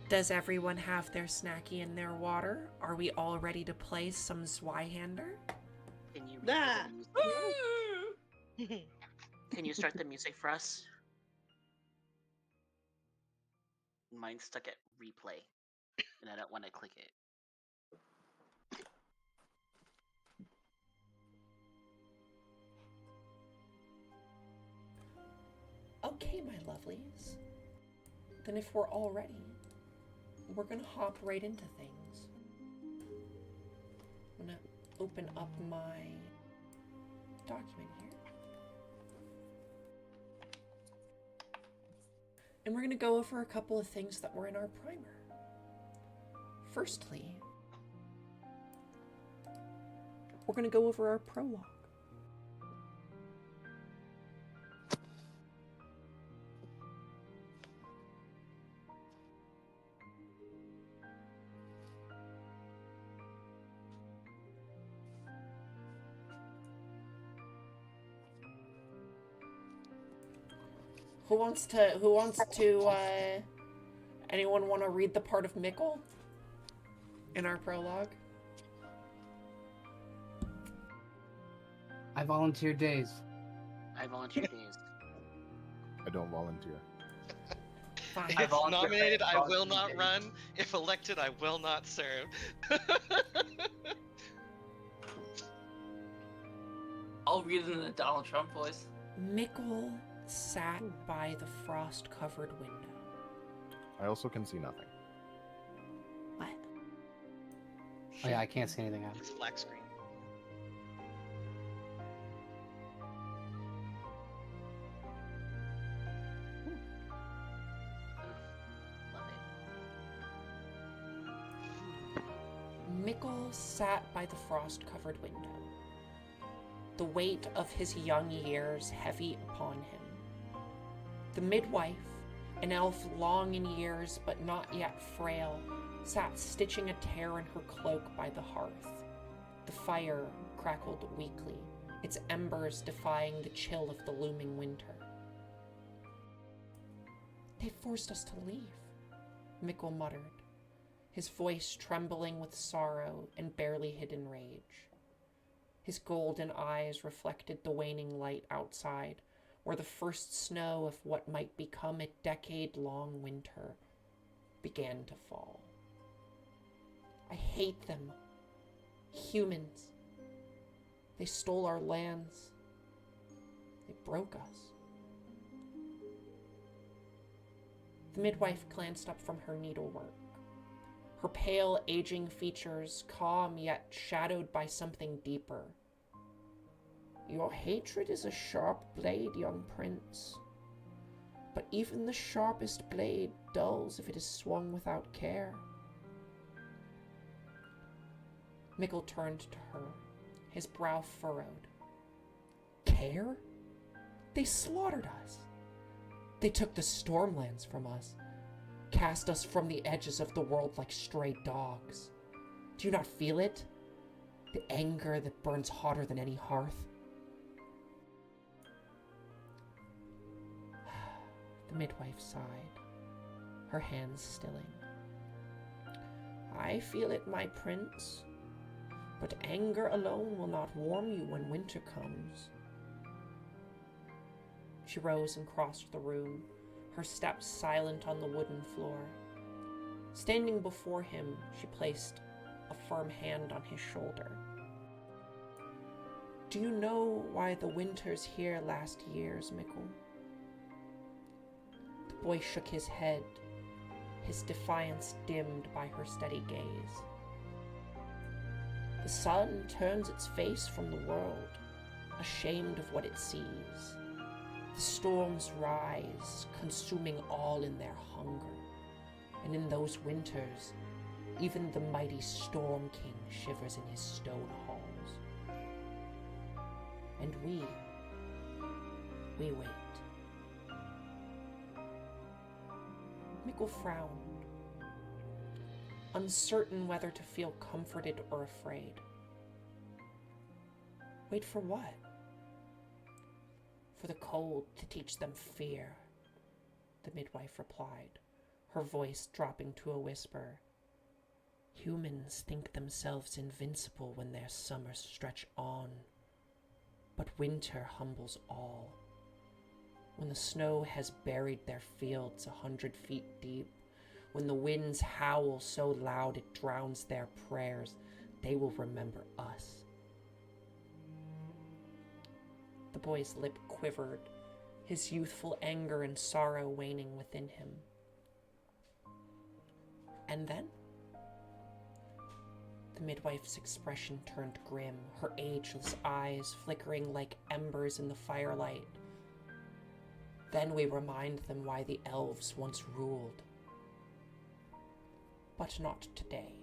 Does everyone have their snacky and their water? Are we all ready to play some Zweihander? Can you Ah. Can you start the music for us? Mine's stuck at replay, and I don't want to click it. Okay, my lovelies. Then if we're all ready, we're gonna hop right into things. I'm gonna open up my document here. And we're gonna go over a couple of things that were in our primer. Firstly, we're gonna go over our prologue. Who wants to, anyone want to read the part of Mikkel in our prologue? I volunteered days. I volunteer days. I don't volunteer. Fine. If nominated, I will not run. If elected, I will not serve. I'll read it in a Donald Trump voice. Mikkel sat by the frost-covered window. I also can see nothing. What? Oh yeah, I can't see anything out. It's black screen. Love it. Mikkel sat by the frost-covered window, the weight of his young years heavy upon him. The midwife, an elf long in years but not yet frail, sat stitching a tear in her cloak by the hearth. The fire crackled weakly, its embers defying the chill of the looming winter. "They forced us to leave," Mikkel muttered, his voice trembling with sorrow and barely hidden rage. His golden eyes reflected the waning light outside, where the first snow of what might become a decade-long winter began to fall. "I hate them. Humans. They stole our lands. They broke us." The midwife glanced up from her needlework, her pale, aging features calm yet shadowed by something deeper. "Your hatred is a sharp blade, young prince. But even the sharpest blade dulls if it is swung without care." Mikkel turned to her, his brow furrowed. "Care? They slaughtered us. They took the Stormlands from us, cast us from the edges of the world like stray dogs. Do you not feel it? The anger that burns hotter than any hearth?" The midwife sighed, her hands stilling. "I feel it, my prince, but anger alone will not warm you when winter comes." She rose and crossed the room, her steps silent on the wooden floor. Standing before him, she placed a firm hand on his shoulder. "Do you know why the winters here last years, Mikkel?" The boy shook his head, his defiance dimmed by her steady gaze. "The sun turns its face from the world, ashamed of what it sees. The storms rise, consuming all in their hunger. And in those winters, even the mighty Storm King shivers in his stone halls. And we wait." Mikkel frowned, uncertain whether to feel comforted or afraid. "Wait for what?" "For the cold to teach them fear," the midwife replied, her voice dropping to a whisper. Humans think themselves invincible when their summers stretch on, but winter humbles all. When the snow has buried their fields 100 feet deep, when the winds howl so loud it drowns their prayers, they will remember us. The boy's lip quivered, his youthful anger and sorrow waning within him. And then? The midwife's expression turned grim, her ageless eyes flickering like embers in the firelight. Then we remind them why the elves once ruled. But not today,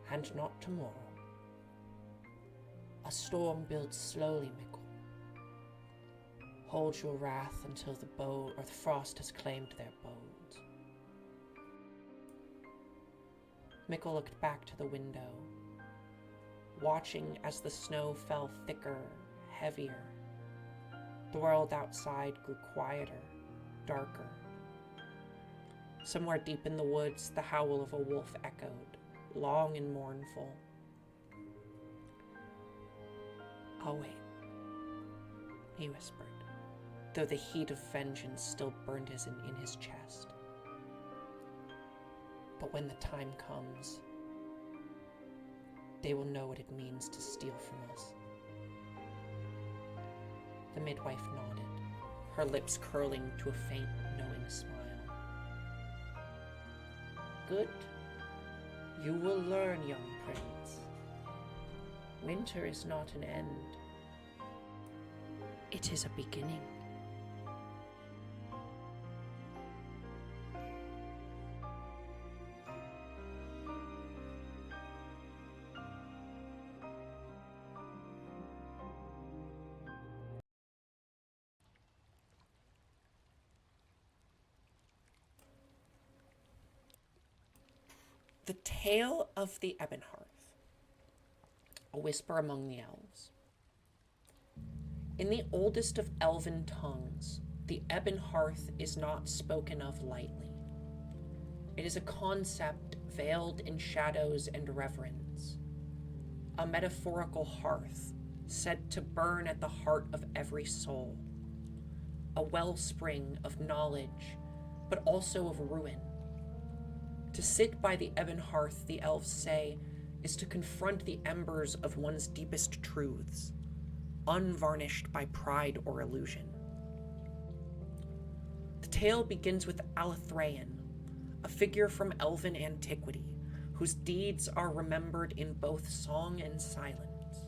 and not tomorrow. A storm builds slowly, Mickle. Hold your wrath until the frost has claimed their bones. Mickle looked back to the window, watching as the snow fell thicker, heavier. The world outside grew quieter, darker. Somewhere deep in the woods, the howl of a wolf echoed, long and mournful. I'll wait, he whispered, though the heat of vengeance still burned in his chest. But when the time comes, they will know what it means to steal from us. The midwife nodded, her lips curling to a faint, knowing smile. Good. You will learn, young prince. Winter is not an end. It is a beginning. The Tale of the Ebon Hearth. A whisper among the elves. In the oldest of elven tongues, the Ebon Hearth is not spoken of lightly. It is a concept veiled in shadows and reverence. A metaphorical hearth said to burn at the heart of every soul. A wellspring of knowledge, but also of ruin. To sit by the ebon hearth, the elves say, is to confront the embers of one's deepest truths, unvarnished by pride or illusion. The tale begins with Alethraean, a figure from elven antiquity, whose deeds are remembered in both song and silence.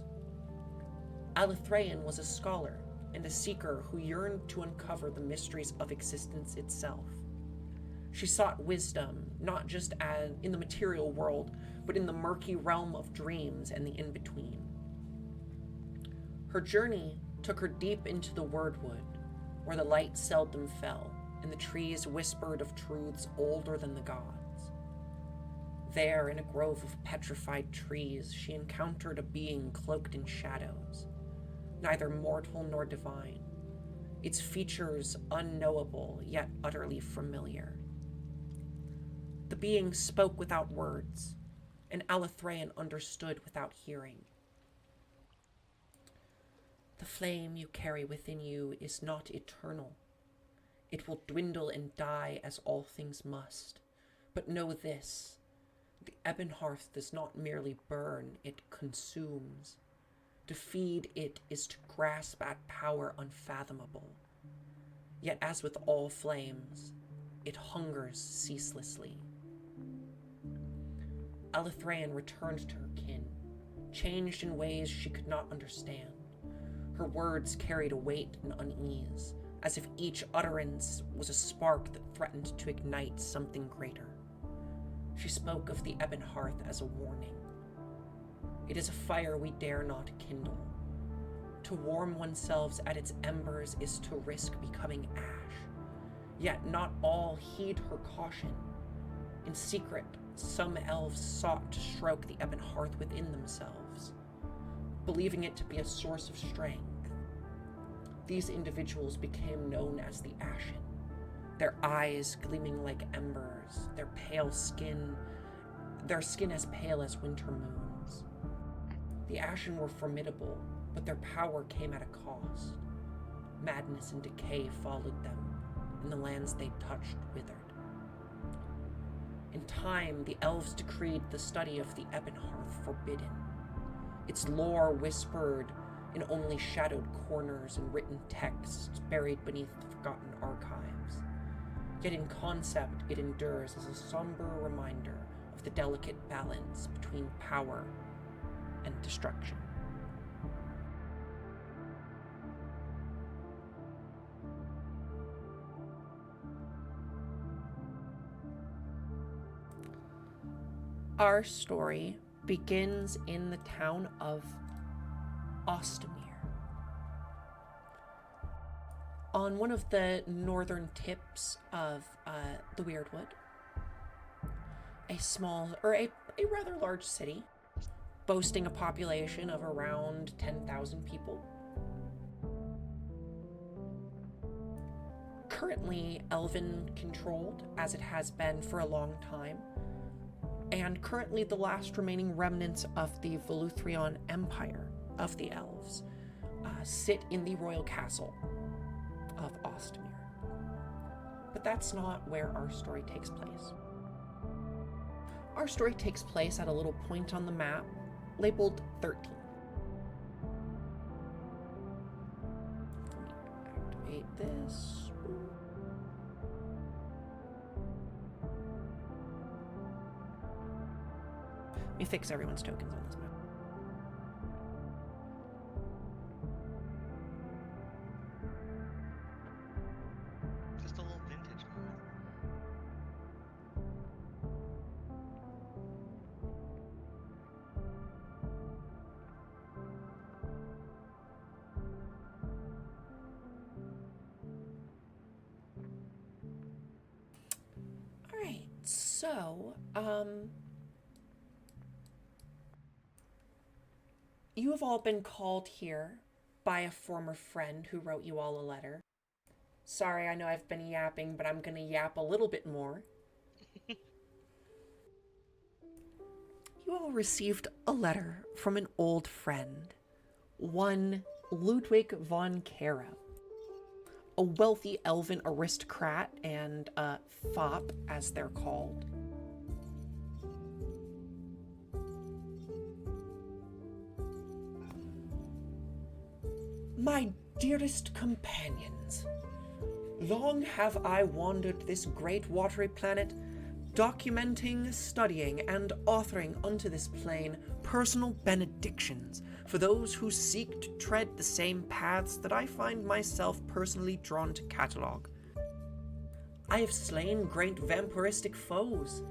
Alethraean was a scholar and a seeker who yearned to uncover the mysteries of existence itself. She sought wisdom, not just in the material world, but in the murky realm of dreams and the in-between. Her journey took her deep into the Wordwood, where the light seldom fell, and the trees whispered of truths older than the gods. There, in a grove of petrified trees, she encountered a being cloaked in shadows, neither mortal nor divine, its features unknowable yet utterly familiar. The being spoke without words, and Alethraean understood without hearing. The flame you carry within you is not eternal. It will dwindle and die as all things must. But know this, the ebon hearth does not merely burn, it consumes. To feed it is to grasp at power unfathomable. Yet as with all flames, it hungers ceaselessly. Alethraean returned to her kin, changed in ways she could not understand. Her words carried a weight and unease, as if each utterance was a spark that threatened to ignite something greater. She spoke of the ebon hearth as a warning. It is a fire we dare not kindle. To warm oneself at its embers is to risk becoming ash. Yet not all heed her caution. In secret, some elves sought to stroke the ebon hearth within themselves, believing it to be a source of strength. These individuals became known as the Ashen, their eyes gleaming like embers, their skin as pale as winter moons. The Ashen were formidable, but their power came at a cost. Madness and decay followed them, and the lands they touched withered. In time, the elves decreed the study of the Ebonhearth forbidden. Its lore whispered in only shadowed corners and written texts buried beneath forgotten archives. Yet in concept, it endures as a somber reminder of the delicate balance between power and destruction. Our story begins in the town of Ostomer, on one of the northern tips of the Weirdwood, a rather large city, boasting a population of around 10,000 people. Currently Elven-controlled, as it has been for a long time, and currently the last remaining remnants of the Voluthrion Empire of the Elves sit in the royal castle of Ostomer. But that's not where our story takes place. Our story takes place at a little point on the map labeled 13. Let me activate this. Let me fix everyone's tokens on this map. Just a little vintage moment. Alright, so, you have all been called here by a former friend who wrote you all a letter. Sorry, I know I've been yapping, but I'm gonna yap a little bit more. You all received a letter from an old friend, one Ludwig von Kara, a wealthy elven aristocrat and fop, as they're called. My dearest companions, long have I wandered this great watery planet, documenting, studying, and authoring unto this plane personal benedictions for those who seek to tread the same paths that I find myself personally drawn to catalogue. I have slain great vampiristic foes,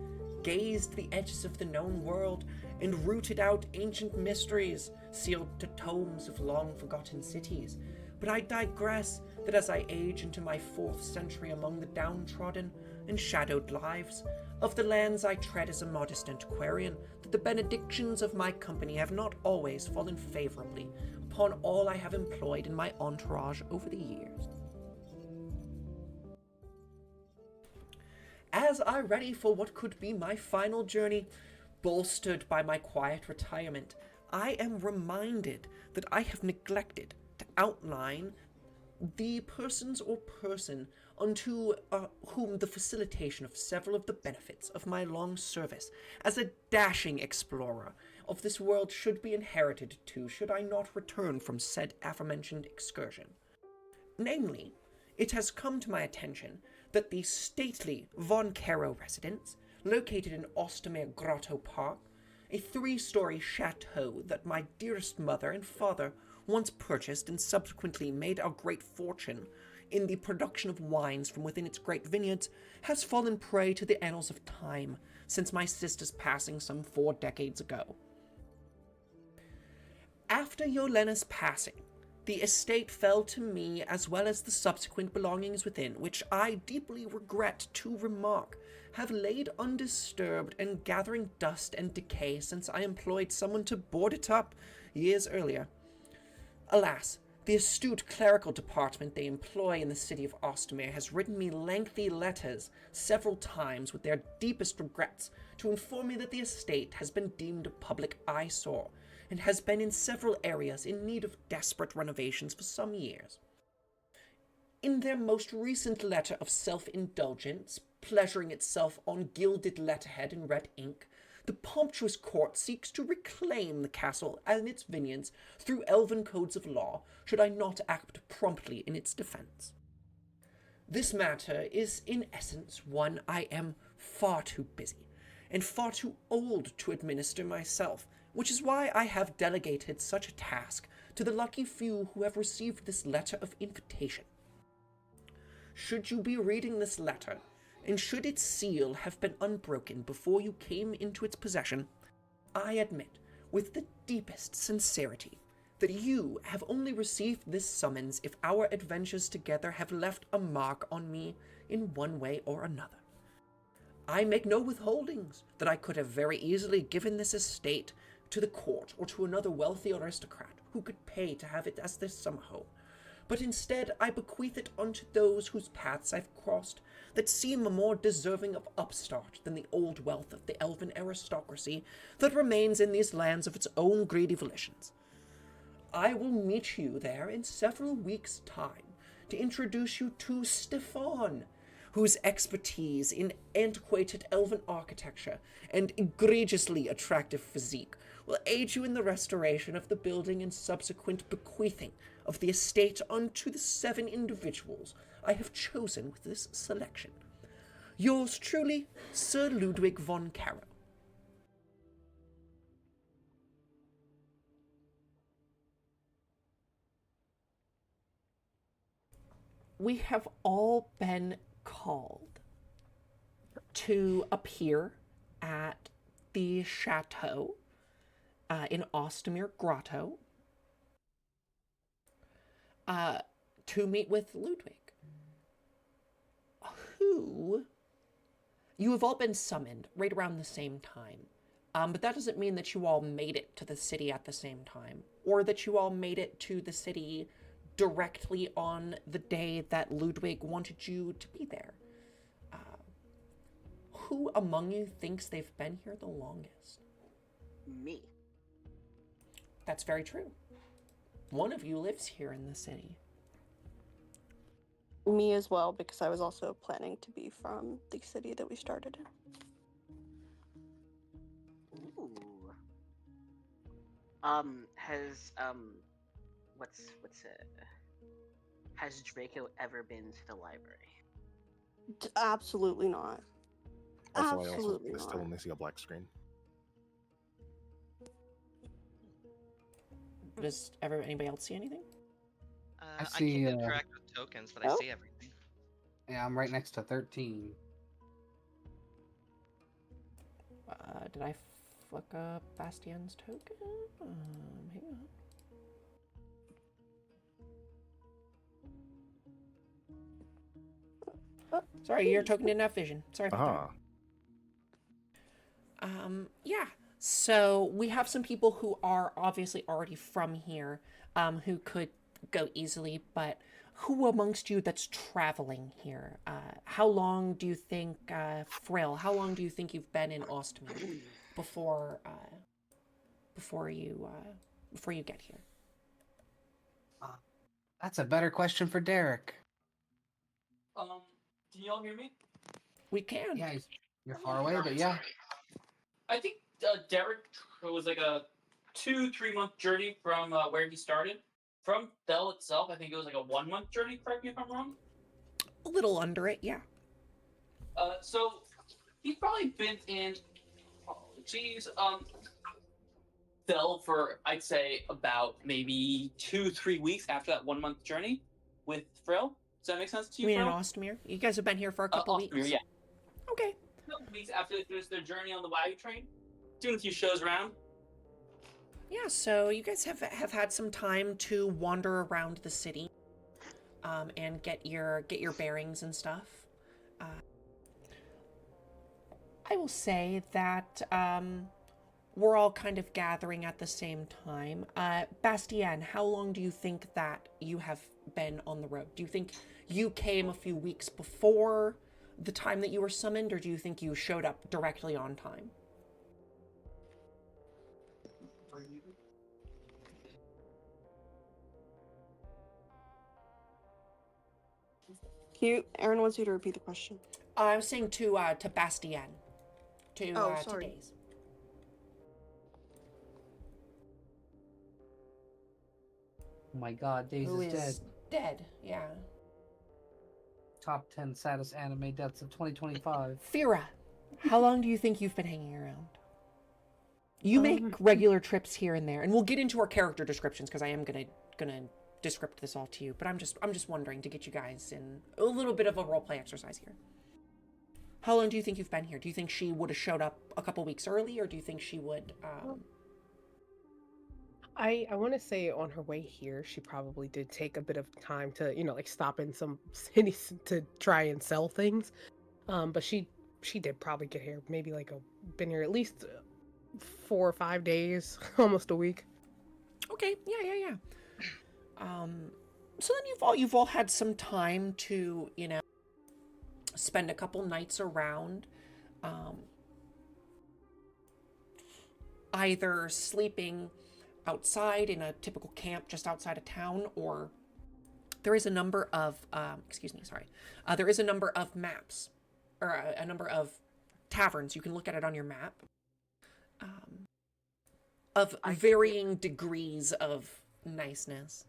gazed the edges of the known world, and rooted out ancient mysteries, sealed to tomes of long-forgotten cities. But I digress, that as I age into my 4th century among the downtrodden and shadowed lives of the lands I tread as a modest antiquarian, that the benedictions of my company have not always fallen favorably upon all I have employed in my entourage over the years. As I ready for what could be my final journey, bolstered by my quiet retirement, I am reminded that I have neglected to outline the persons or person unto whom the facilitation of several of the benefits of my long service as a dashing explorer of this world should be inherited to, should I not return from said aforementioned excursion. Namely, it has come to my attention that the stately Von Caro residence, located in Ostomer Grotto Park, a 3-story chateau that my dearest mother and father once purchased and subsequently made a great fortune in the production of wines from within its great vineyards, has fallen prey to the annals of time since my sister's passing some 4 decades ago. After Yolena's passing, the estate fell to me as well as the subsequent belongings within, which I deeply regret to remark have laid undisturbed and gathering dust and decay since I employed someone to board it up years earlier. Alas, The astute clerical department they employ in the city of Ostermere has written me lengthy letters several times with their deepest regrets to inform me that the estate has been deemed a public eyesore and has been in several areas in need of desperate renovations for some years. In their most recent letter of self-indulgence, pleasuring itself on gilded letterhead in red ink, the Pomptuous Court seeks to reclaim the castle and its vineyards through elven codes of law, should I not act promptly in its defense. This matter is, in essence, one I am far too busy and far too old to administer myself, which is why I have delegated such a task to the lucky few who have received this letter of invitation. Should you be reading this letter, and should its seal have been unbroken before you came into its possession, I admit, with the deepest sincerity, that you have only received this summons if our adventures together have left a mark on me in one way or another. I make no withholdings that I could have very easily given this estate to the court or to another wealthy aristocrat who could pay to have it as their summer home, but instead I bequeath it unto those whose paths I've crossed that seem more deserving of upstart than the old wealth of the elven aristocracy that remains in these lands of its own greedy volitions. I will meet you there in several weeks' time to introduce you to Stefan, whose expertise in antiquated elven architecture and egregiously attractive physique will aid you in the restoration of the building and subsequent bequeathing of the estate unto the 7 individuals I have chosen with this selection. Yours truly, Sir Ludwig von Caro. We have all been called to appear at the chateau in Ostermere Grotto to meet with Ludwig, who you have all been summoned right around the same time. But that doesn't mean that you all made it to the city at the same time, or that you all made it to the city directly on the day that Ludwig wanted you to be there. Who among you thinks they've been here the longest? Me. That's very true. One of you lives here in the city. Me as well, because I was also planning to be from the city that we started in. Ooh. Has Draco ever been to the library? Absolutely not. Also, Absolutely I still not. only see a black screen. Does anybody else see anything? I see, can't interact with tokens, but I Oh. see everything. Yeah, I'm right next to 13. Did I fuck up Bastien's token? Hang on. Sorry, your token didn't have vision. Sorry about Aha. that. Yeah. So we have some people who are obviously already from here, who could go easily, but who amongst you that's traveling here? How long do you think, Frill, how long do you think you've been in Ostmere before you get here? That's a better question for Derek. Can y'all hear me? We can. Yeah, you're far away, but yeah. I think Derek was like a 2-3 month journey from where he started. From Bell itself, I think it was like a 1 month journey. Correct me if I'm wrong. A little under it, yeah. So he's probably been in, Bell for I'd say about maybe 2-3 weeks after that 1 month journey with Frill. Does that make sense to you, You mean in Frill? Ostmere? You guys have been here for a couple Ostermere, weeks? yeah. Okay. A couple weeks after they finished their journey on the wagon train, doing a few shows around. Yeah, so you guys have had some time to wander around the city, and get your bearings and stuff. I will say that we're all kind of gathering at the same time. Bastien, how long do you think that you have been on the road? Do you think you came a few weeks before the time that you were summoned, or do you think you showed up directly on time? Aaron wants you to repeat the question. I was saying to Bastien, to Sorry. Days. Oh my god, Days Who is dead. is dead? Yeah. Top 10 saddest anime deaths of 2025. Fira, how long do you think you've been hanging around? You make regular trips here and there, and we'll get into our character descriptions because I am gonna descript this all to you. But I'm just wondering to get you guys in a little bit of a role play exercise here. How long do you think you've been here? Do you think she would have showed up a couple weeks early, or do you think she would? I want to say on her way here, she probably did take a bit of time to, like stop in some cities to try and sell things. But she did probably get here, maybe been here at least 4 or 5 days, almost a week. Okay, yeah. So then you've all had some time to, spend a couple nights around, either sleeping outside in a typical camp just outside of town, or there is a number of there is a number of maps, or a number of taverns. You can look at it on your map, of varying degrees of niceness.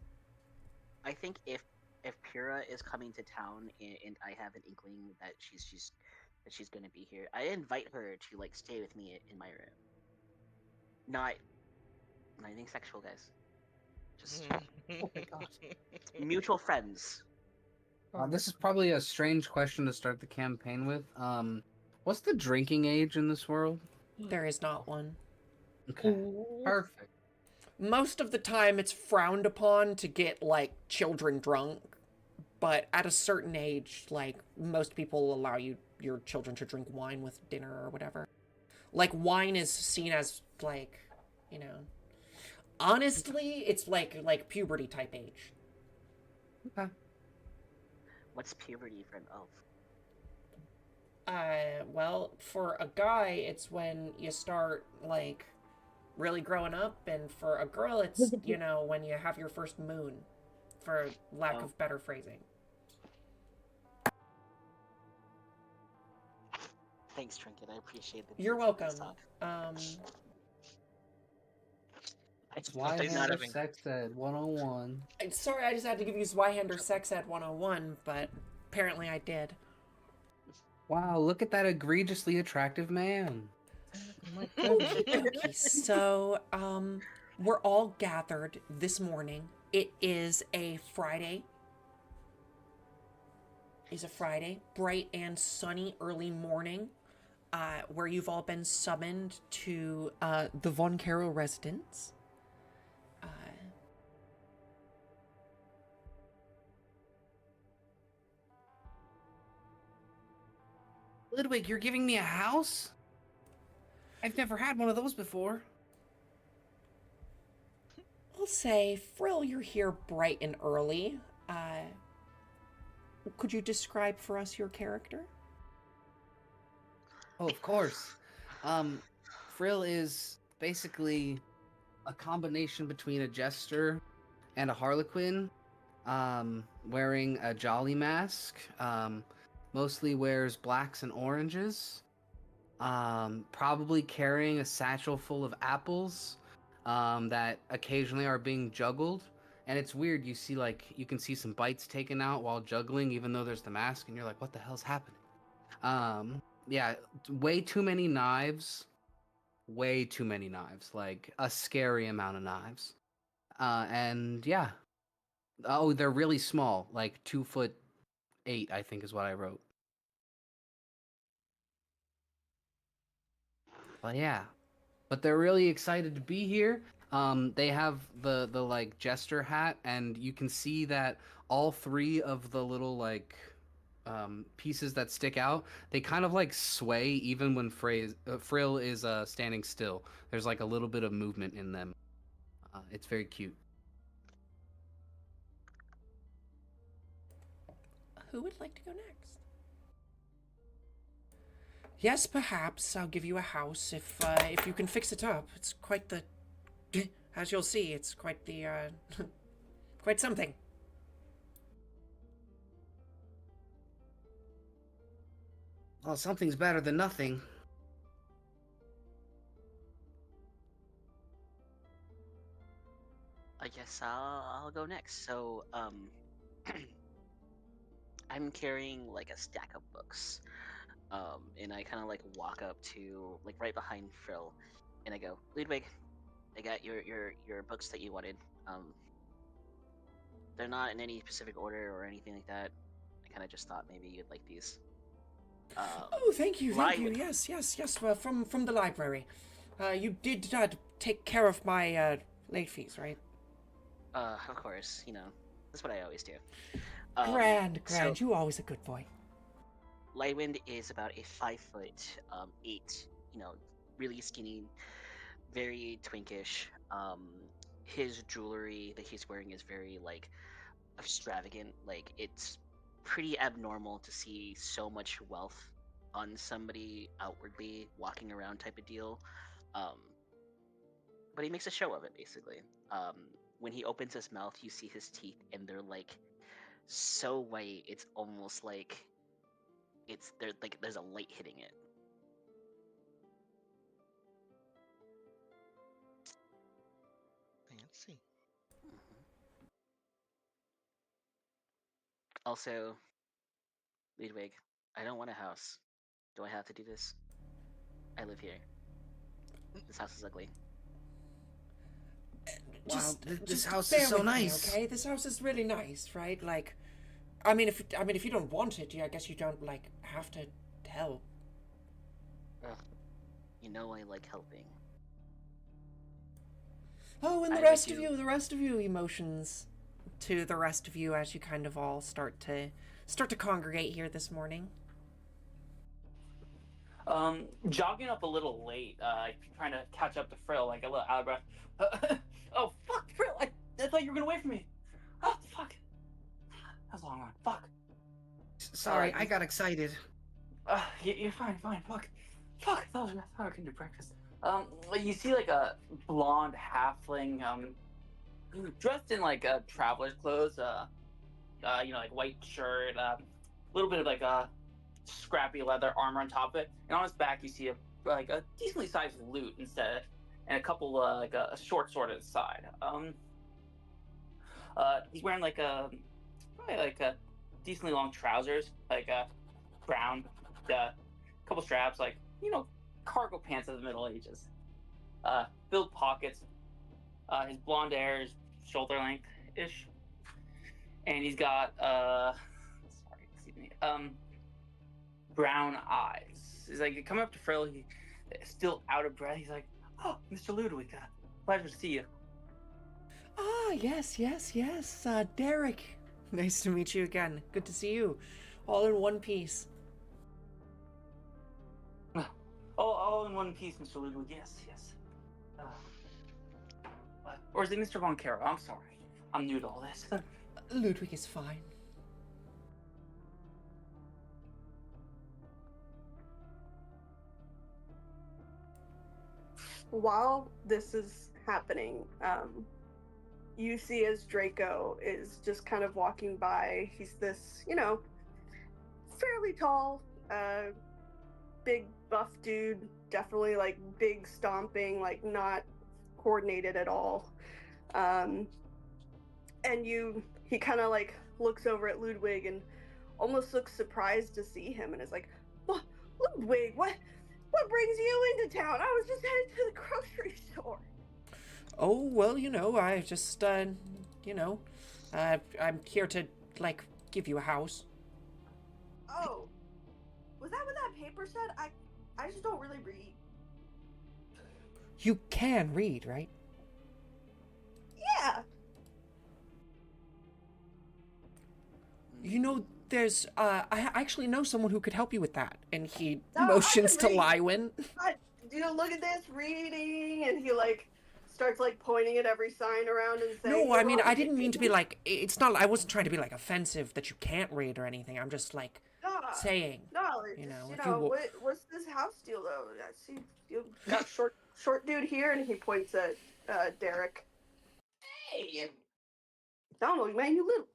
I think if Pyrrha is coming to town and I have an inkling that she's gonna be here, I invite her to stay with me in my room. Not anything sexual, guys. Just Oh my god. mutual friends. This is probably a strange question to start the campaign with. What's the drinking age in this world? There is not one. Okay. Perfect. Most of the time it's frowned upon to get children drunk, but at a certain age, most people allow your children to drink wine with dinner or whatever. Wine is seen as honestly, it's like puberty type age. Okay. What's puberty for an elf? Well, for a guy, it's when you start really growing up, and for a girl, it's when you have your first moon, for lack of better phrasing. Thanks, Trinket. I appreciate the. You're welcome. Zweihander sex ed 101. Sorry, I just had to give you Zweihander sex ed 101, but apparently I did. Wow, look at that egregiously attractive man. Okay. So, we're all gathered this morning. It is a Friday. Bright and sunny early morning, where you've all been summoned to the Von Caro residence. Ludwig, you're giving me a house? I've never had one of those before. I'll say, Frill, you're here bright and early. Could you describe for us your character? Oh, of course. Frill is basically a combination between a jester and a harlequin, wearing a jolly mask, mostly wears blacks and oranges, probably carrying a satchel full of apples that occasionally are being juggled. And it's weird, you see you can see some bites taken out while juggling, even though there's the mask, and you're like, what the hell's happening? Yeah, way too many knives, like a scary amount of knives. And yeah, oh, they're really small, like 2'8", I think is what I wrote. But yeah, but they're really excited to be here. They have the jester hat, and you can see that all three of the little pieces that stick out. They kind of like sway even when Frill is standing still. There's like a little bit of movement in them. It's very cute. Who would like to go next? Yes, perhaps I'll give you a house if you can fix it up. It's quite the, as you'll see, it's quite the quite something. Well, something's better than nothing. I guess I'll go next. So, I'm carrying like a stack of books. And I kind of like walk up to like right behind Frill, and I go, Ludwig, I got your books that you wanted. They're not in any specific order or anything like that. I kind of just thought maybe you'd like these. Oh, thank you. Lywood. Yes. From the library. You did take care of my late fees, right? Of course, that's what I always do. Grand. So, You always a good boy. Lightwind is about a 5'8", really skinny, very twinkish. His jewelry that he's wearing is very like extravagant. Like it's pretty abnormal to see so much wealth on somebody outwardly walking around type of deal. Um, but he makes a show of it basically. When he opens his mouth, you see his teeth, and they're like so white. It's almost like there's a light hitting it. Fancy. Also, Ludwig, I don't want a house. Do I have to do this? I live here. This house is ugly. Wow, this house bear is so with me, nice. okay, this house is really nice, right? Like, I mean, if you don't want it, I guess you don't like have to help. Ugh. You know I like helping. Oh, and the rest of you, emotions to the rest of you as you kind of all start to congregate here this morning. Jogging up a little late, trying to catch up to Frill, like a little out of breath. Oh, fuck, Frill! I thought you were gonna wait for me. Oh, fuck. That was a long one. Fuck. Sorry, I got excited. You're fine. Fuck. I thought I could do breakfast. You see like a blonde halfling, dressed in like traveler's clothes, like white shirt, a little bit of like scrappy leather armor on top of it, and on his back you see a decently sized lute instead, and a couple like a short sword at the side. He's wearing probably like a decently long trousers, like brown, couple straps, like cargo pants of the Middle Ages. Filled pockets. His blonde hair is shoulder length ish, and he's got brown eyes. He's like coming up to Frill. He's still out of breath. He's like, "Oh, Mr. Ludwig, pleasure to see you." Ah, yes. Derek. Nice to meet you again. Good to see you. All in one piece. All in one piece, Mr. Ludwig. Yes. Or is it Mr. Von Caro? I'm sorry. I'm new to all this. Ludwig is fine. While this is happening, you see as Draco is just kind of walking by. He's this, fairly tall, big buff dude, definitely like big stomping, like not coordinated at all. And he kind of like looks over at Ludwig and almost looks surprised to see him and is like, "What, Ludwig, what brings you into town? I was just headed to the grocery store." Oh, well, I just, I'm here to, give you a house. Oh, was that what that paper said? I just don't really read. You can read, right? Yeah. there's, I actually know someone who could help you with that. And he No, I motions to can read. Lywin. Look at this reading, and he like starts like pointing at every sign around and saying. No, I mean, I didn't mean to be like, it's not, I wasn't trying to be like offensive that you can't read or anything. I'm just like saying, No, you know, just, if you what's this house deal though? I see you got short dude here, and he points at Derek. Hey, Don't know, man, you little.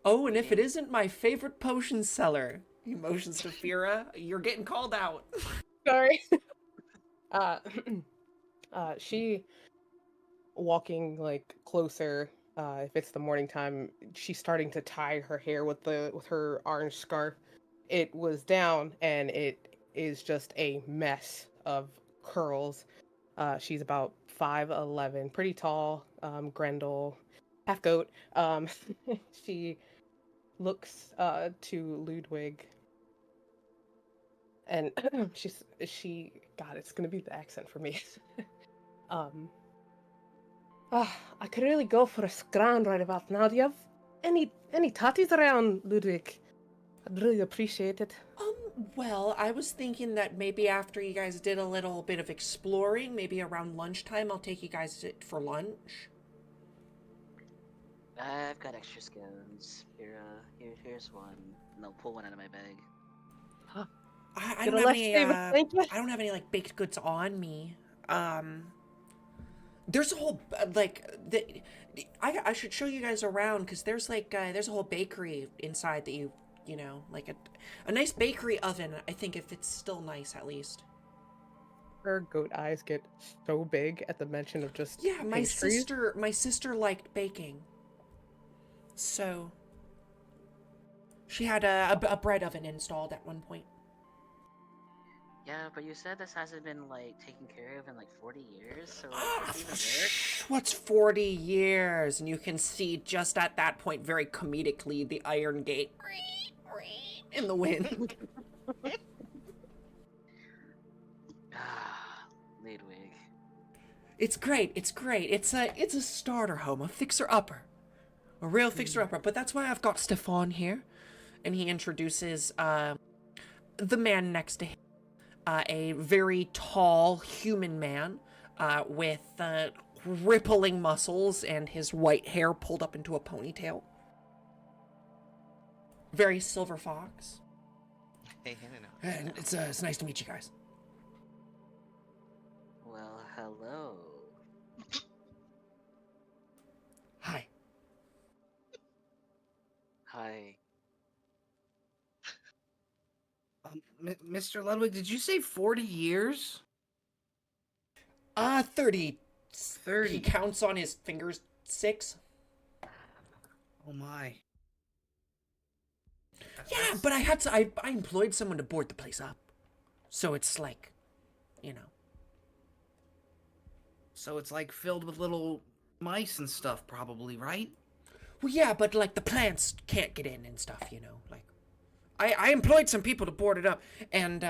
Oh, and if it isn't my favorite potion seller, he motions to Fira, you're getting called out. Sorry. She walking like closer. If it's the morning time, she's starting to tie her hair with her orange scarf. It was down, and it is just a mess of curls. She's about 5'11", pretty tall. Grendel, half goat. She looks to Ludwig, and God, it's gonna be the accent for me. um. I could really go for a scran right about now. Do you have any tatties around, Ludwig? I'd really appreciate it. Well, I was thinking that maybe after you guys did a little bit of exploring, maybe around lunchtime, I'll take you guys for lunch. I've got extra scones. Here's one. And I'll pull one out of my bag. I Get don't a have less any, favor, thank you. I don't have any, like, baked goods on me. There's a whole, I should show you guys around, because there's, like, there's a whole bakery inside that you know, like a nice bakery oven, I think, if it's still nice, at least. Her goat eyes get so big at the mention of just Yeah, my pastries. sister liked baking. So, she had a bread oven installed at one point. Yeah, but you said this hasn't been like taken care of in like 40 years, so does it even work? What's 40 years? And you can see just at that point, very comedically, the iron gate in the wind. Ludwig. It's great. It's great. It's a starter home, a fixer-upper. A real fixer-upper. But that's why I've got Stefan here. And he introduces the man next to him. A very tall human man with rippling muscles and his white hair pulled up into a ponytail. Very silver fox. Hey, no. And it's nice to meet you guys. Well, hello. Hi. Hi. Mr. Ludwig, did you say 40 years? 30. 30. He counts on his fingers. 6. Oh my. Yeah, but I employed someone to board the place up. So it's like, you know. So it's like filled with little mice and stuff, probably, right? Well, yeah, but like the plants can't get in and stuff, you know. Like, I employed some people to board it up, and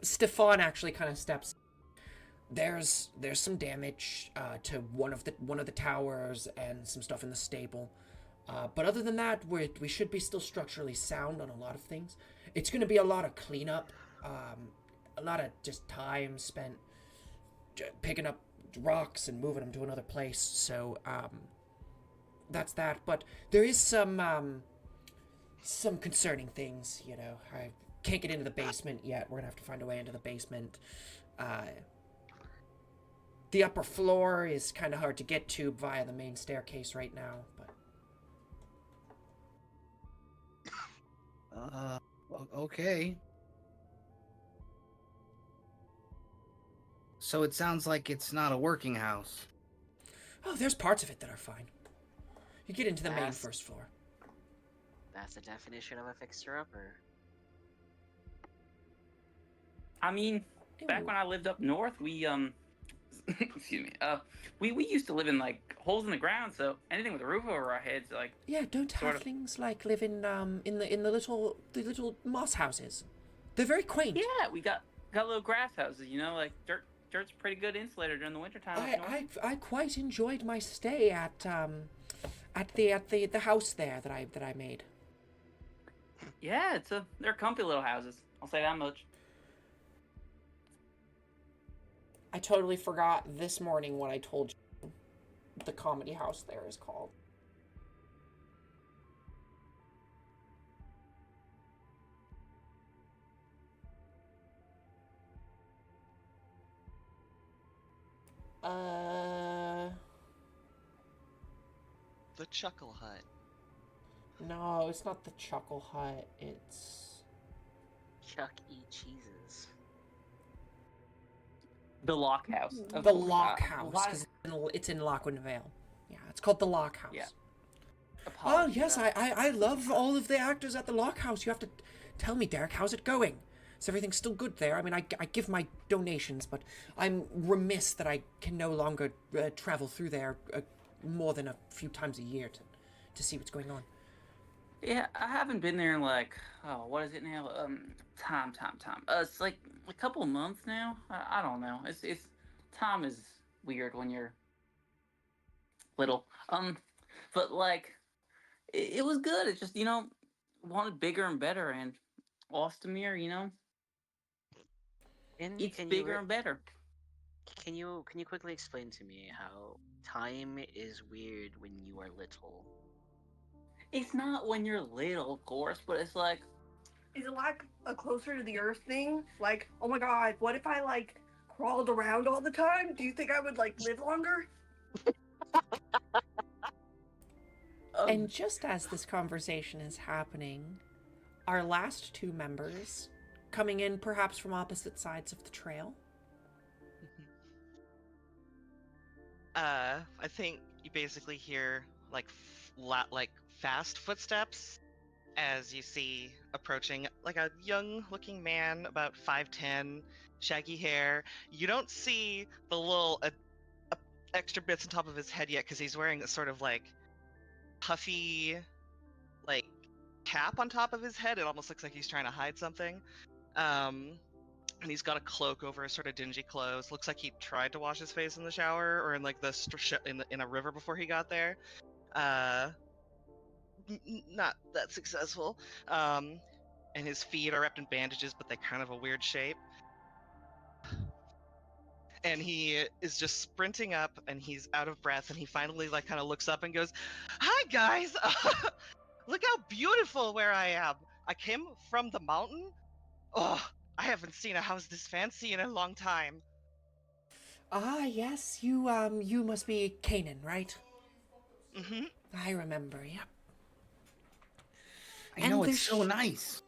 Stefan actually kind of steps. There's some damage to one of the towers and some stuff in the stable, but other than that, we should be still structurally sound on a lot of things. It's going to be a lot of cleanup, a lot of just time spent picking up rocks and moving them to another place. So that's that. But there is some concerning things, you know. I can't get into the basement yet. We're gonna have to find a way into the basement. The upper floor is kind of hard to get to via the main staircase right now, but... Okay. So it sounds like it's not a working house. Oh, there's parts of it that are fine. You get into the main first floor. That's the definition of a fixer-upper. I mean, back when I lived up north, we excuse me. We used to live in like holes in the ground, so anything with a roof over our heads, like Yeah, don't sort of. halflings like live in the little moss houses? They're very quaint. Yeah, we got little grass houses, you know, like dirt's pretty good insulator during the wintertime. I quite enjoyed my stay at the house there that I made. Yeah, they're comfy little houses. I'll say that much. I totally forgot this morning what I told you the comedy house there is called. The Chuckle Hut. No, it's not the Chuckle Hut. It's Chuck E. Cheese's. The Lock House. the Lock House, because it's in Lockwood Vale. Yeah, it's called the Lock House. Yeah. Oh yes, I love all of the actors at the Lock House. You have to tell me, Derek, how's it going? Is everything still good there? I mean, I give my donations, but I'm remiss that I can no longer travel through there more than a few times a year to see what's going on. Yeah, I haven't been there in like, what is it now? Time. It's like a couple of months now. I don't know. It's time is weird when you're little. But like, it was good. It just, wanted bigger and better, and Ostamir, it's bigger and better. Can you quickly explain to me how time is weird when you are little? It's not when you're little, of course, but it's like... Is it like a closer to the earth thing? Like, oh my god, what if I like crawled around all the time? Do you think I would like live longer? And just as this conversation is happening, our last two members, coming in perhaps from opposite sides of the trail. I think you basically hear like fast footsteps as you see approaching like a young-looking man, about 5'10", shaggy hair. You don't see the little extra bits on top of his head yet because he's wearing a sort of like puffy like cap on top of his head. It almost looks like he's trying to hide something. And he's got a cloak over his sort of dingy clothes. Looks like he tried to wash his face in the shower or in like in a river before he got there. Not that successful. And his feet are wrapped in bandages, but they're kind of a weird shape. And he is just sprinting up, and he's out of breath, and he finally like kind of looks up and goes, "Hi guys! Look how beautiful where I am. I came from the mountain. Oh, I haven't seen a house this fancy in a long time." Ah, yes, you must be Kanan, right? Mm-hmm. I remember, yep. I know, it's so nice.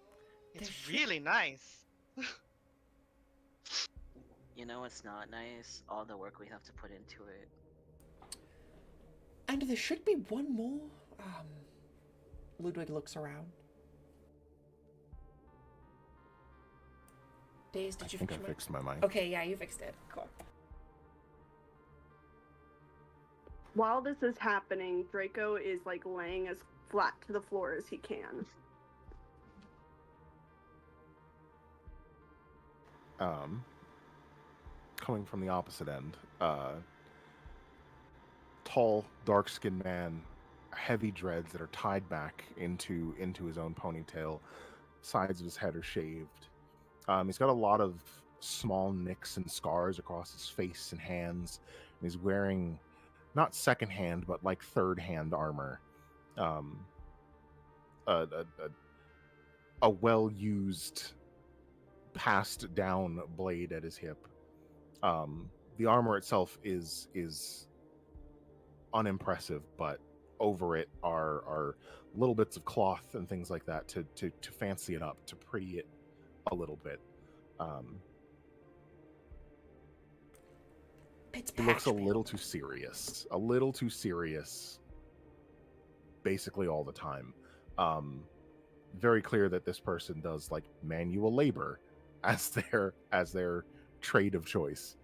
It's really nice. You know, it's not nice. All the work we have to put into it. And there should be one more. Ludwig looks around. Days, did you I think I fixed my mic. Okay, yeah, you fixed it. Cool. While this is happening, Draco is like laying as flat to the floor as he can. Coming from the opposite end, tall, dark-skinned man, heavy dreads that are tied back into his own ponytail. Sides of his head are shaved. He's got a lot of small nicks and scars across his face and hands. And he's wearing not second-hand, but like third-hand armor. A well-used, passed-down blade at his hip. The armor itself is unimpressive, but over it are little bits of cloth and things like that to fancy it up, to pretty it a little bit. He looks a little too serious, basically all the time. Very clear that this person does like manual labor as their trade of choice.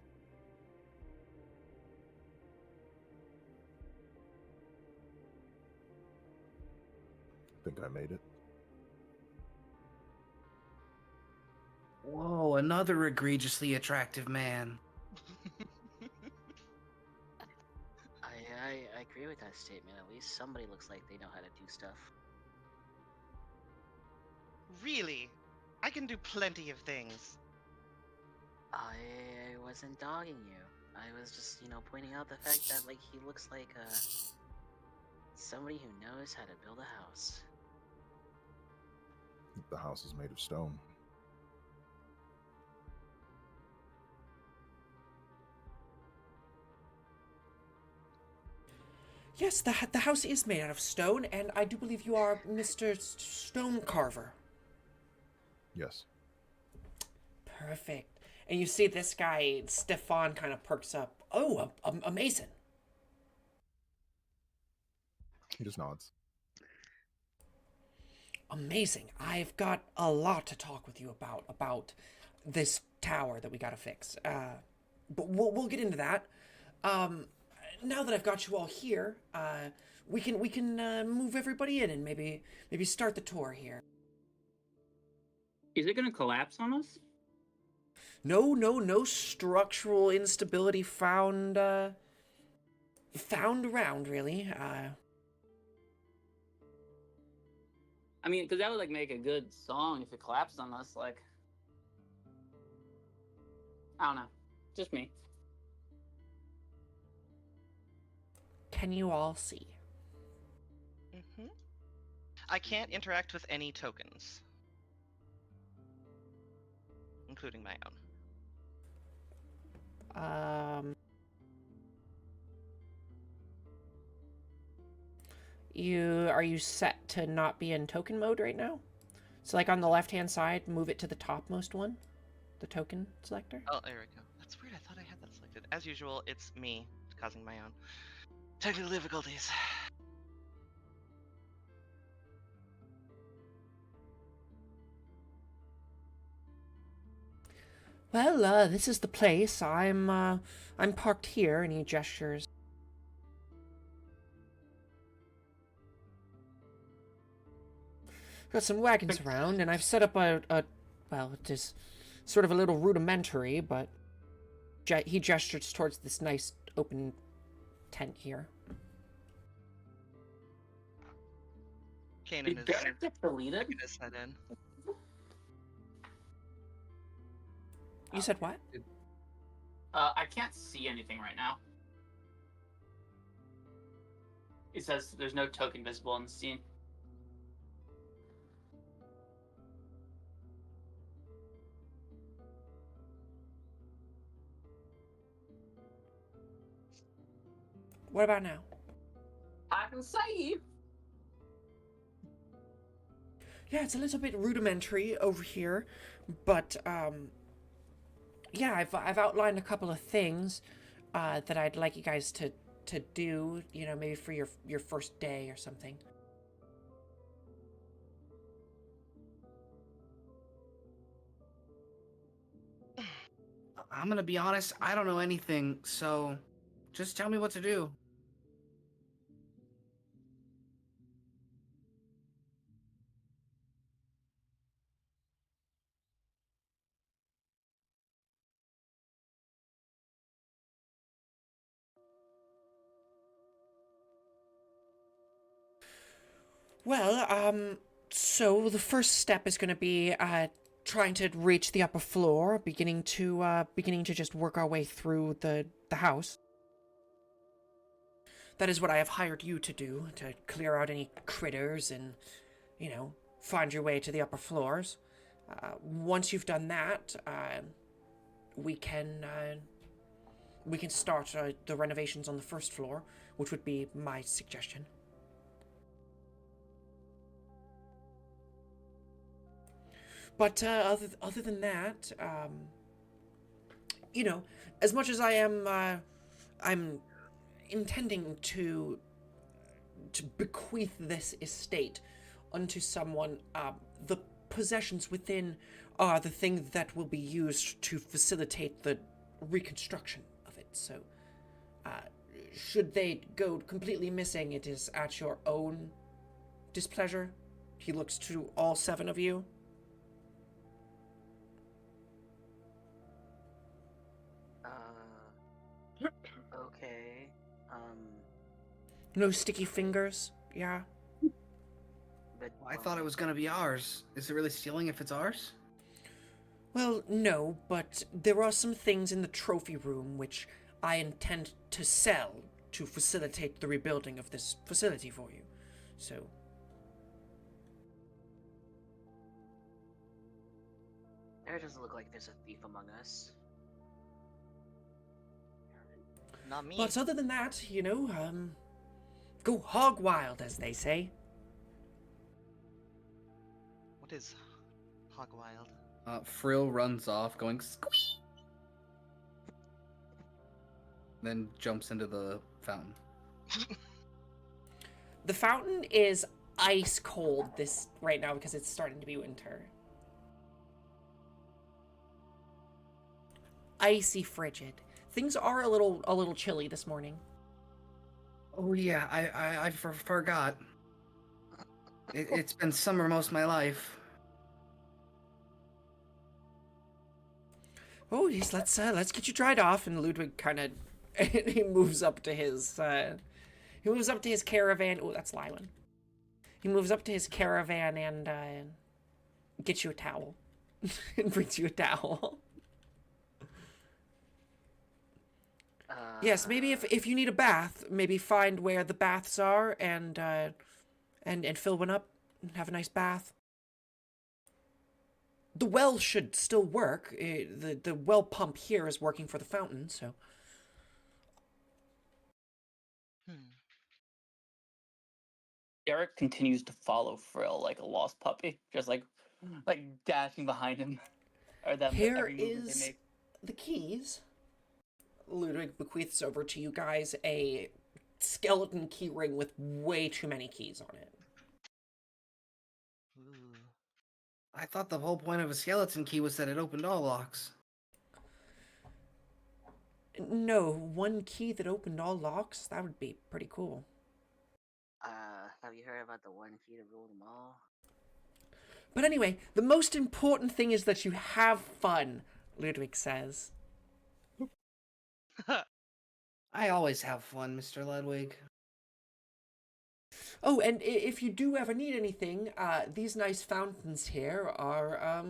think I made it. Whoa, another egregiously attractive man. I agree with that statement. At least somebody looks like they know how to do stuff. Really? I can do plenty of things. I wasn't dogging you. I was just, pointing out the fact that, like, he looks like, somebody who knows how to build a house. The house is made of stone. Yes, the house is made out of stone, and I do believe you are Mr. Stone Carver. Yes. Perfect. And you see this guy, Stefan, kind of perks up. Oh, a mason. He just nods. Amazing. I've got a lot to talk with you about this tower that we gotta fix. But we'll get into that. Now that I've got you all here, we can move everybody in and maybe start the tour here. Is it gonna collapse on us? No structural instability found around really. I mean, because that would like make a good song if it collapsed on us. Like, I don't know, just me. Can you all see? Mm-hmm. I can't interact with any tokens, including my own. Are you set to not be in token mode right now? So like on the left hand side, move it to the topmost one, the token selector. Oh, there we go. That's weird. I thought I had that selected. As usual, it's me causing my own technical difficulties. Well, this is the place. I'm parked here, and he gestures. Got some wagons around, and I've set up well, it is sort of a little rudimentary, but he gestures towards this nice open tent here. Kanan Did is Derek get deleted? sticking his head in. You said what? I can't see anything right now. It says there's no token visible on the scene. What about now? I can see. Yeah, it's a little bit rudimentary over here, but yeah, I've outlined a couple of things that I'd like you guys to do, maybe for your first day or something. I'm gonna be honest, I don't know anything, so just tell me what to do. Well, so the first step is going to be trying to reach the upper floor, beginning to just work our way through the house. That is what I have hired you to do, to clear out any critters and, find your way to the upper floors. Once you've done that, we can start the renovations on the first floor, which would be my suggestion. But other than that, as much as I'm intending to bequeath this estate unto someone, the possessions within are the thing that will be used to facilitate the reconstruction of it. So, should they go completely missing, it is at your own displeasure, He looks to all 7 of you. Okay. No sticky fingers, yeah? But I thought it was gonna be ours. Is it really stealing if it's ours? Well, no, but there are some things in the trophy room which I intend to sell to facilitate the rebuilding of this facility for you. So, There doesn't look like there's a thief among us. Not me. but other than that, go hog wild, as they say. What is hog wild? Frill runs off, going squeak, then jumps into the fountain. The fountain is ice cold this right now because it's starting to be winter. Icy frigid. Things are a little chilly this morning. Oh yeah, I forgot. It's been summer most of my life. Oh, yes, let's get you dried off. And Ludwig kind of he moves up to his caravan. Oh, that's Lylan. He moves up to his caravan and gets you a towel and brings you a towel. Yes, maybe if you need a bath, maybe find where the baths are and fill one up and have a nice bath. The well should still work. The well pump here is working for the fountain, so. Eric continues to follow Frill like a lost puppy, just like dashing behind him. Or them Here every movement they is make. the keys. Ludwig bequeaths over to you guys a skeleton key ring with way too many keys on it. Ooh. I thought the whole point of a skeleton key was that it opened all locks. No, one key that opened all locks? That would be pretty cool. Have you heard about the one key to rule them all? But anyway, the most important thing is that you have fun, Ludwig says. I always have fun, Mr. Ludwig. Oh, and if you do ever need anything, these nice fountains here are,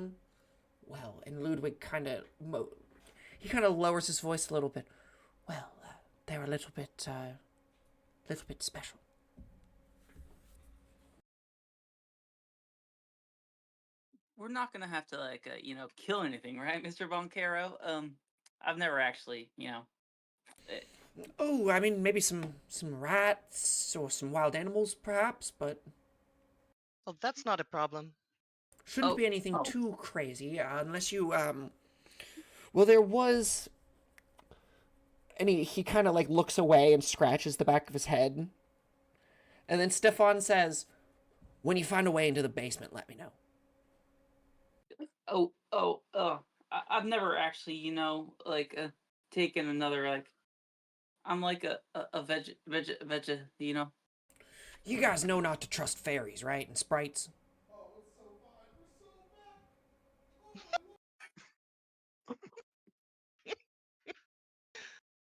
well, and Ludwig kind of lowers his voice a little bit. Well, they're a little bit special. We're not gonna have to kill anything, right, Mr. Boncaro? I've never actually, Oh, I mean, maybe some rats or some wild animals, perhaps, but Well, that's not a problem. shouldn't Oh, be anything oh. too crazy, unless you, well, there was, and he kind of, looks away and scratches the back of his head, and then Stefan says, when you find a way into the basement, let me know. I've never actually, taken another, I'm like a veg, You guys know not to trust fairies, right, and sprites?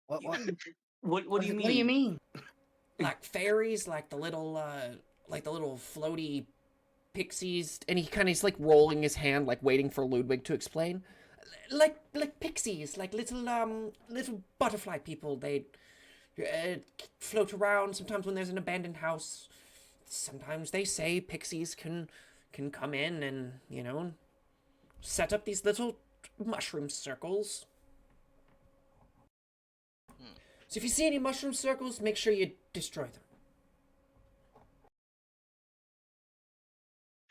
What? What do you mean? What do you mean? Like fairies, like the little floaty pixies, and he's rolling his hand, waiting for Ludwig to explain. Like pixies, like little butterfly people. They float around. Sometimes when there's an abandoned house, sometimes they say pixies can come in and set up these little mushroom circles. So if you see any mushroom circles, make sure you destroy them.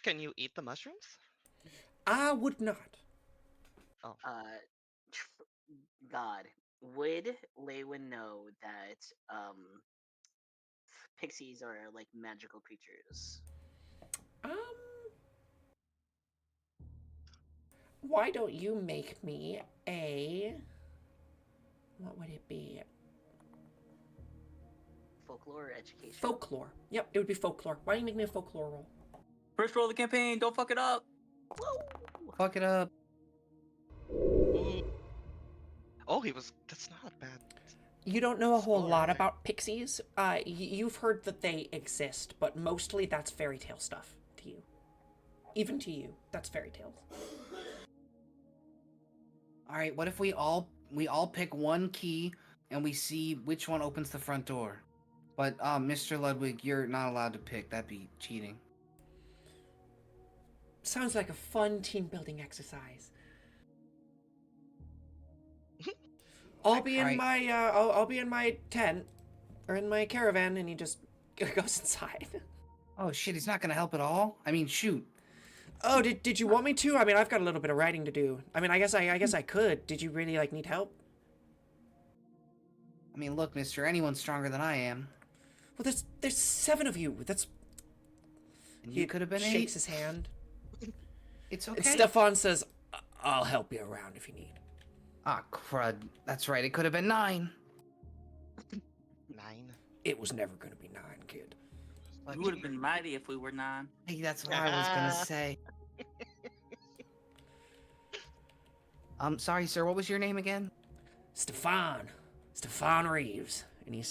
Can you eat the mushrooms? I would not. Oh. God, would Leywin know that pixies are like magical creatures? Why don't you make me what would it be? Folklore or education? Folklore. Yep, it would be folklore. Why don't you make me a folklore roll? First roll of the campaign. Don't fuck it up. Fuck it up. Ooh. Oh, that's not bad. You don't know a whole Score. lot about pixies. You've heard that they exist, but mostly that's fairy tale stuff to you. Even to you, that's fairy tales. All right, what if we all pick one key and we see which one opens the front door? But Mr. Ludwig, you're not allowed to pick. That'd be cheating. Sounds like a fun team building exercise. I'll be in my tent or in my caravan, and he just goes inside. Oh shit, he's not gonna help at all. I mean, shoot. Oh, did you want me to? I mean, I've got a little bit of writing to do. I mean, I guess I could. Did you really need help? I mean, look, Mister, anyone's stronger than I am. Well, there's 7 of you. That's. And you could have been shakes 8. his hand. It's okay. And Stefan says, "I'll help you around if you need." Ah, crud. That's right. It could have been 9. 9. It was never gonna be 9, kid. We would have been mighty if we were 9. Hey, that's what I was gonna say. Sorry, sir. What was your name again? Stefan Reeves, and he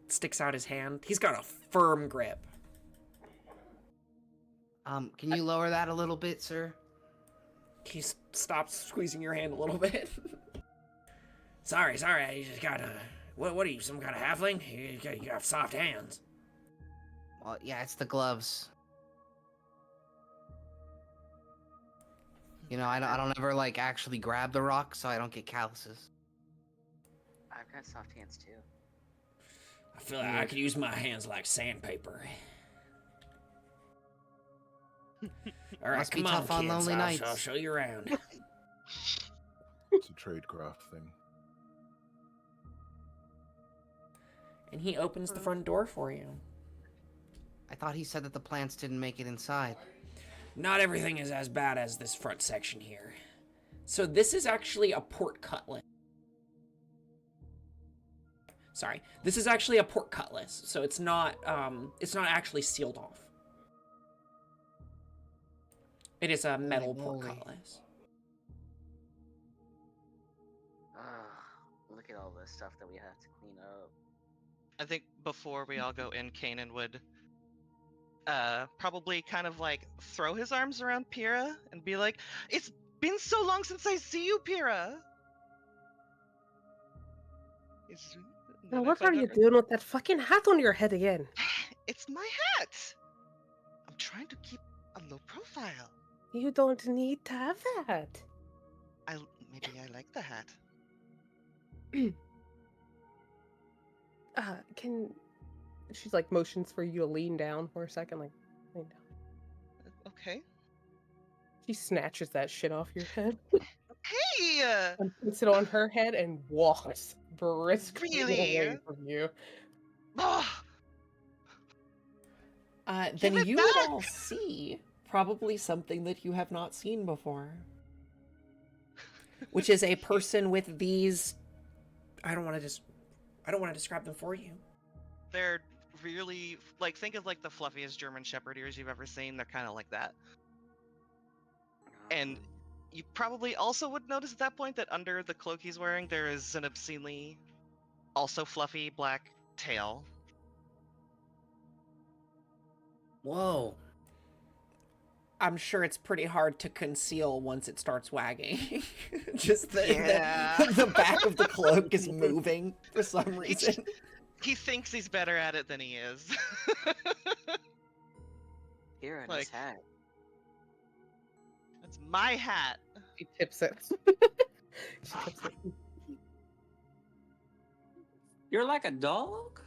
sticks out his hand. He's got a firm grip. Can you lower that a little bit, sir? He stops squeezing your hand a little bit. Sorry, I just got a... What are you, some kind of halfling? You got soft hands. Well, yeah, it's the gloves. You know, I don't ever, actually grab the rock, so I don't get calluses. I've got soft hands too. I feel like I could use my hands like sandpaper. All right, Must be come on, tough on kids. lonely nights. I'll show you around. It's a tradecraft thing. And he opens the front door for you. I thought he said that the plants didn't make it inside. Not everything is as bad as this front section here. So this is actually a port cutlass. Sorry, this is actually a port cutlass, so it's not actually sealed off. It is a metal port cutlass. Look at all this stuff that we have to clean up. I think before we all go in, Kanan would probably kind of throw his arms around Pyrrha and be like, "It's been so long since I see you, Pyrrha." Now, what are you doing with that fucking hat on your head again? It's my hat. I'm trying to keep a low profile. You don't need to have that. Maybe I like the hat. She's motions for you to lean down for a second, lean down. Okay. She snatches that shit off your head Hey! and puts it on her head and walks briskly Really? away from you. Ah! Then Give it you would back! all see probably something that you have not seen before. Which is a person with these... I don't want to describe them for you. They're really think of the fluffiest German Shepherd ears you've ever seen. They're kind of like that. And you probably also would notice at that point that under the cloak he's wearing, there is an obscenely also fluffy black tail. Whoa. I'm sure it's pretty hard to conceal once it starts wagging. Just the back of the cloak is moving for some reason. He thinks he's better at it than he is. Here in his hat. That's my hat. She tips it. She tips it. You're like a dog?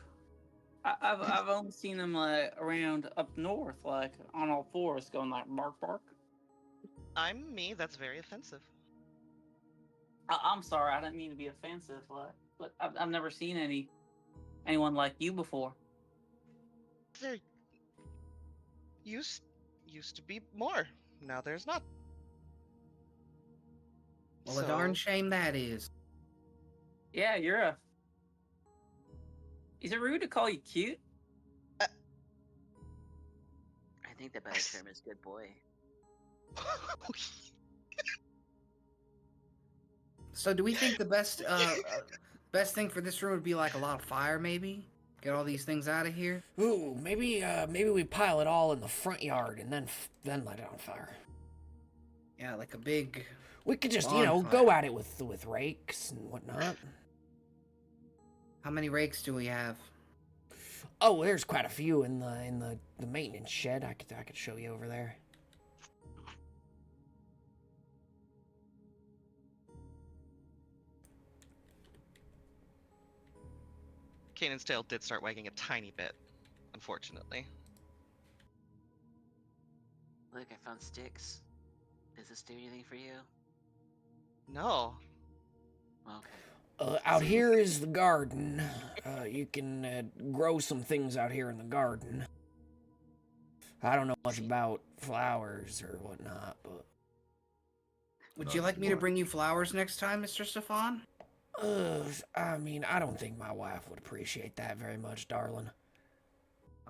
I've only seen them around up north, on all fours, going bark bark. I'm me. That's very offensive. I'm sorry, I didn't mean to be offensive, but I've never seen anyone like you before. There used to be more. Now there's not. Well, a darn shame that is. Yeah, you're a... Is it rude to call you cute? I think the better term is good boy. So do we think the best thing for this room would be like a lot of fire, maybe? Get all these things out of here? Ooh, maybe we pile it all in the front yard and then light it on fire. Yeah, like a big... We could just, bonfire. go at it with rakes and whatnot. How many rakes do we have? Oh, there's quite a few in the maintenance shed. I could show you over there. Kanan's tail did start wagging a tiny bit, unfortunately. Look, I found sticks. Does this do anything for you? No. Okay. Out here is the garden. You can grow some things out here in the garden. I don't know much about flowers or whatnot, but... Would you like me to bring you flowers next time, Mr. Stefan? I mean, I don't think my wife would appreciate that very much, darling.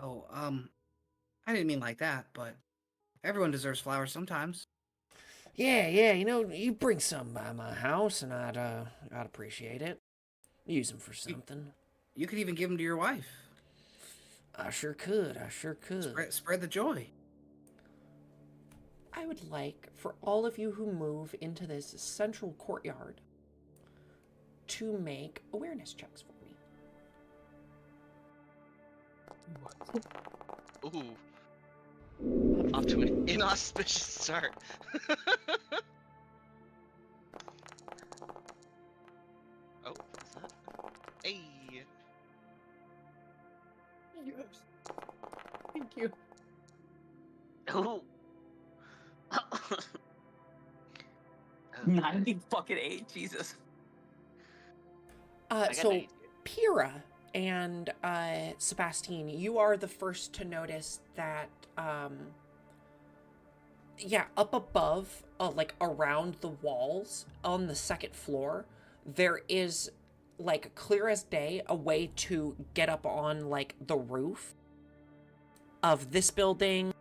Oh, I didn't mean like that, but everyone deserves flowers sometimes. Yeah, you bring some by my house, and I'd appreciate it. Use them for something. You could even give them to your wife. I sure could. Spread the joy. I would like for all of you who move into this central courtyard to make awareness checks for me. Ooh. Off to an inauspicious start. Oh, what's that? Hey. Yes. Thank you. Ooh. 98, Jesus. I got So 92. Pyrrha and Sebastine, you are the first to notice that, up above, like around the walls on the second floor, there is, like, clear as day, a way to get up on, like, the roof of this building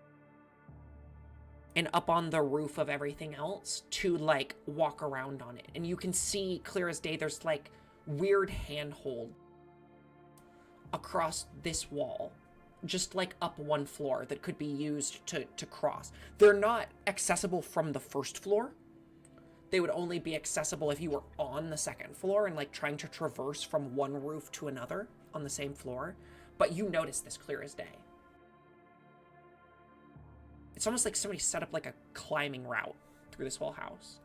and up on the roof of everything else to, like, walk around on it. And you can see clear as day there's, like, weird handhold across this wall, just like up one floor that could be used to cross. They're not accessible from the first floor. They would only be accessible if you were on the second floor and like trying to traverse from one roof to another on the same floor. But you notice this clear as day. It's almost like somebody set up like a climbing route through this whole house.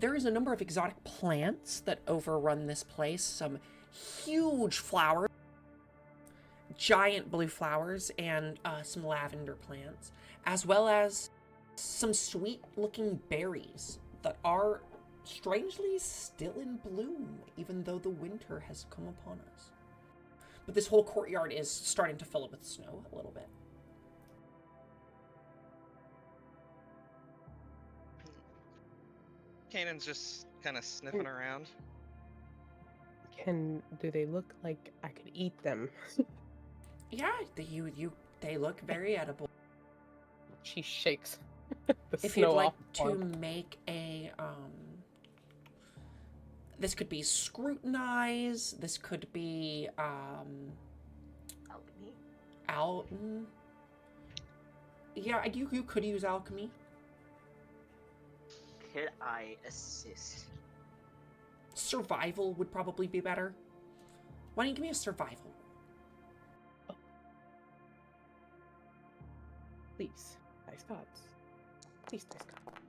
There is a number of exotic plants that overrun this place. Some huge flowers, giant blue flowers, and some lavender plants, as well as some sweet-looking berries that are strangely still in bloom, even though the winter has come upon us. But this whole courtyard is starting to fill up with snow a little bit. Kanan's just kind of sniffing around. Do they look like I could eat them? Yeah, they look very edible. She shakes the If snow you'd like off to one. make a, this could be scrutinize, this could be, Alchemy? Yeah, you could use alchemy. Could I assist? Survival would probably be better. Why don't you give me a survival? Please, dice gods. Please, dice gods.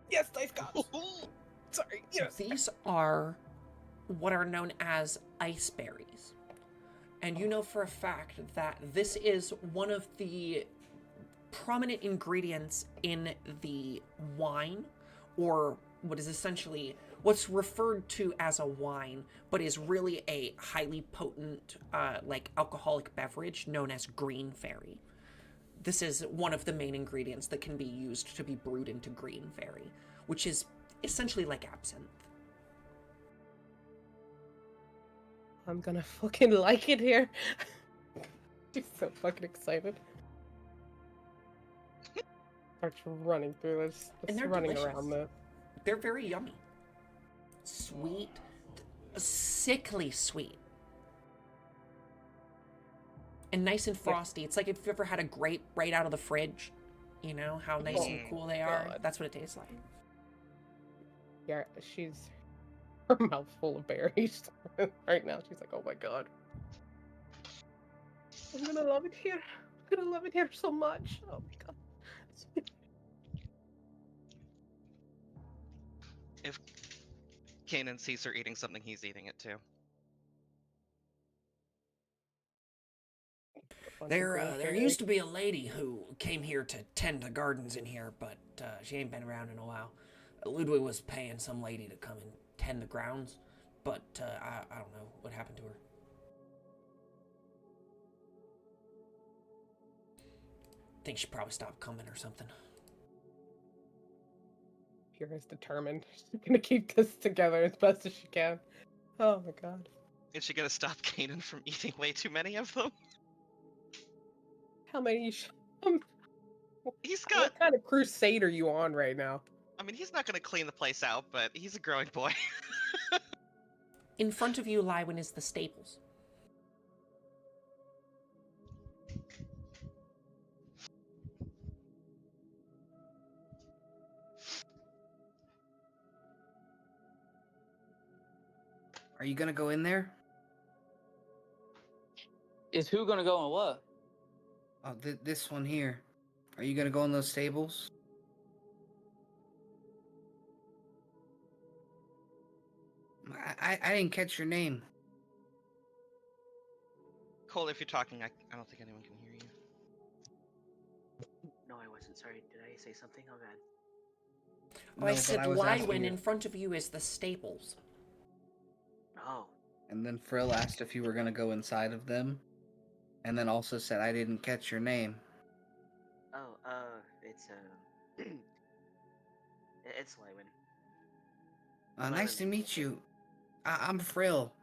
Yes, dice gods. Sorry. Yes. These are what are known as ice berries. And you know for a fact that this is one of the prominent ingredients in the wine, or what is essentially what's referred to as a wine, but is really a highly potent, like alcoholic beverage known as green fairy. This is one of the main ingredients that can be used to be brewed into green fairy, which is essentially like absinthe. I'm gonna fucking like it here. She's so fucking excited. Starts running through this, And they're running delicious. around the. They're very yummy. Sweet, sickly sweet. And nice and frosty. It's like if you've ever had a grape right out of the fridge. You know how nice and cool they are? God. That's what it tastes like. Yeah, she's her mouth full of berries right now. She's like, oh my god. I'm gonna love it here. I'm gonna love it here so much. Oh my god. If Kanan sees her eating something, he's eating it too. There used to be a lady who came here to tend the gardens in here, but she ain't been around in a while. Ludwig was paying some lady to come and tend the grounds, but I don't know what happened to her. Think she probably stopped coming or something. Pyrrha's determined. She's gonna keep this together as best as she can. Oh my god. Is she gonna stop Kanan from eating way too many of them? How many? He's got. What kind of crusade are you on right now? I mean, he's not gonna clean the place out, but he's a growing boy. In front of you, Lywin, is the stables. Are you gonna go in there? Is who gonna go and what? Oh, this one here. Are you gonna go in those stables? I didn't catch your name. Cole, if you're talking, I don't think anyone can hear you. No, I wasn't. Sorry. Did I say something? Oh, God. Oh, I No, said but I was asking Lywin, you. in front of you is the stables. Oh. And then Frill asked if you were gonna go inside of them, and then also said I didn't catch your name. Oh, it's, it's Lywin. Nice to meet you. I'm Frill.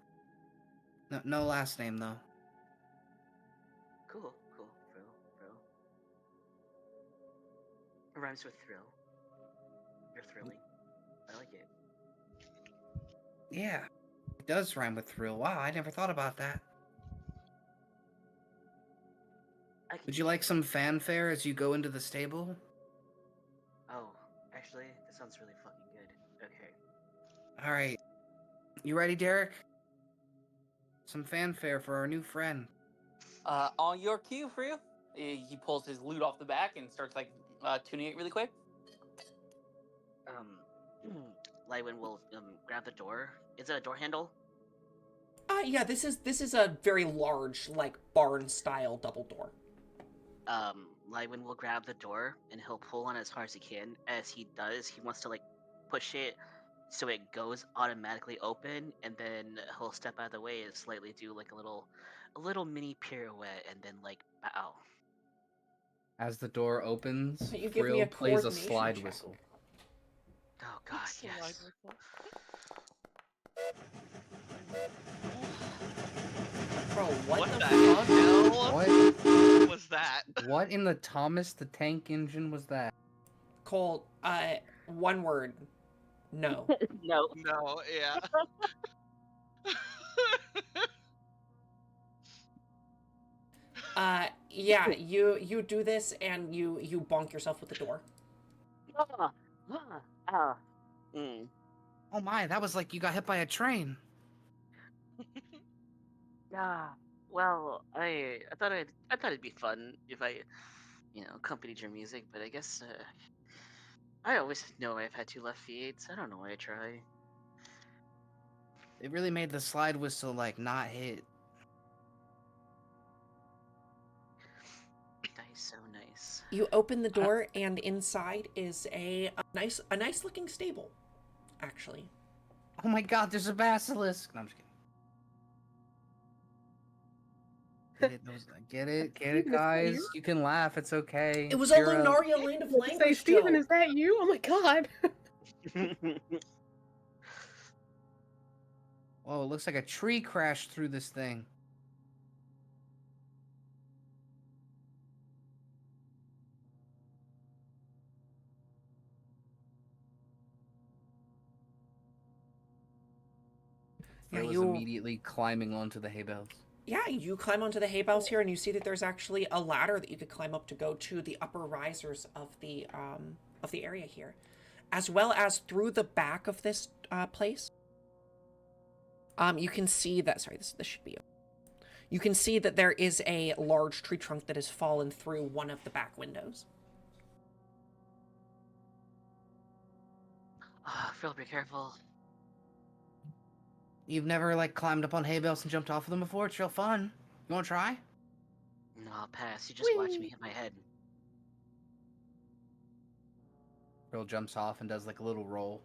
No last name though. Cool. Frill. It rhymes with thrill. You're thrilling. I like it. Yeah, it does rhyme with thrill. Wow, I never thought about that. Would you like some fanfare as you go into the stable? Oh, actually, that sounds really fucking good. Okay. All right. You ready, Derek? Some fanfare for our new friend. On your cue, for you. He pulls his lute off the back and starts tuning it really quick. Lywin will grab the door. Is it a door handle? Yeah, this is a very large, like, barn-style double door. Lywin will grab the door and he'll pull on as hard as he can. As he does, he wants to push it so it goes automatically open, and then he'll step out of the way and slightly do a little mini pirouette, and then bow. As the door opens, You give me a Frill plays a coordination slide check. whistle. Oh God, yes. Bro, what the the fuck? hell What? was that? What in the Thomas the Tank Engine was that? Cole, one word. No. No. No, yeah. Yeah, you do this and you bonk yourself with the door. Mm. Oh my, that was like you got hit by a train. Yeah. Well, I thought it'd be fun if I, accompanied your music, but I guess I always know I've had 2 left feet. So I don't know why I try. It really made the slide whistle not hit. Nice, so nice. You open the door and inside is a nice looking stable, actually. Oh my god, there's a basilisk. No, I'm just kidding. Get it, Steven, is that guys. you? You can laugh. It's okay. It was a Kira- Lunaria Land of I was gonna say, Language Steven, joke. is that you? Oh my god. Oh, it looks like a tree crashed through this thing. Yeah, I was you- immediately climbing onto the hay bales. Yeah, you climb onto the hay bales here, and you see that there's actually a ladder that you could climb up to go to the upper risers of the area here, as well as through the back of this place. You can see that. Sorry, this should be. You can see that there is a large tree trunk that has fallen through one of the back windows. Phil, be careful. You've never like climbed up on hay bales and jumped off of them before? It's real fun. You want to try? No, I'll pass. You just watch me hit my head. Girl jumps off and does like a little roll.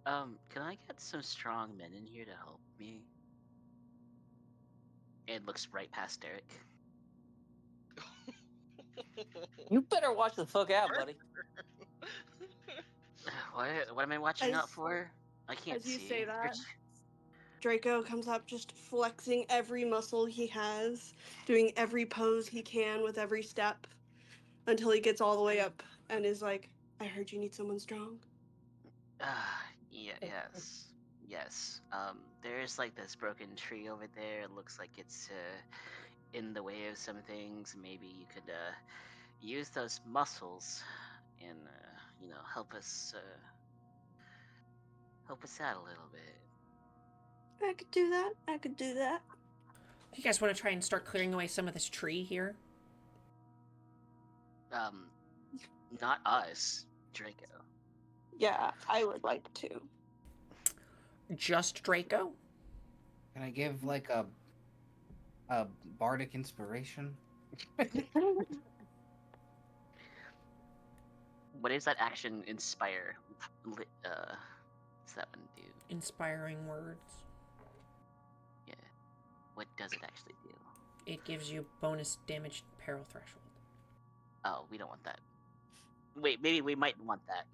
Can I get some strong men in here to help me? It looks right past Derek. You better watch the fuck out, buddy. What am I watching out As- for? I can't As you see. say that, Draco comes up just flexing every muscle he has, doing every pose he can with every step until he gets all the way up and is like, I heard you need someone strong. Yes. There's like this broken tree over there. It looks like it's in the way of some things. Maybe you could use those muscles and help us out a little bit. I could do that. You guys want to try and start clearing away some of this tree here? Not us, Draco. Yeah, I would like to. Just Draco? Can I give like a bardic inspiration? What does that action inspire? What's that one do? Inspiring words. Yeah. What does it actually do? It gives you bonus damage peril threshold. Oh, we don't want that. Wait, maybe we might want that.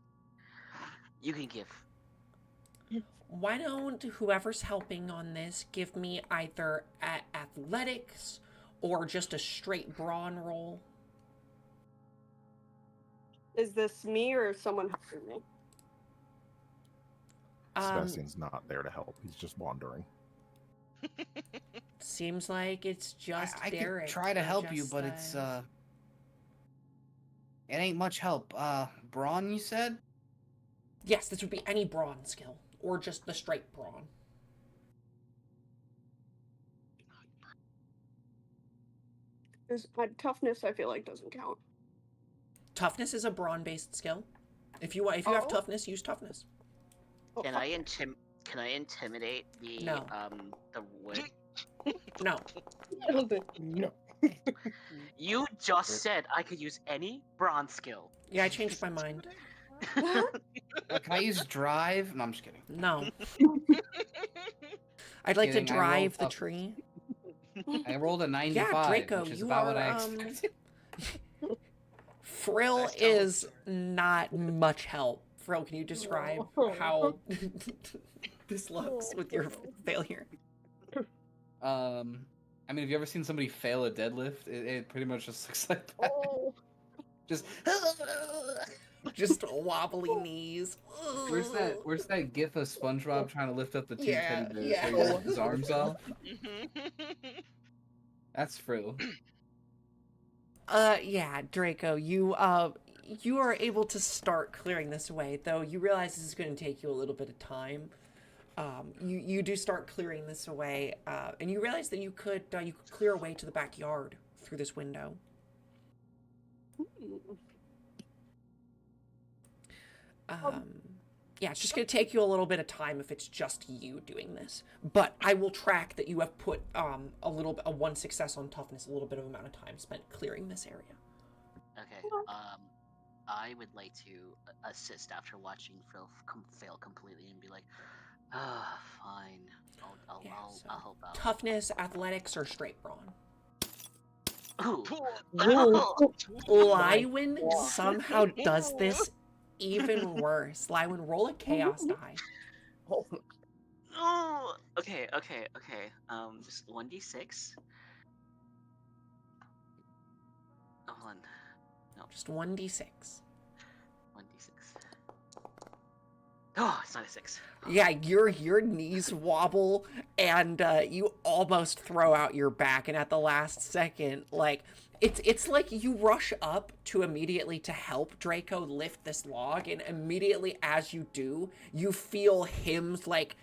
You can give. Why don't whoever's helping on this give me either athletics or just a straight brawn roll? Is this me or someone helping me? Sebastian's not there to help. He's just wandering. Seems like it's just I Derek. could try to or help you, just, but it's it ain't much help. Brawn, you said? Yes, this would be any brawn skill, or just the straight brawn. Toughness, I feel like, doesn't count. Toughness is a brawn-based skill. If you have Oh. toughness, use toughness. Oh, Can fuck. I intimidate the No. the wood? No. No. You just said I could use any bronze skill. Yeah, I changed my mind. Can I use drive? No, I'm just kidding. No. I'd like to Kidding, I rolled drive the up. tree. I rolled a 95, Yeah, Draco, which is you about are, what I expected. Frill Nice tell. is not much help. Frill, can you describe how this looks with your failure? I mean, have you ever seen somebody fail a deadlift? It pretty much just looks like that. Oh. Just Just wobbly knees. where's that gif of SpongeBob trying to lift up the two Yeah, teddy bears yeah. where he left his arms off? That's Frill. Yeah, Draco, you are able to start clearing this away, though you realize this is going to take you a little bit of time. You do start clearing this away, and you realize that you could clear a way to the backyard through this window. Yeah, it's just going to take you a little bit of time if it's just you doing this. But I will track that you have put a one success on toughness, a little bit of amount of time spent clearing this area. Okay. I would like to assist after watching Phil fail completely and be like, ah, fine. Yeah, so I'll help out. toughness, athletics, or straight brawn. Ooh. Whoa. Lywin God. somehow does this even worse. Lywin, roll a chaos die. Oh, Oh, okay. Just 1d6. Oh, hold on. No, Just 1d6. 1d6. Oh, it's not a 6. Yeah, your knees wobble and you almost throw out your back, and at the last second, like it's like you rush up to immediately to help Draco lift this log, and immediately as you do, you feel him like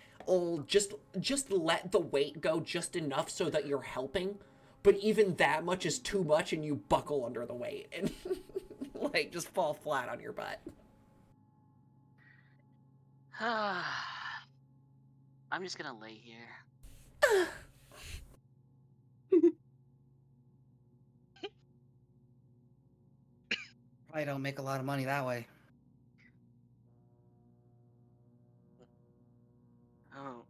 just let the weight go just enough so that you're helping, but even that much is too much, and you buckle under the weight and like just fall flat on your butt. I'm just gonna lay here. Probably don't make a lot of money that way. Oh,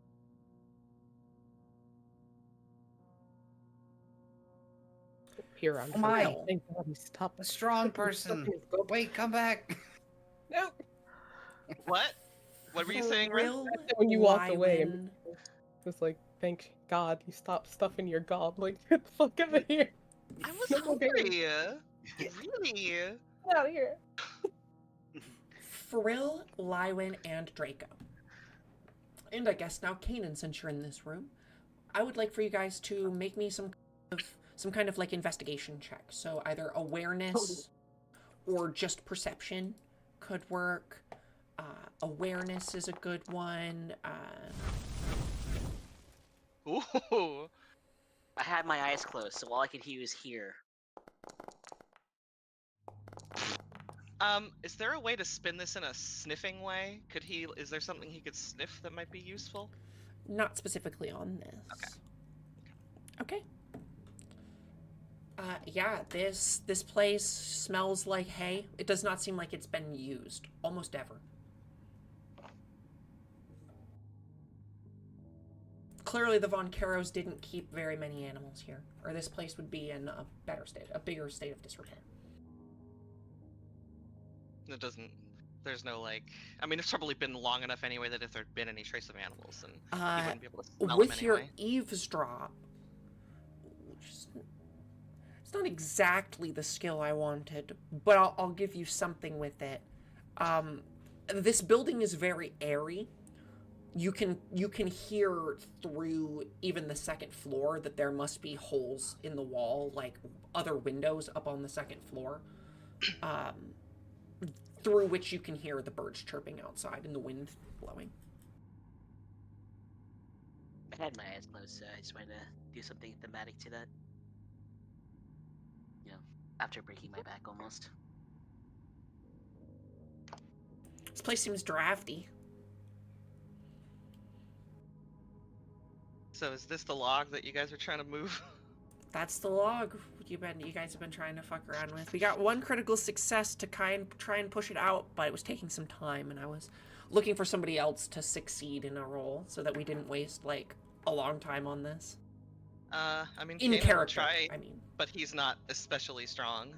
here I'm Oh my. sorry. Thank God he stopped. A strong person. Wait, come back. No. What? What were you saying, Ren? Real When you walked away, Lywin. it was like, thank God you stopped stuffing your gob. Get the fuck out of here. I was No more hungry. games. Really? Get out of here. Frill, Lywin, and Draco. And I guess now Kanan, since you're in this room, I would like for you guys to make me some kind of like investigation check. So either awareness or just perception could work. Awareness is a good one. Ooh. I had my eyes closed, so all I could hear was here. Is there a way to spin this in a sniffing way? Is there something he could sniff that might be useful? Not specifically on this. Okay. Yeah, this place smells like hay. It does not seem like it's been used almost ever. Clearly the Von Caros didn't keep very many animals here, or this place would be in a bigger state of disrepair. It doesn't. There's no like. I mean, it's probably been long enough anyway that if there'd been any trace of animals, then he wouldn't be able to smell them With anyway. your eavesdrop, it's not exactly the skill I wanted, but I'll give you something with it. This building is very airy. You can hear through even the second floor that there must be holes in the wall, like other windows up on the second floor, through which you can hear the birds chirping outside and the wind blowing. I had my eyes closed, so I just wanted to do something thematic to that. You know, after breaking my back almost. This place seems drafty. So is this the log that you guys are trying to move? That's the log you guys have been trying to fuck around with. We got one critical success to try and push it out, but it was taking some time, and I was looking for somebody else to succeed in a role so that we didn't waste like a long time on this. I mean, In Kanan will character, try, I mean. but he's not especially strong.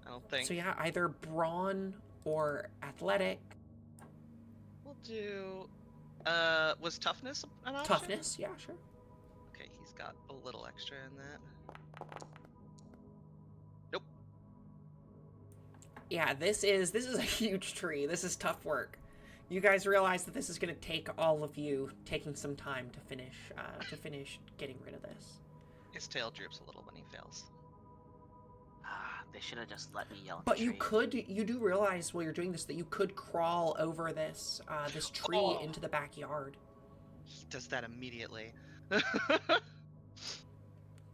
I don't think. So yeah, either brawn or athletic. We'll do. Was toughness an option? Toughness, yeah, sure. Okay, he's got a little extra in that. Nope. Yeah, this is a huge tree. This is tough work. You guys realize that this is going to take all of you taking some time to finish getting rid of this. His tail droops a little when he fails. They should have just let me yell at But the tree. you do realize while you're doing this that you could crawl over this tree into the backyard. He does that immediately.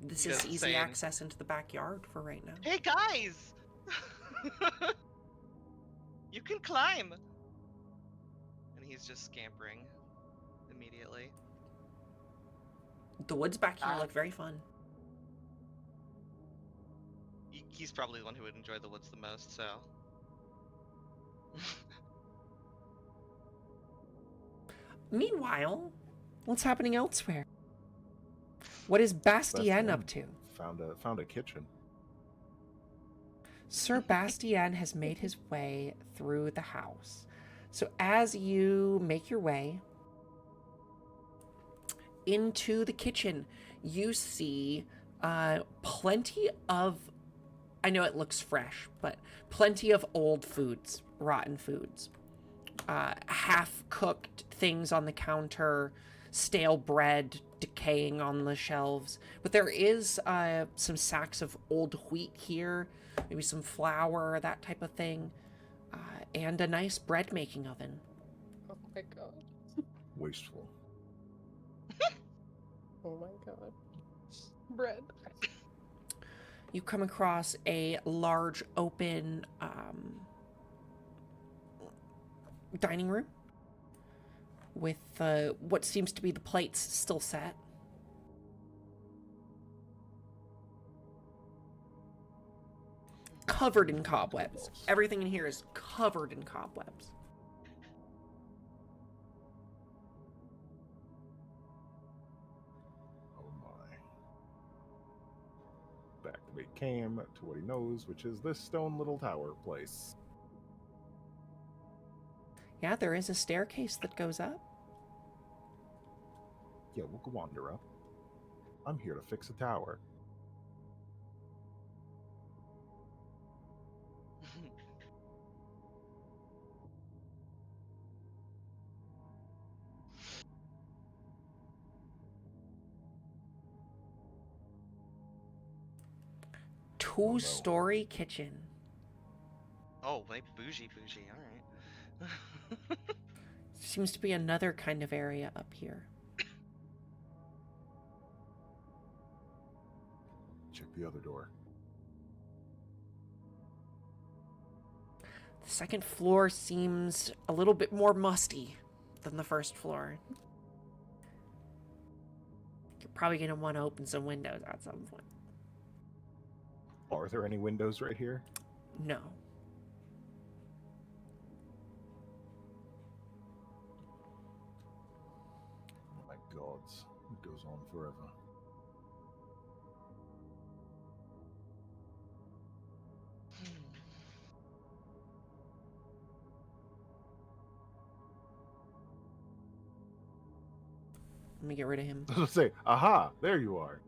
This Just is easy saying. access into the backyard for right now. Hey guys! You can climb! And he's just scampering immediately. The woods back here look very fun. He's probably the one who would enjoy the woods the most, so. Meanwhile, what's happening elsewhere? What is Bastien up to? Found a kitchen. Sir Bastien has made his way through the house. So as you make your way into the kitchen, you see plenty of, I know it looks fresh, but plenty of old foods, rotten foods. Half-cooked things on the counter, stale bread decaying on the shelves. But there is some sacks of old wheat here, maybe some flour, that type of thing, and a nice bread-making oven. Oh my god. Wasteful. Oh my god. Bread. You come across a large open dining room with what seems to be the plates still set. Covered in cobwebs. Everything in here is covered in cobwebs. Oh my. Back to Big Cam to what he knows, which is this stone little tower place. Yeah, there is a staircase that goes up. Yeah, we'll go wander up. I'm here to fix a tower. Two-story kitchen. Oh, like bougie. All right. Seems to be another kind of area up here. Check the other door. The second floor seems a little bit more musty than the first floor. You're probably going to want to open some windows at some point. Are there any windows right here? No. Oh my gods. It goes on forever. Let me get rid of him. I was gonna say, aha, there you are.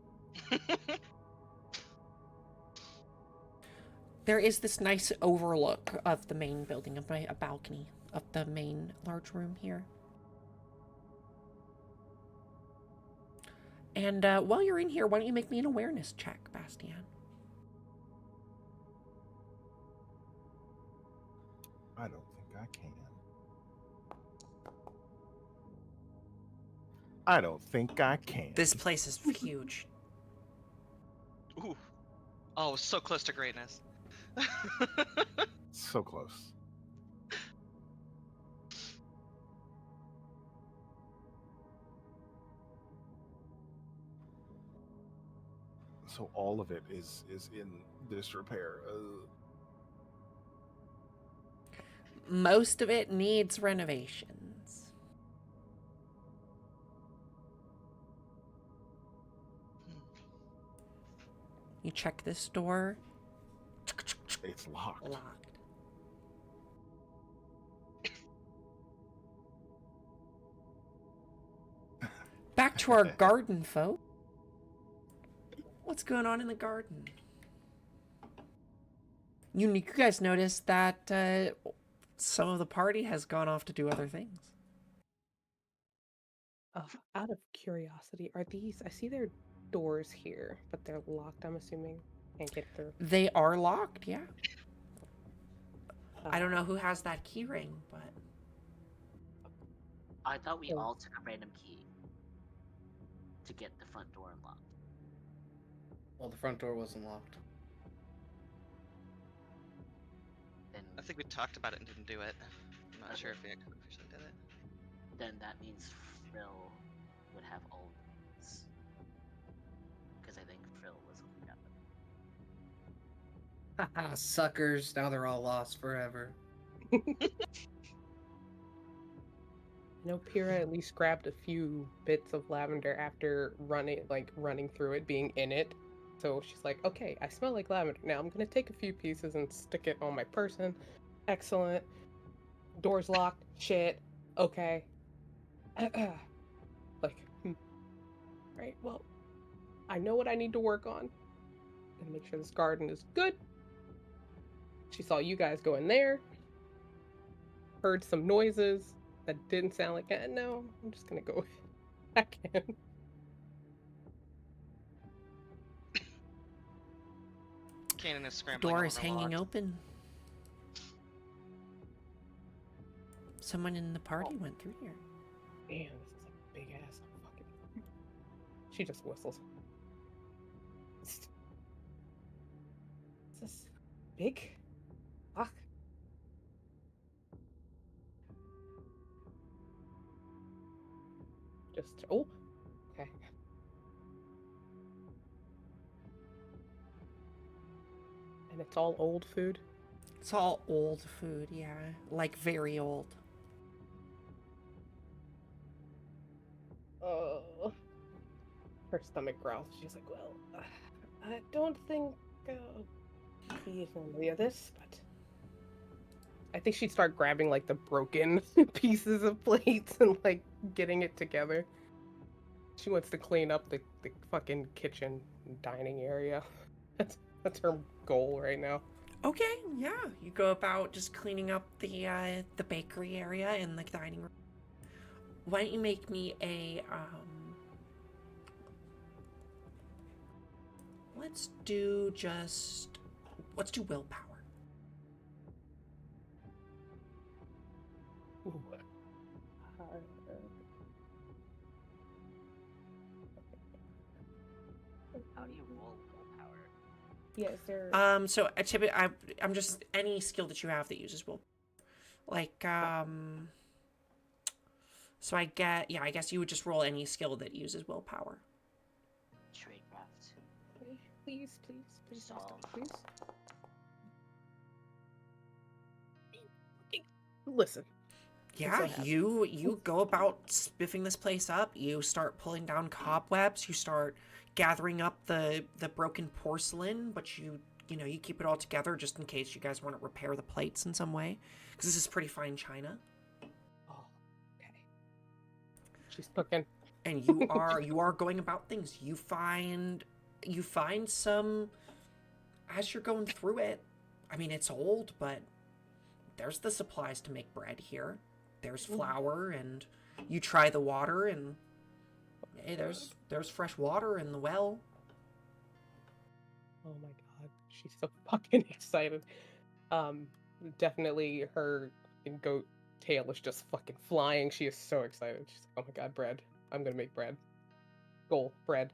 There is this nice overlook of the main building, a balcony of the main large room here. And while you're in here, why don't you make me an awareness check, Bastien? I don't think I can. I don't think I can. This place is huge. Ooh. Oh, so close to greatness. So close. So all of it is in disrepair. Most of it needs renovations. You check this door. It's locked. Locked. Back to our garden, folk. What's going on in the garden? You guys noticed that some of the party has gone off to do other things. Out of curiosity, are these? I see their doors here, but they're locked. I'm assuming can't get through. They are locked, yeah. I don't know who has that key ring, but I thought we Oh. all took a random key to get the front door unlocked. Well, the front door wasn't locked. Then, I think we talked about it and didn't do it. I'm not sure if we actually did it. then that means Frill would have all of these. Because I think Frill was who got them. Haha, suckers. Now they're all lost forever. Pyrrha at least grabbed a few bits of lavender after running through it, being in it. So she's like, okay, I smell like lavender. Now I'm gonna take a few pieces and stick it on my person. Excellent. Door's locked. Shit. Okay. Right, well, I know what I need to work on. Gonna make sure this garden is good. She saw you guys go in there. Heard some noises that didn't sound like it. No, I'm just gonna go back in. Kanan is The scrambling. door all is over hanging logs. open. Someone in the party went through here. Man, this is a big ass fucking. She just whistles. Is this big? Fuck. Just okay. And it's all old food. It's all old food, yeah. Like very old. Oh. Her stomach growls. She's like, well, I don't think be familiar with this, but I think she'd start grabbing like the broken pieces of plates and like getting it together. She wants to clean up the fucking kitchen and dining area. That's her goal right now. Okay, yeah. You go about just cleaning up the bakery area and the dining room. Why don't you make me a let's do willpower. Ooh. How do you roll willpower? Yeah, is there So I'm just any skill that you have that uses will. Like so I guess you would just roll any skill that uses willpower. Tradecraft. please, Solve. please. Listen. Yeah, you go about spiffing this place up. You start pulling down cobwebs. You start gathering up the broken porcelain, but you keep it all together just in case you guys want to repair the plates in some way, because this is pretty fine china. Oh, okay. She's cooking. And you are going about things. You find some as you're going through it. I mean, it's old, but there's the supplies to make bread here. There's flour, and you try the water, and hey, there's fresh water in the well. Oh my god, she's so fucking excited. Definitely her goat tail is just fucking flying. She is so excited. She's like, oh my god, bread. I'm gonna make bread. Goal, bread.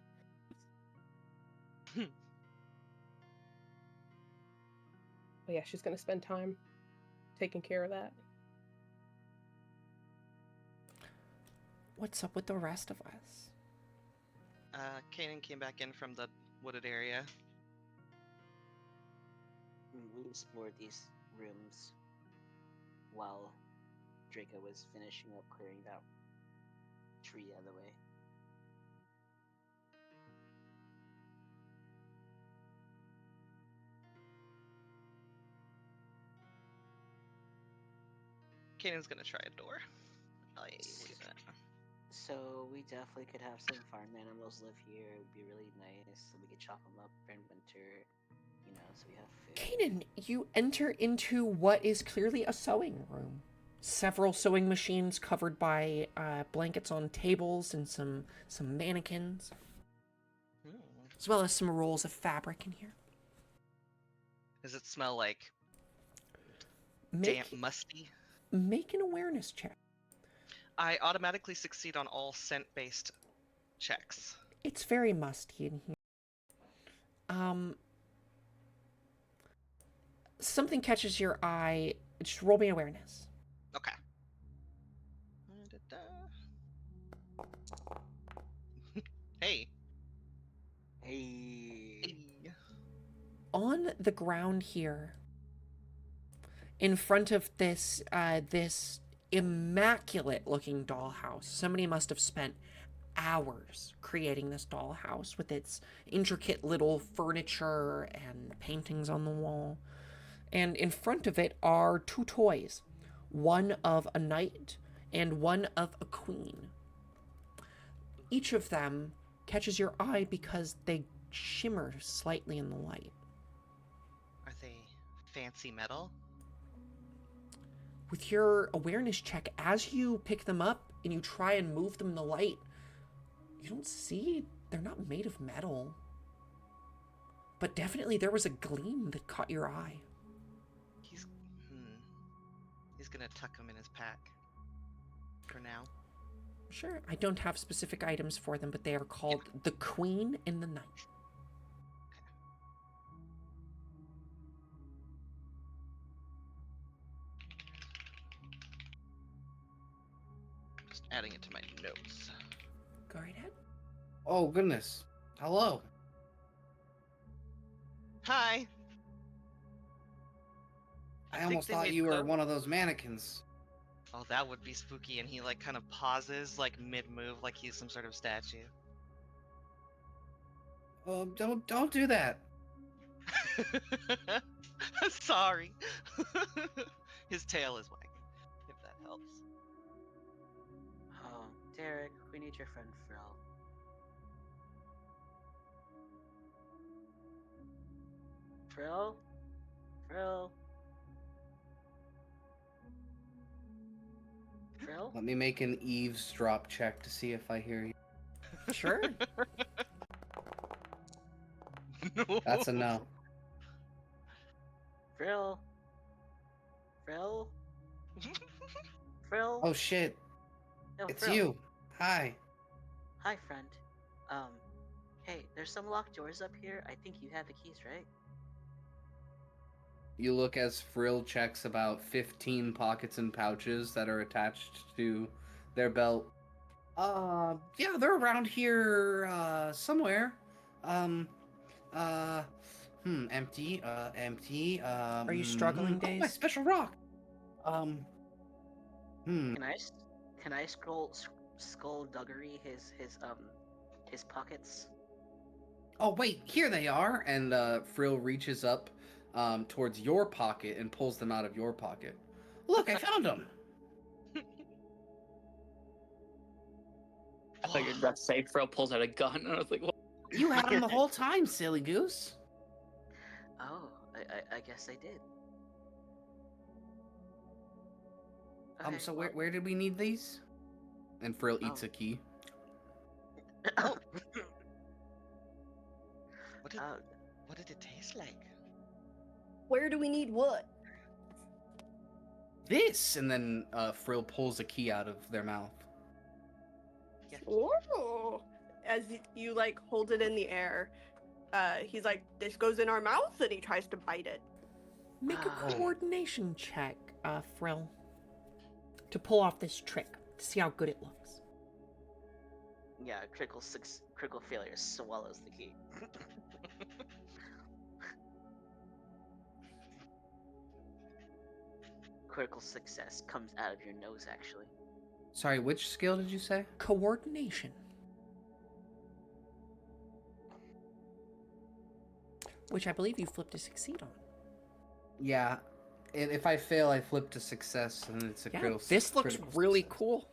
But yeah, she's gonna spend time taking care of that. What's up with the rest of us? Kanan came back in from the wooded area. We explored these rooms while Draco was finishing up clearing that tree out of the way. Kanan's gonna try a door. Leave that. So we definitely could have some farm animals live here. It would be really nice. So we could chop them up in winter, so we have food. Kanan, you enter into what is clearly a sewing room. Several sewing machines covered by blankets on tables and some mannequins, as well as some rolls of fabric in here. Does it smell like damp, musty? Make an awareness check. I automatically succeed on all scent-based checks. It's very musty in here. Something catches your eye. Just roll me awareness. Okay. Hey. Hey. On the ground here in front of this this immaculate-looking dollhouse. Somebody must have spent hours creating this dollhouse with its intricate little furniture and paintings on the wall. And in front of it are two toys, one of a knight and one of a queen. Each of them catches your eye because they shimmer slightly in the light. Are they fancy metal? With your awareness check, as you pick them up and you try and move them in the light, you don't see, they're not made of metal. But definitely there was a gleam that caught your eye. He's gonna tuck them in his pack. For now. Sure, I don't have specific items for them, but they are called the Queen and the Knight. Just adding it to my notes. Go right ahead. Oh, goodness. Hello. Hi! I think almost they thought made you were clothes. one of those mannequins. Oh, that would be spooky, and he like kind of pauses, like mid-move, like he's some sort of statue. Oh, don't do that. Sorry. His tail is wagging, if that helps. Oh, Derek, we need your friend Frill. Frill? Frill? Frill? Let me make an eavesdrop check to see if I hear you. Sure. No. That's a no. Frill? Frill? Frill? Oh shit, Yo, it's Frill. you. Hi. Hi, friend. Hey, there's some locked doors up here. I think you have the keys, right? You look as Frill checks about 15 pockets and pouches that are attached to their belt. Yeah, they're around here, somewhere. Empty, empty, Are you struggling, oh, my Daze? special rock! Can I skullduggery his pockets? Oh, wait, here they are! And, Frill reaches up, towards your pocket and pulls them out of your pocket. Look, I found them! I thought you were about to say Fro pulls out a gun, and I was like, what? You had them the whole time, silly goose! Oh, I guess I did. So where did we need these? And Frill eats Oh. a key. What did, Uh, what did it taste like? Where do we need what? This! And then Frill pulls a key out of their mouth. Yeah. Oh. As you like hold it in the air, he's like, "This goes in our mouth," and he tries to bite it. Make a Oh. coordination check, Frill, to pull off this trick, to see how good it looks. Yeah, critical failure swallows the key. Critical success comes out of your nose, actually. Sorry, which skill did you say? Coordination. Which I believe you flipped to succeed on. Yeah. And if I fail, I flip to success, and it's a Yeah, critical this looks critical really success. cool.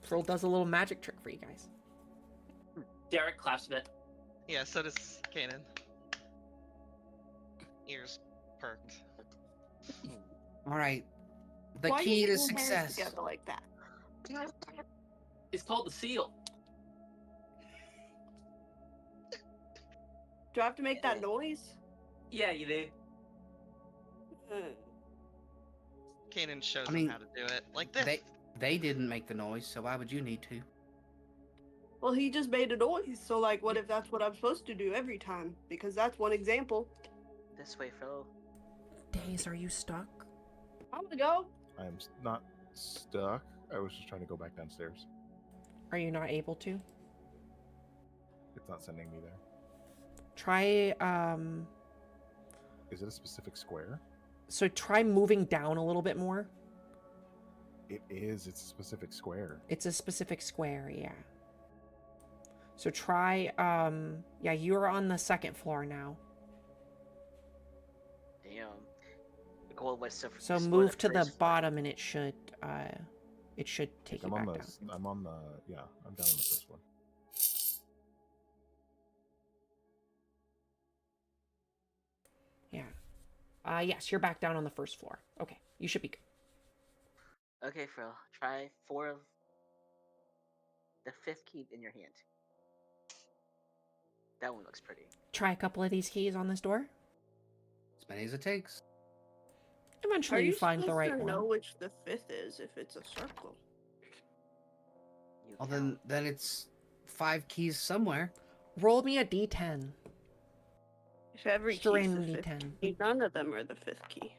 Frill does a little magic trick for you guys. Derek claps a bit. Yeah, so does Kanan. Ears perked. All right. The Why are key you to putting hairs success. together like that? It's called the seal. Do I have to make that noise? Yeah, you do. Kanan shows I mean, him how to do it. Like this. They didn't make the noise, so why would you need to? Well, he just made a noise, so like, what if that's what I'm supposed to do every time? Because that's one example. This way, Phil. Daze, are you stuck? I'm gonna go. I'm not stuck. I was just trying to go back downstairs. Are you not able to? It's not sending me there. Try, Is it a specific square? So try moving down a little bit more. It's a specific square. It's a specific square, yeah. So try, yeah, you're on the second floor now. Damn. The goal was to So explore move to the first floor. bottom and it should take you back down. I'm on the, yeah, I'm down on the first one. Yeah. Yes, you're back down on the first floor. Okay, you should be good. Okay, Frill. Try 4 of the 5th key in your hand. That one looks pretty. Try a couple of these keys on this door. As many as it takes. Eventually, Are you you find the supposed right to know one. which the 5th is if it's a circle? You Well, count. then it's 5 keys somewhere. Roll me a d10. If every Just a key's the random 5th d10. key, none of them are the 5th key.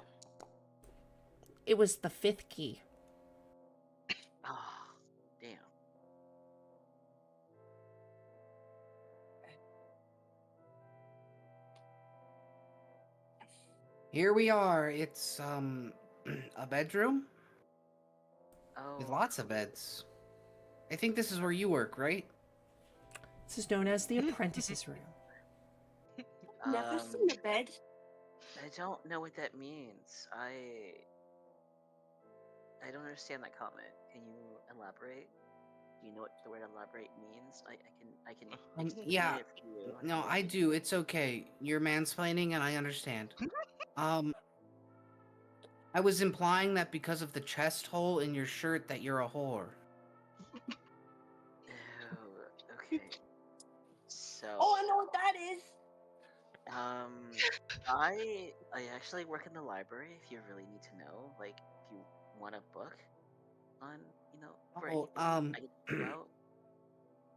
It was the 5th key. Oh, damn. Here we are. It's a bedroom Oh. with lots of beds. I think this is where you work, right? This is known as the apprentice's room. Never seen a bed. I don't know what that means. I don't understand that comment. Can you elaborate? Do you know what the word elaborate means? I can explain Yeah. it for you. No, I do. It's okay. You're mansplaining, and I understand. I was implying that because of the chest hole in your shirt that you're a whore. Oh, okay. So. Oh, I know what that is. I actually work in the library. If you really need to know, like, if you want a book on, for Oh, anything, I can help you out.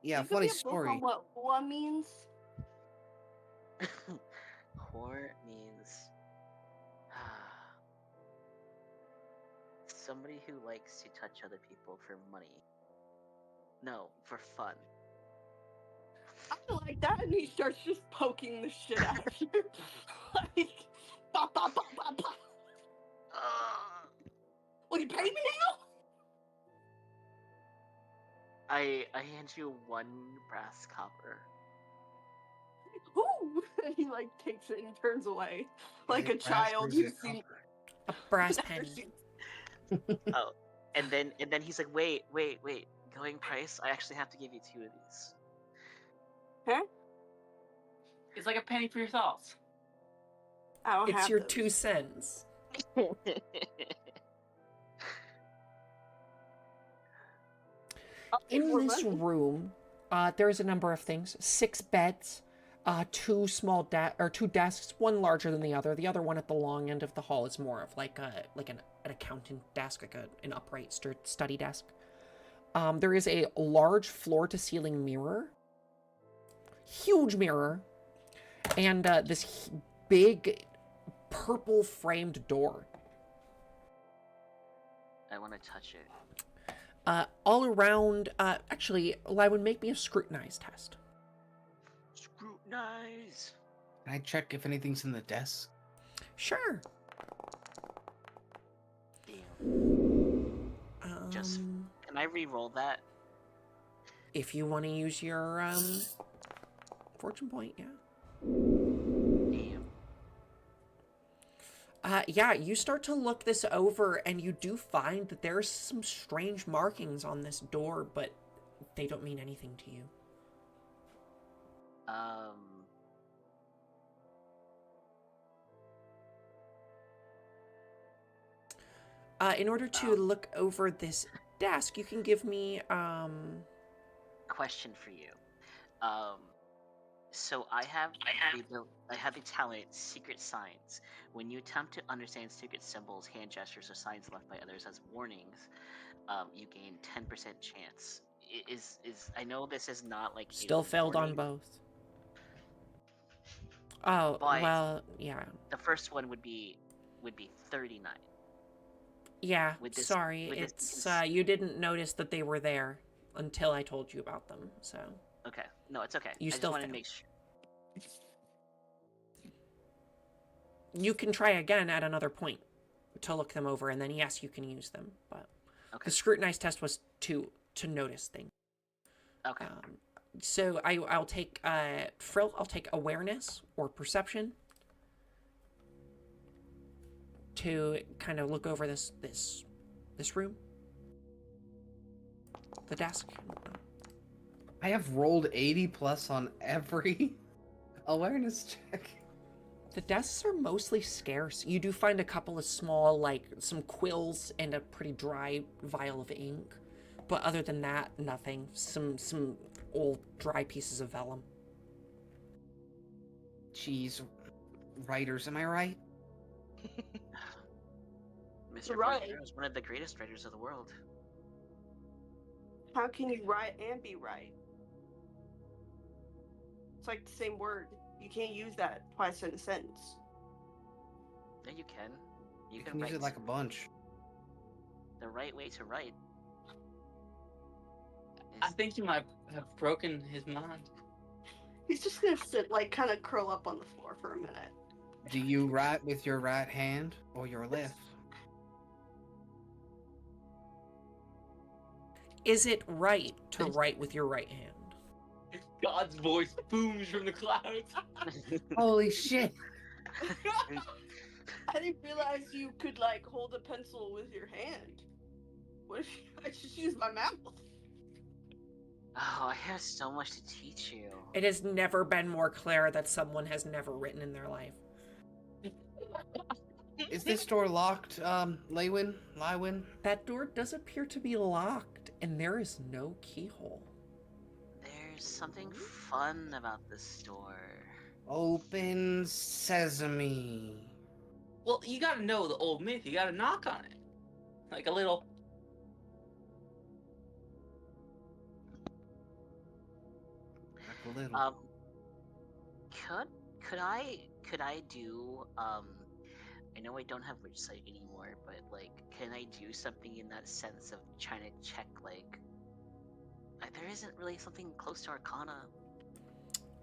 Yeah, You could funny be a book story. on what "hua" means. Whore means somebody who likes to touch other people for money. No, for fun. I like that, and he starts just poking the shit out of you. Like, pop, pop, pop, pop, pop. Will you pay me now? I hand you 1 brass copper. Ooh! And he like takes it and turns away, like Is a it brass or child is it who's seen. copper? A brass never penny. seen- Oh, and then he's like, wait. Going price? I actually have to give you 2 of these. Huh? It's like a penny for your thoughts. I don't It's have your those. 2 cents. I'll take In more this money. room, there's a number of things. 6 beds, 2 2 desks, one larger than the other. The other one at the long end of the hall is more of like an accountant desk, like an upright study desk. There is a large floor-to-ceiling mirror, huge mirror, and this big purple-framed door. I want to touch it. All around, actually, Lywood, make me a scrutinize test. Scrutinize. Can I check if anything's in the desk? Sure. Damn. Just can I re-roll that? If you want to use your fortune point, yeah. Damn. Yeah, you start to look this over, and you do find that there's some strange markings on this door, but they don't mean anything to you. In order to look over this desk, you can give me Question for you. So I have the talent Secret Signs. When you attempt to understand secret symbols, hand gestures, or signs left by others as warnings, you gain 10% chance. Is I know this is not like still a failed on warning, both. Oh, but well, yeah. the first one would be 39. Yeah, With this- sorry. with this It's cons- you didn't notice that they were there until I told you about them. So, Okay, no, it's okay. You I still just wanted to failed. make sure. You can try again at another point to look them over, and then yes, you can use them. But the scrutinize test was to notice things. Okay. So I'll take Frill. I'll take awareness or perception to kind of look over this room, the desk. I have rolled 80 plus on every awareness check. The desks are mostly scarce. You do find a couple of small, like some quills and a pretty dry vial of ink, but other than that, nothing. Some old dry pieces of vellum. Jeez, writers, am I right? Mr. Right. Voltaire is one of the greatest writers of the world. How can you write and be right? It's like the same word. You can't use that twice in a sentence. Yeah, you can. You You can can use write it like a bunch. the right way to write. I think you might have broken his mind. He's just gonna sit, like, kind of curl up on the floor for a minute. Do you write with your right hand or your left? Is it right to write with your right hand? God's voice booms from the clouds. Holy shit! I didn't realize you could, like, hold a pencil with your hand. What if I just use my mouth? Oh, I have so much to teach you. It has never been more clear that someone has never written in their life. Is this door locked, Lywin? That door does appear to be locked, and there is no keyhole. There's something fun about this door. Open sesame. Well, you gotta know the old myth. You gotta knock on it. Like a little... Like a little. Could I do I know I don't have witch sight anymore, but like, can I do something in that sense of trying to check like there isn't really something close to Arcana.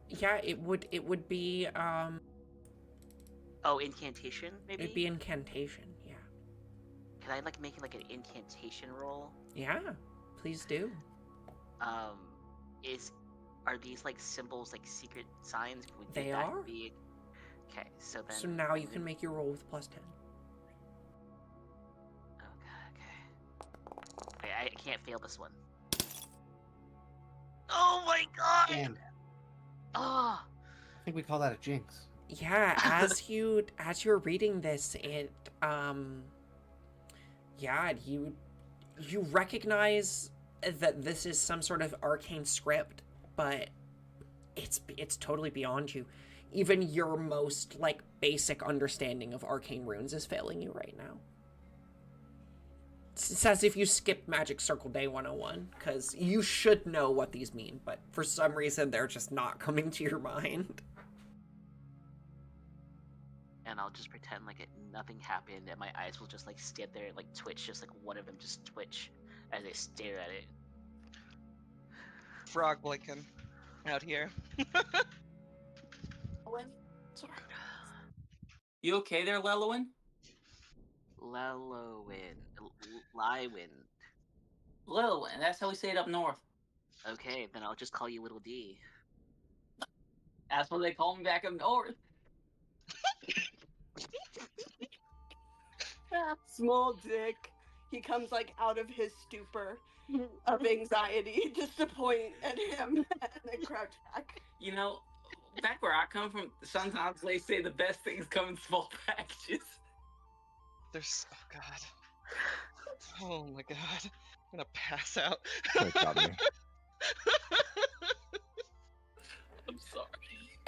Yeah, it would be Oh, incantation maybe? it'd be incantation, yeah. Can I like make like an incantation roll? Yeah, please do. Are these like symbols, like secret signs? They are. Okay, so then. So now you can make your roll with +10. Okay. I can't fail this one. Oh my god! Damn. Oh. I think we call that a jinx. Yeah, as you're reading this, it you recognize that this is some sort of arcane script, but it's totally beyond you. Even your most like basic understanding of arcane runes is failing you right now. It's as if you skipped Magic Circle Day 101, because you should know what these mean, but for some reason they're just not coming to your mind. And I'll just pretend like nothing happened, and my eyes will just like stand there and like twitch, just like one of them just twitch as I stare at it. Frog blinking out here. Sorry. You okay there, Lelowin? Lywin. Lelowin, that's how we say it up north. Okay, then I'll just call you Little D. That's what they call me back up north. Small dick. He comes like out of his stupor of anxiety just to point at him and then crouch back. You know, back where I come from, sometimes they say the best things come in small packages. There's... oh god. Oh my god. I'm gonna pass out. That got me. I'm sorry.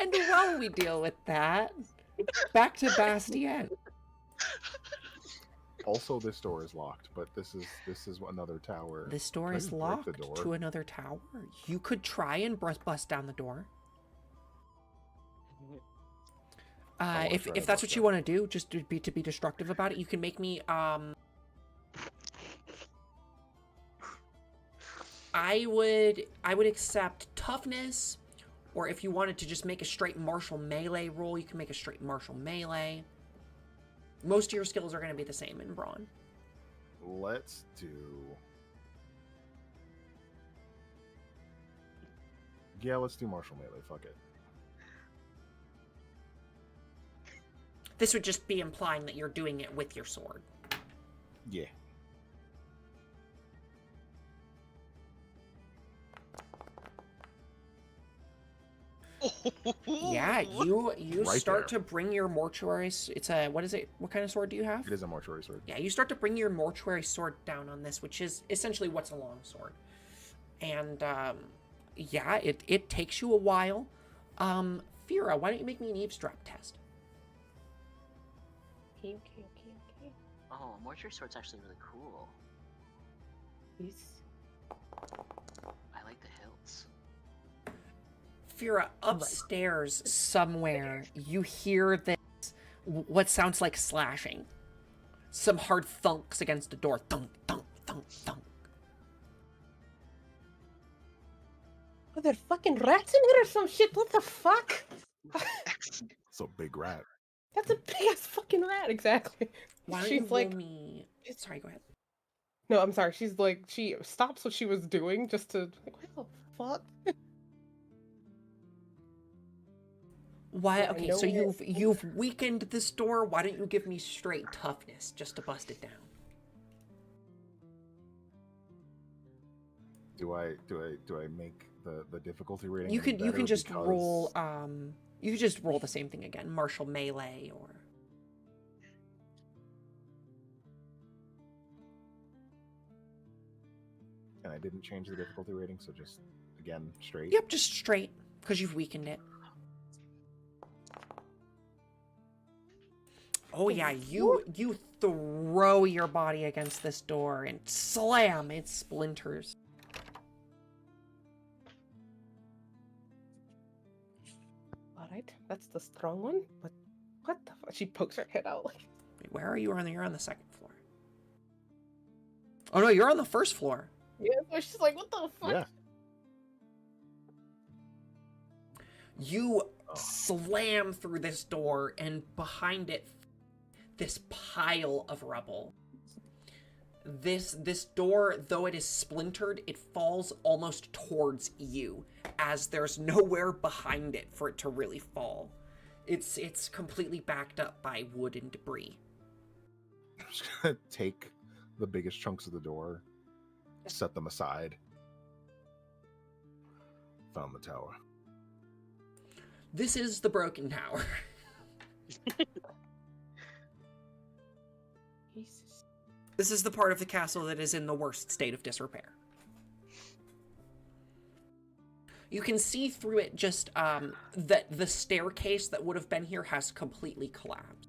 And while we deal with that, back to Bastien. Also, this door is locked, but this is another tower. This door Can I is just break locked the door? to another tower. You could try and bust down the door. wanna If try if to that's bust what you want to do, just to be destructive about it, you can make me I would accept toughness, or if you wanted to just make a straight martial melee roll, you can make a straight martial melee. Most of your skills are going to be the same in Brawn. Let's do. Yeah, let's do martial melee. Fuck it. This would just be implying that you're doing it with your sword. Yeah. Yeah, you Right start there. to bring your mortuary. It's a what is it? What kind of sword do you have? It is a mortuary sword. Yeah, you start to bring your mortuary sword down on this, which is essentially what's a long sword. And yeah, it takes you a while. Fira, why don't you make me an eavesdrop test? Okay. Oh, a mortuary sword's actually really cool. Please. I like the hilts. Fira, upstairs somewhere, you hear this, what sounds like slashing. Some hard thunks against the door. Thunk, thunk, thunk, thunk. Are there fucking rats in here or some shit? What the fuck? It's a big rat. That's a big ass fucking rat, exactly. Why don't She's you like, roll me... Sorry, go ahead. no, I'm sorry. She's like, she stops what she was doing just to, like, what the fuck? Why? Yeah, Okay, no so way. you've weakened this door. Why don't you give me straight toughness just to bust it down? Do I make the difficulty rating? You any can better just because- roll you can just roll the same thing again, martial melee or And I didn't change the difficulty rating, so just again straight. yep, just straight because you've weakened it. Oh yeah, you throw your body against this door and slam, it splinters. All right, that's the strong one. But what the fuck? She pokes her head out like. Wait, where are you? You're on the second floor. Oh no, you're on the first floor. Yeah, so she's like, what the fuck? Yeah. You slam through this door, and behind it, this pile of rubble. This door, though it is splintered, it falls almost towards you, as there's nowhere behind it for it to really fall. It's completely backed up by wood and debris. I'm just gonna take the biggest chunks of the door, set them aside. Found the tower. This is the broken tower. Jesus. This is the part of the castle that is in the worst state of disrepair. You can see through it just that the staircase that would have been here has completely collapsed.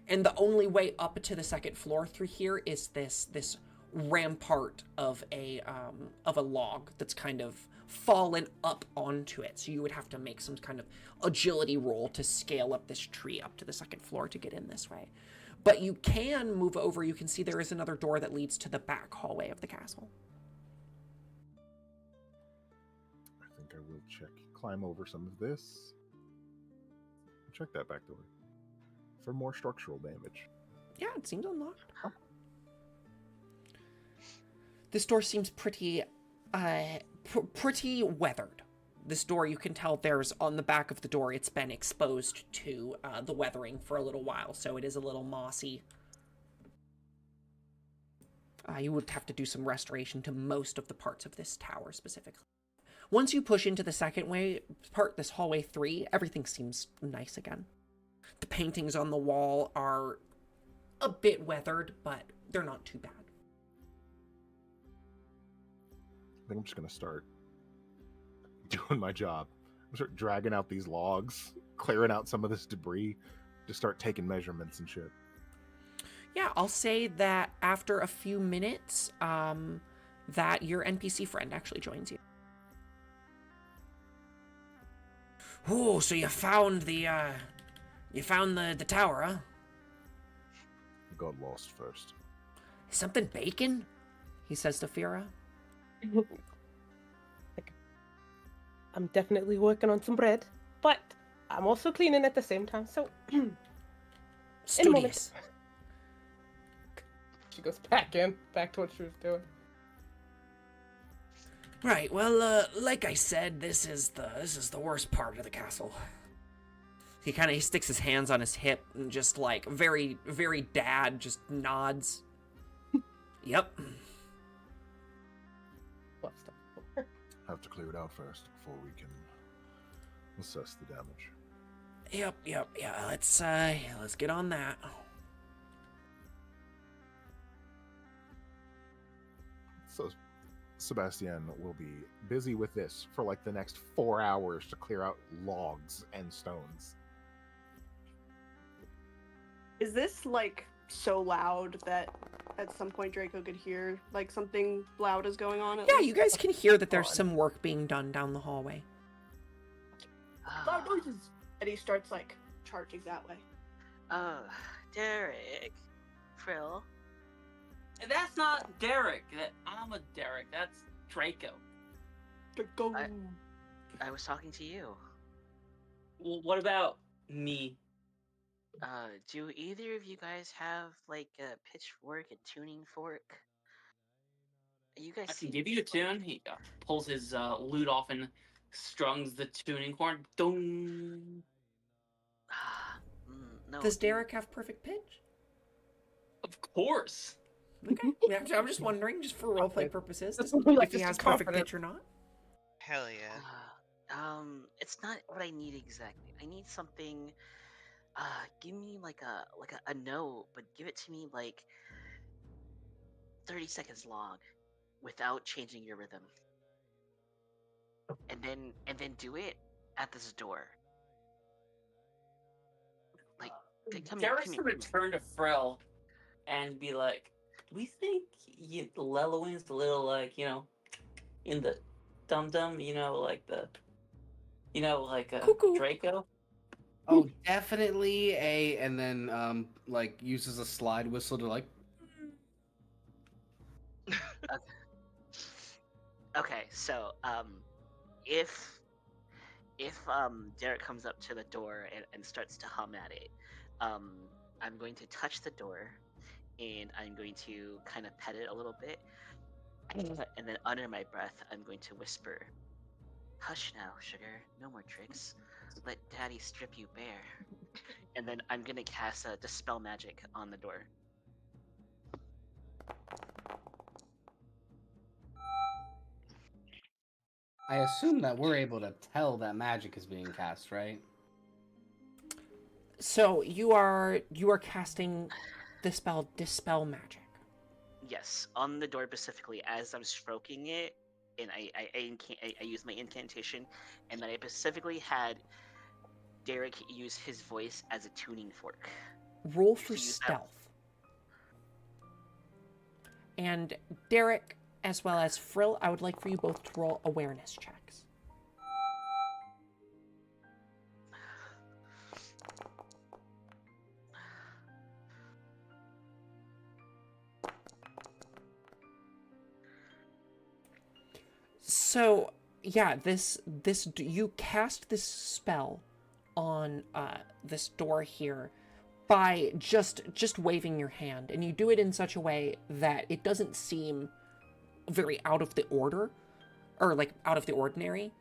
And the only way up to the second floor through here is this rampart of a log that's kind of fallen up onto it. So you would have to make some kind of agility roll to scale up this tree up to the second floor to get in this way. But you can move over. You can see there is another door that leads to the back hallway of the castle. I think I will climb over some of this. Check that back door for more structural damage. Yeah, it seems unlocked. This door seems pretty weathered. This door, you can tell there's on the back of the door, it's been exposed to the weathering for a little while, so it is a little mossy. You would have to do some restoration to most of the parts of this tower specifically. Once you push into the second part, this hallway 3, everything seems nice again. The paintings on the wall are a bit weathered, but they're not too bad. I think I'm just gonna start doing my job. I'm gonna start dragging out these logs, clearing out some of this debris, just start taking measurements and shit. Yeah, I'll say that after a few minutes, that your NPC friend actually joins you. Oh, so you found the tower, huh? Got lost first. Is something baking? He says to Fira. Like, I'm definitely working on some bread, but I'm also cleaning at the same time, so In a moment. Studious. She goes back to what she was doing. Right, well, like I said, this is the worst part of the castle. He sticks his hands on his hip and just like very, very dad just nods. Yep. Have to clear it out first before we can assess the damage. Yep, yeah, let's get on that. So Sebastian will be busy with this for like the next 4 hours to clear out logs and stones. Is this like so loud that at some point Draco could hear like something loud is going on? Yeah, you guys can hear that there's some work being done down the hallway. Loud noises. And he starts like charging that way. Oh, Derek. Frill. That's not Derek. I'm a Derek. That's Draco. Draco. I was talking to you. Well, what about me? Do either of you guys have like a pitchfork, a tuning fork? You guys I can seem give you a tune. He pulls his lute off and strums the tuning horn. Dong. No. Does Derek have perfect pitch? Of course. Okay, I'm just wondering, just for roleplay purposes, Like, if he just has be perfect confident. pitch or not. Hell yeah. It's not what I need exactly. I need something. Give me like a note, but give it to me like 30 seconds long, without changing your rhythm. And then do it at this door. Like, come here. Derek's gonna turn to Frill and be like, "Do we think Lelowin's a little like in the dum dum? Like like a Cuckoo. Draco." Oh, definitely and then like uses a slide whistle to like. Okay, so if Derek comes up to the door and starts to hum at it, I'm going to touch the door, and I'm going to kind of pet it a little bit, and then under my breath, I'm going to whisper, "Hush now, sugar. No more tricks. Let Daddy strip you bare." And then I'm gonna cast a dispel magic on the door. I assume that we're able to tell that magic is being cast, right? So you are casting the spell Dispel Magic. Yes, on the door specifically as I'm stroking it, and I use my incantation, and then I specifically had Derek use his voice as a tuning fork. Roll If for you use that- stealth. And Derek, as well as Frill, I would like for you both to roll awareness checks. So, yeah, you cast this spell on this door here by just waving your hand, and you do it in such a way that it doesn't seem very out of the order, or like out of the ordinary.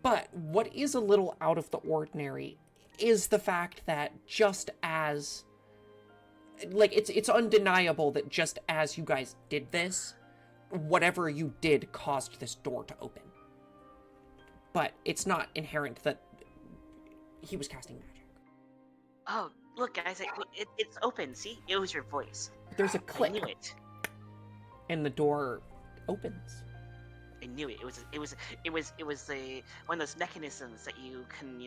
But what is a little out of the ordinary is the fact that just as, like, it's undeniable that just as you guys did this, whatever you did caused this door to open. But it's not inherent that he was casting magic. Oh, look, guys! It's open. See, it was your voice. There's a I click, knew it. and the door opens. I knew it. It was one of those mechanisms that you can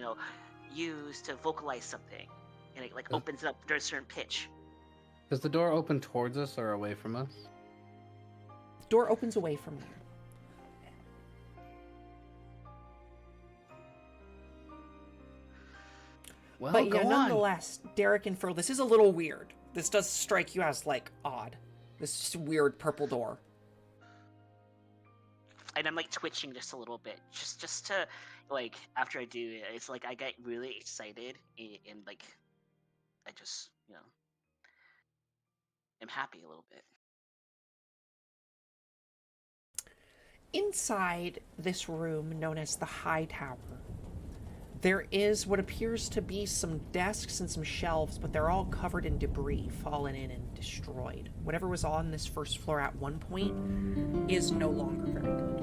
use to vocalize something, and it like opens it up to a certain pitch. Does the door open towards us or away from us? The door opens away from you. Well, But go yeah, on. nonetheless, Derek and Furl, this is a little weird. This does strike you as, like, odd. This weird purple door. And I'm like twitching just a little bit, just to after I do it, it's like I get really excited and like I just you know, am happy a little bit. Inside this room, known as the High Tower, there is what appears to be some desks and some shelves, but they're all covered in debris, fallen in and destroyed. Whatever was on this first floor at one point is no longer very good.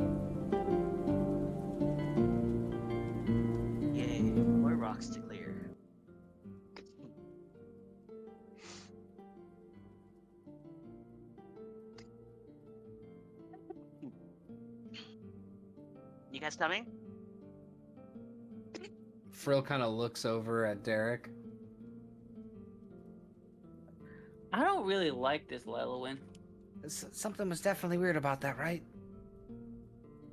Yay, more rocks to clear. You guys coming? Frill kind of looks over at Derek. I don't really like this Lelowin. Something was definitely weird about that, right?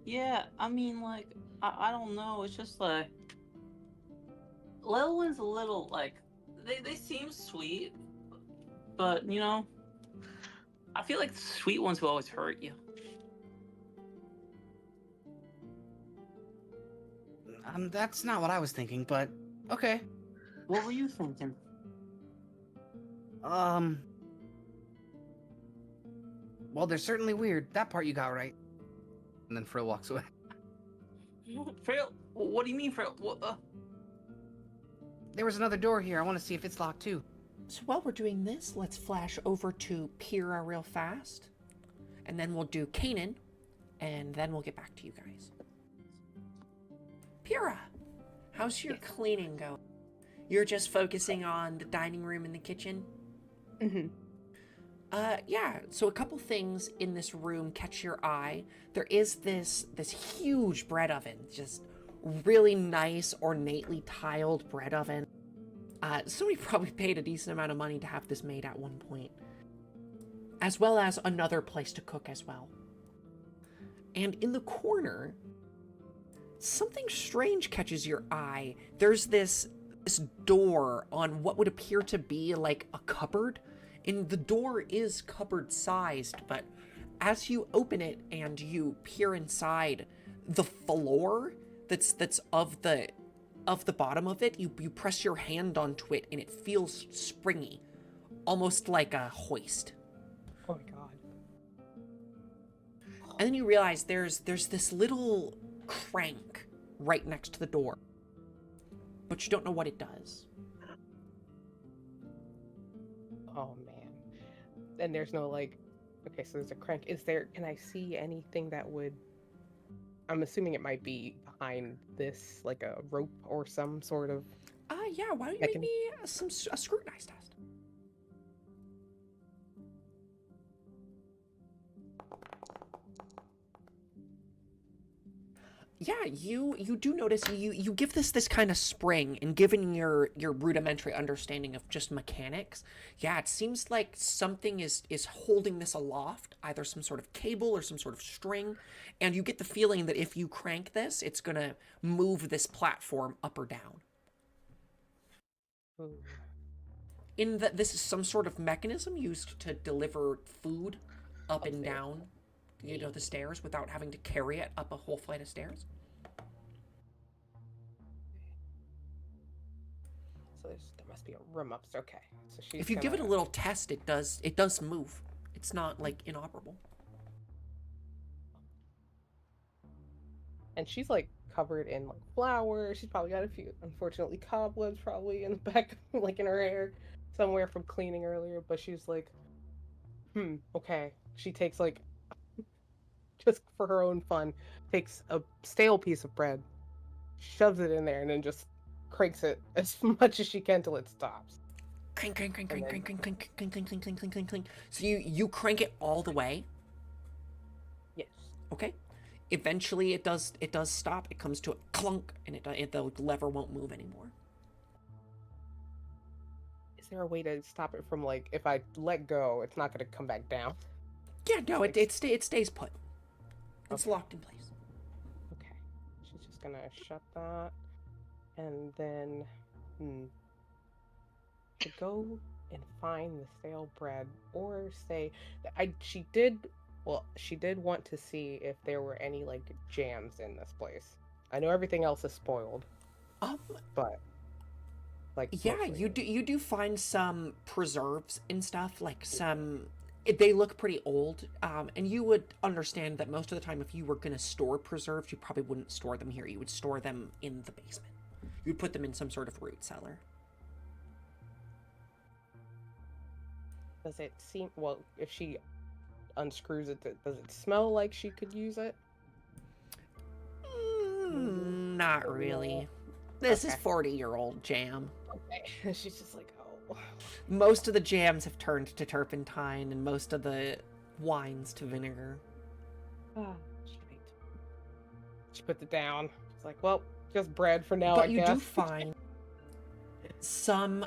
Yeah, I mean, like, I don't know. It's just like Lelowin's a little like they seem sweet, but you know, I feel like the sweet ones will always hurt you. That's not what I was thinking, but okay. What were you thinking? Well, they're certainly weird. That part you got right. And then Frill walks away. Frill, what do you mean, Frill? There was another door here. I want to see if it's locked too. So while we're doing this, let's flash over to Pyrrha real fast. And then we'll do Kanan. And then we'll get back to you guys. Pyrrha, how's your cleaning going? You're just focusing on the dining room and the kitchen? Mm-hmm. Yeah, so a couple things in this room catch your eye. There is this huge bread oven, just really nice, ornately tiled bread oven. Somebody probably paid a decent amount of money to have this made at one point. As well as another place to cook as well. And in the corner, something strange catches your eye. There's this door on what would appear to be like a cupboard. And the door is cupboard sized, but as you open it and you peer inside, the floor that's of the bottom of it, you press your hand onto it and it feels springy, almost like a hoist. Oh my god. And then you realize there's this little crank right next to the door, but you don't know what it does. Oh man. And there's no like, okay, so there's a crank. Can I see anything that would, I'm assuming it might be behind this, like a rope or some sort of. Yeah, why don't you make me a scrutinize test? Yeah, you do notice you give this kind of spring, and given your rudimentary understanding of just mechanics, yeah, it seems like something is holding this aloft, either some sort of cable or some sort of string, and you get the feeling that if you crank this, it's gonna move this platform up or down. Ooh. This is some sort of mechanism used to deliver food up and down, the stairs without having to carry it up a whole flight of stairs. So there must be a room upstairs. Okay, so she's. If you give it a little test, it does move. It's not like inoperable. And she's like covered in like flowers. She's probably got a few, unfortunately, cobwebs probably in the back, like in her hair, somewhere from cleaning earlier. But she's like, okay. She takes like, just for her own fun, takes a stale piece of bread, shoves it in there, and then just cranks it as much as she can till it stops. Crank, crank, crank, crank, crank, crank, crank, crank, crank, crank, crank, crank, crank, crank. So you crank it all the way. Yes. Okay. Eventually, it does stop. It comes to a clunk, and the lever won't move anymore. Is there a way to stop it from like, if I let go, it's not going to come back down? Yeah, no, it stays put. It's locked in place. Okay. She's just gonna shut that, and then to go and find the stale bread, or say she did want to see if there were any like jams in this place. I know everything else is spoiled, but Like Yeah, mostly. you do find some preserves and stuff, like they look pretty old, and you would understand that most of the time if you were going to store preserves, you probably wouldn't store them here. You would store them in the basement. You would put them in some sort of root cellar. Does it seem well? If she unscrews it, does it smell like she could use it? Not really. This is Okay. 40-year-old jam. Okay. She's just like, oh. Most of the jams have turned to turpentine, and most of the wines to vinegar. Shite. She puts it down. It's like, well, just bread for now, But I you guess. do find some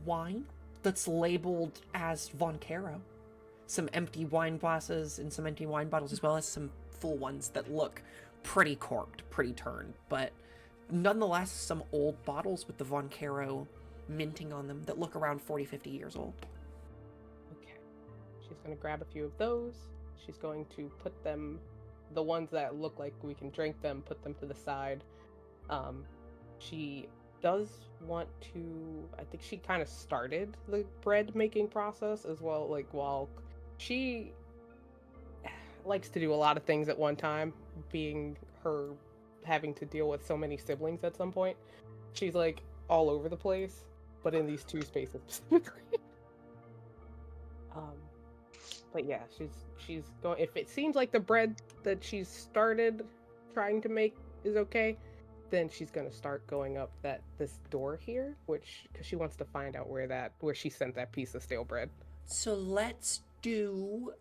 wine that's labeled as Von Caro. Some empty wine glasses and some empty wine bottles, as well as some full ones that look pretty corked, pretty turned, but nonetheless some old bottles with the Von Caro minting on them that look around 40, 50 years old. Okay. She's going to grab a few of those. She's going to put them, the ones that look like we can drink them, put them to the side. She does want to, I think she kind of started the bread making process as well, like while she likes to do a lot of things at one time, being her having to deal with so many siblings at some point. She's like all over the place, but in these two spaces specifically. But yeah, she's going. If it seems like the bread that she's started trying to make is okay, then she's gonna start going up this door here, because she wants to find out where she sent that piece of stale bread. So let's do.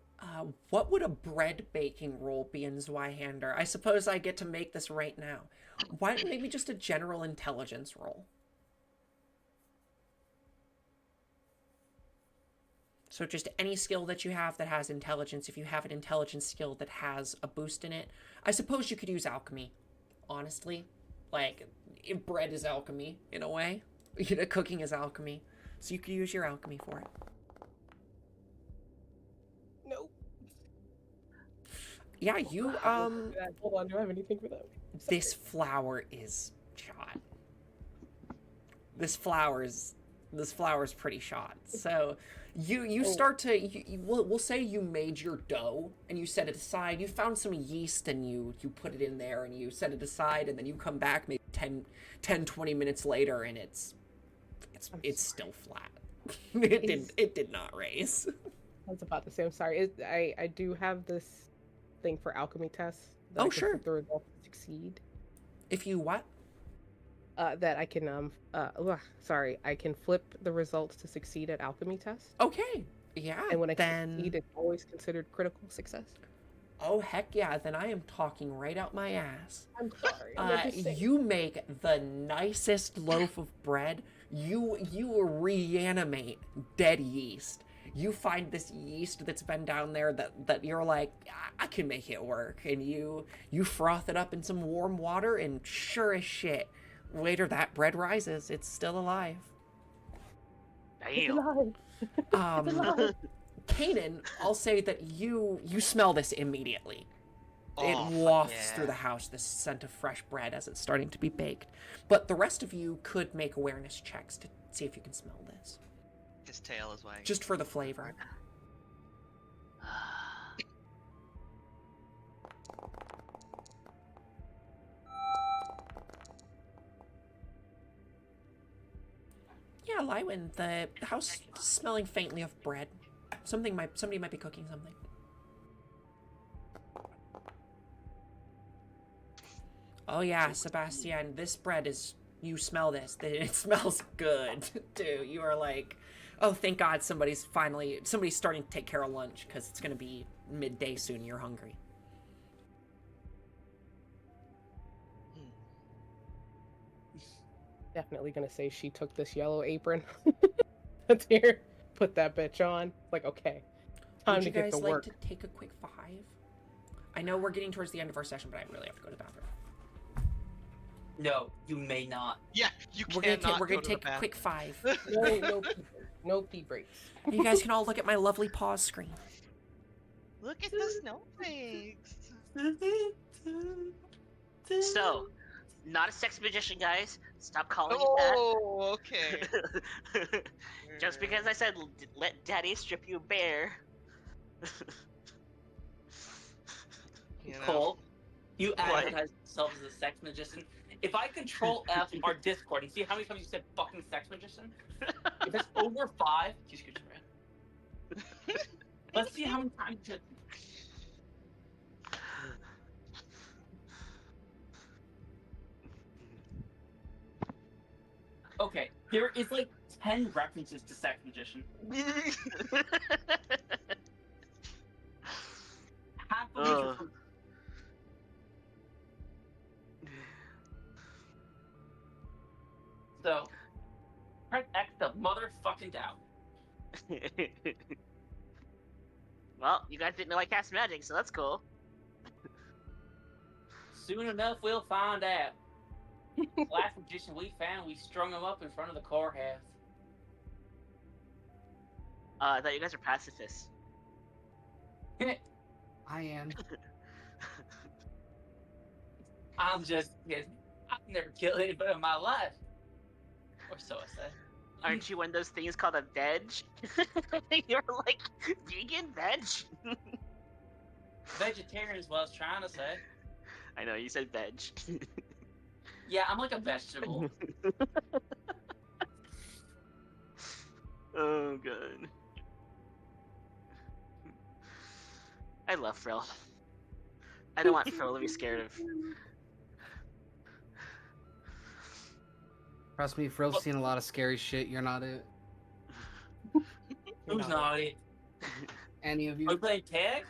What would a bread baking roll be in Zweihander? I suppose I get to make this right now. Why don't maybe just a general intelligence roll? So just any skill that you have that has intelligence. If you have an intelligence skill that has a boost in it, I suppose you could use alchemy. Honestly, like bread is alchemy in a way. Cooking is alchemy, so you could use your alchemy for it. Nope. Yeah, you Hold on, do I have anything for that? This flower is shot. This flower's pretty shot. So you start to we'll say you made your dough and you set it aside. You found some yeast and you put it in there and you set it aside, and then you come back maybe 10-20 minutes later and it's still flat. It did not raise. I was about to say, I'm sorry. I do have this thing for alchemy tests. Oh, sure. The results succeed. If you what? That I can I can flip the results to succeed at alchemy tests. Okay. Yeah. And when I then succeed, it's always considered critical success. Oh heck yeah! Then I am talking right out my ass. I'm sorry. You make the nicest loaf of bread. You reanimate dead yeast. You find this yeast that's been down there that you're like, I can make it work, and you froth it up in some warm water, and sure as shit, later that bread rises. It's still alive. Damn. Kanan, I'll say that you smell this immediately. It wafts through the house, this scent of fresh bread as it's starting to be baked. But the rest of you could make awareness checks to see if you can smell this. His tail is wagging. Just for the flavor. Yeah, Lywin, the house is smelling faintly of bread. Somebody might be cooking something. Oh yeah, Sebastian, this bread is, you smell this. It smells good, too. You are like, oh, thank God somebody's starting to take care of lunch, because it's going to be midday soon. You're hungry. Definitely gonna say she took this yellow apron. That's here. Put that bitch on. Like, okay. Time to get to work. Would you guys like to take a quick 5? I know we're getting towards the end of our session, but I really have to go to the bathroom. No, you may not. Yeah, you We're gonna take a quick 5. No pee breaks. You guys can all look at my lovely pause screen. Look at the snowflakes. So, Not a sex magician, guys. Stop calling it that. Oh, okay. Just because I said let daddy strip you bare. You know. Cole, you What? advertise yourself as a sex magician. If I control F our Discord and see how many times you said fucking sex magician, if it's over 5, just get your let's see how many times you said. Okay, there is like 10 references to sex magician. Half of these are from. So, press X the motherfucking doubt. Well, you guys didn't know I cast magic, so that's cool. Soon enough, we'll find out. Last magician we found, we strung him up in front of the courthouse. I thought you guys were pacifists. I am. I'm just kidding. I've never killed anybody in my life. Or so I say. Aren't you one of those things called a veg? You're like, vegan veg? Vegetarian is what I was trying to say. I know, you said veg. Yeah, I'm like a vegetable. Oh, God. I love Frill. I don't want Frill to be scared of. Trust me, Frill's seen a lot of scary shit. You're not it. Who's not it? Any of Are we you? playing tag?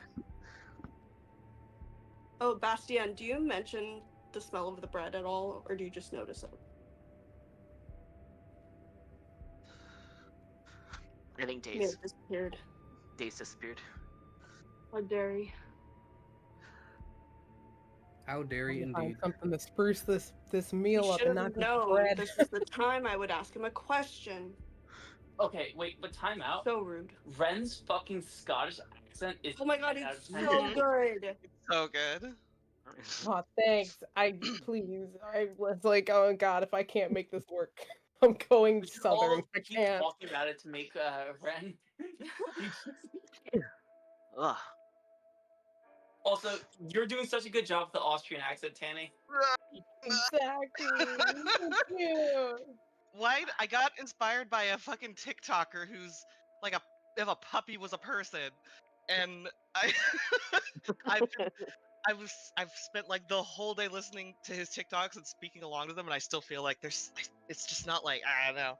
Oh, Bastien, do you mention the smell of the bread at all, or do you just notice it? I think May have Days disappeared. disappeared. How dare you? How dare you, Find indeed. something to spruce this meal You up should and not have just known bread. this was the time I would ask him a question. Okay, wait, but time out. So rude. Ren's fucking Scottish accent is. Oh my god, 10 out it's of 10. so good. So good. Oh, thanks. I was like, oh god, if I can't make this work, I'm going We should all southern. I keep can't. talking about it to make Ren. Ugh. Also, you're doing such a good job with the Austrian accent, Tanny. Exactly. Thank you. Why? I got inspired by a fucking TikToker who's like if a puppy was a person, and I've spent like the whole day listening to his TikToks and speaking along to them, and I still feel like it's just not like I don't know.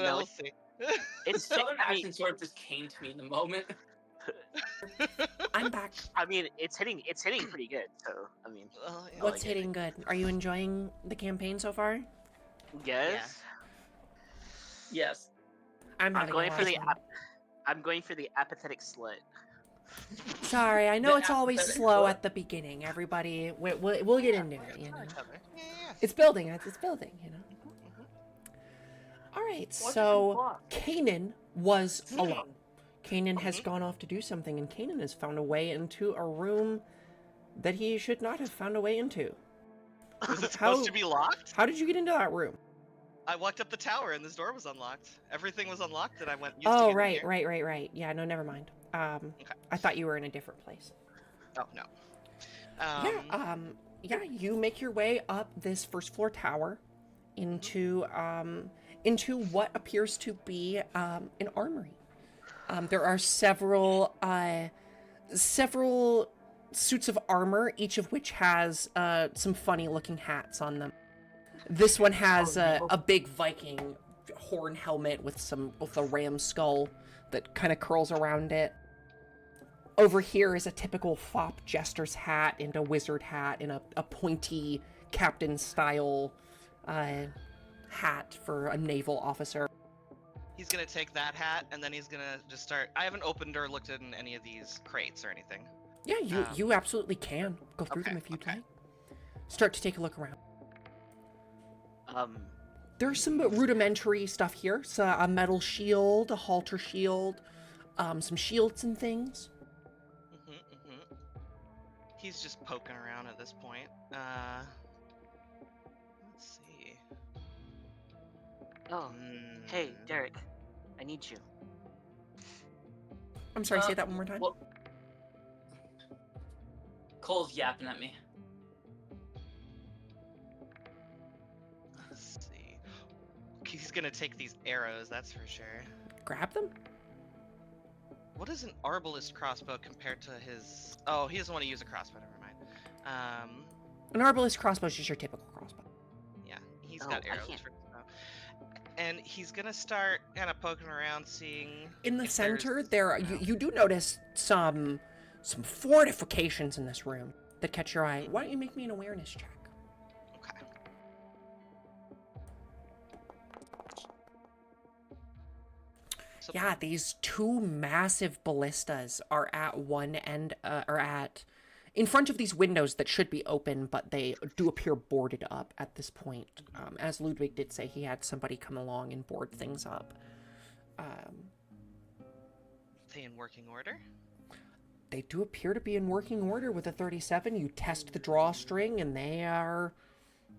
No, We'll see. The It's southern I mean, accent sort of just came to me in the moment. I'm back. I mean, it's hitting pretty good. So I mean, Well, yeah. What's like it. hitting good? Are you enjoying the campaign so far? Yes. Yes. I'm I'm having going a for lot the of fun. I'm going for the apathetic slut. Sorry, I know The it's always apathetic slow slut. at the beginning. Everybody, we'll get into We'll it. get You to know, know each other. Yeah, yeah. it's building. It's building. You know. All right, so Kanan was alone. Kanan has gone off to do something, and Kanan has found a way into a room that he should not have found a way into. Was it How- supposed to be locked? How did you get into that room? I walked up the tower and this door was unlocked. Everything was unlocked and I went. Used to Oh, get in right, here. right. Yeah, no, never mind. Okay. I thought you were in a different place. Oh no. Yeah, you make your way up this first floor tower into what appears to be an armory. There are several suits of armor, each of which has some funny looking hats on them. This one has a big Viking horn helmet with a ram skull that kind of curls around it. Over here is a typical fop jester's hat and a wizard hat and a pointy captain style hat for a naval officer. He's gonna take that hat and then he's gonna just start. I haven't opened or looked in any of these crates or anything. Yeah, you absolutely can go through them if you'd like. Start to take a look around. There's some rudimentary stuff here. So a metal shield, a halter shield, some shields and things. He's just poking around at this point. Oh, hey, Derek, I need you. I'm sorry, say that one more time. Well, Cole's yapping at me. Let's see. He's gonna take these arrows, that's for sure. Grab them? What is an arbalist crossbow compared to his? Oh, he doesn't want to use a crossbow. Never mind. An arbalist crossbow is just your typical crossbow. Yeah, he's Oh, got I arrows can't. for and he's gonna start kind of poking around, seeing. In the if center, there's- you do notice some fortifications in this room that catch your eye. Why don't you make me an awareness check? Okay. So Yeah, these two massive ballistas are at one end, in front of these windows that should be open, but they do appear boarded up at this point. As Ludwig did say, he had somebody come along and board things up. they in working order? They do appear to be in working order with a 37. You test the drawstring, and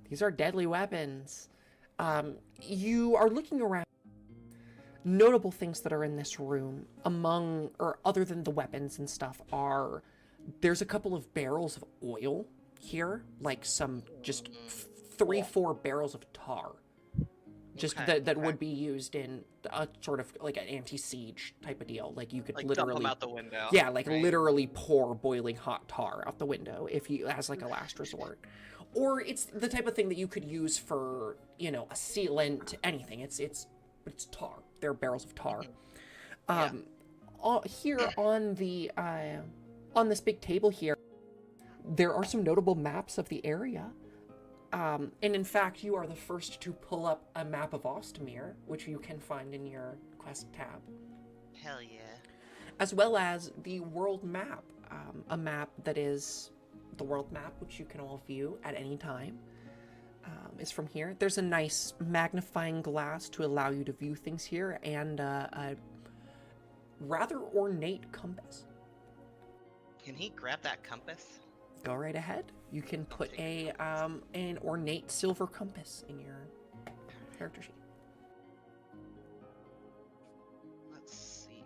these are deadly weapons. You are looking around. Notable things that are in this room, among or other than the weapons and stuff, are there's a couple of barrels of oil here, like some just 3-4 barrels of tar, just Okay, that would be used in a sort of like an anti-siege type of deal. Like you could Like dump literally, him out the window. yeah, like right? literally pour boiling hot tar out the window if you as like a last resort. Or it's the type of thing that you could use for, a sealant, anything. It's tar. They're barrels of tar. Here on this big table here, there are some notable maps of the area. And in fact, you are the first to pull up a map of Ostmir, which you can find in your quest tab. Hell yeah. As well as the world map, a map that is the world map, which you can all view at any time. Is from here. There's a nice magnifying glass to allow you to view things here, and a rather ornate compass. Can he grab that compass? Go right ahead. You can put an ornate silver compass in your character sheet. Let's see.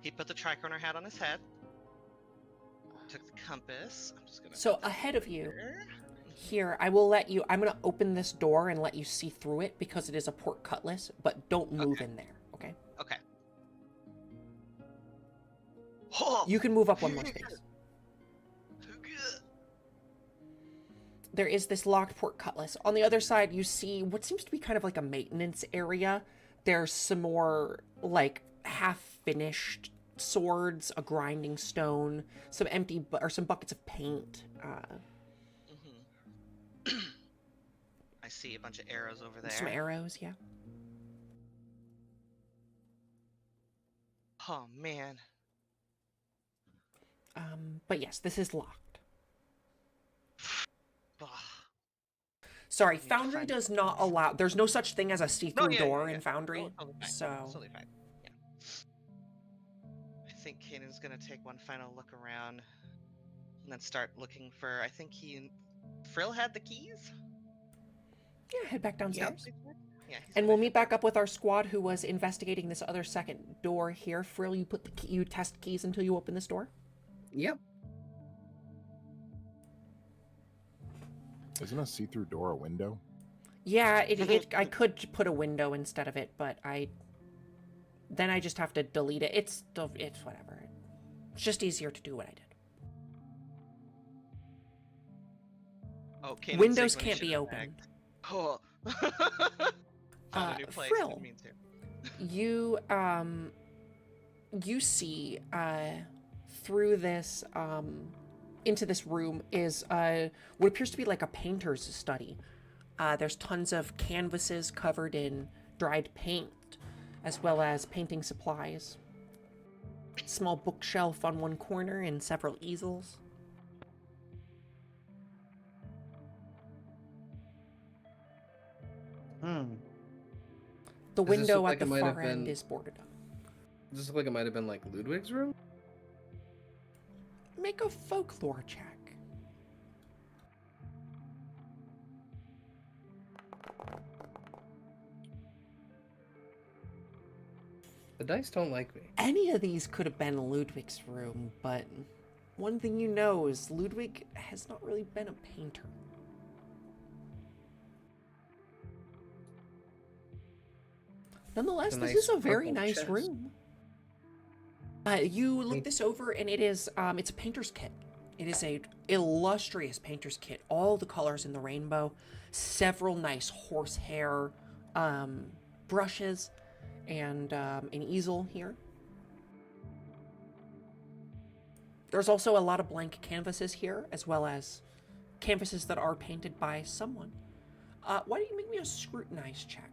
He put the tricorner hat on his head. Took the compass. I'm just gonna. So put that ahead of you, here. here, I'm going to open this door and let you see through it because it is a port cutlass, but don't move Okay. in there, okay? Okay. Oh, You can move up one more space. There is this locked port cutlass. On the other side, you see what seems to be kind of like a maintenance area. There's some more, like, half-finished swords, a grinding stone, some some buckets of paint. I see a bunch of arrows over there. Some arrows, yeah. Oh man. But yes, this is locked. Ugh. Sorry, Need to Foundry find does something not else. allow. There's no such thing as a see-through door in yeah. Foundry. Oh, totally fine. So Totally fine. Yeah. I think Kanan's gonna take one final look around, and then start looking for. I think Frill had the keys. yeah, head back downstairs. Yeah. And we'll meet back up with our squad who was investigating this other second door here. Frill, you put you test keys until you open this door. Yep. Isn't a see-through door a window? Yeah, I could put a window instead of it, but then I just have to delete it. It's whatever. It's just easier to do what I did. Oh, Kanan's Windows taking can't shit be out open. back. Oh. Found a new place. Frill. Didn't mean to. You see through this into this room is what appears to be like a painter's study. There's tons of canvases covered in dried paint, as well as painting supplies. Small bookshelf on one corner and several easels. The Does this window look at like the it might have far end been- is boarded up. Does this look like it might have been like Ludwig's room? Make a folklore check. The dice don't like me. Any of these could have been Ludwig's room, but one thing you know is Ludwig has not really been a painter. Nonetheless, It's a this nice is a very purple nice chest. room. You look this over, and it's a painter's kit. It is a illustrious painter's kit. All the colors in the rainbow, several nice horsehair brushes, and an easel here. There's also a lot of blank canvases here, as well as canvases that are painted by someone. Why don't you make me a scrutinize check?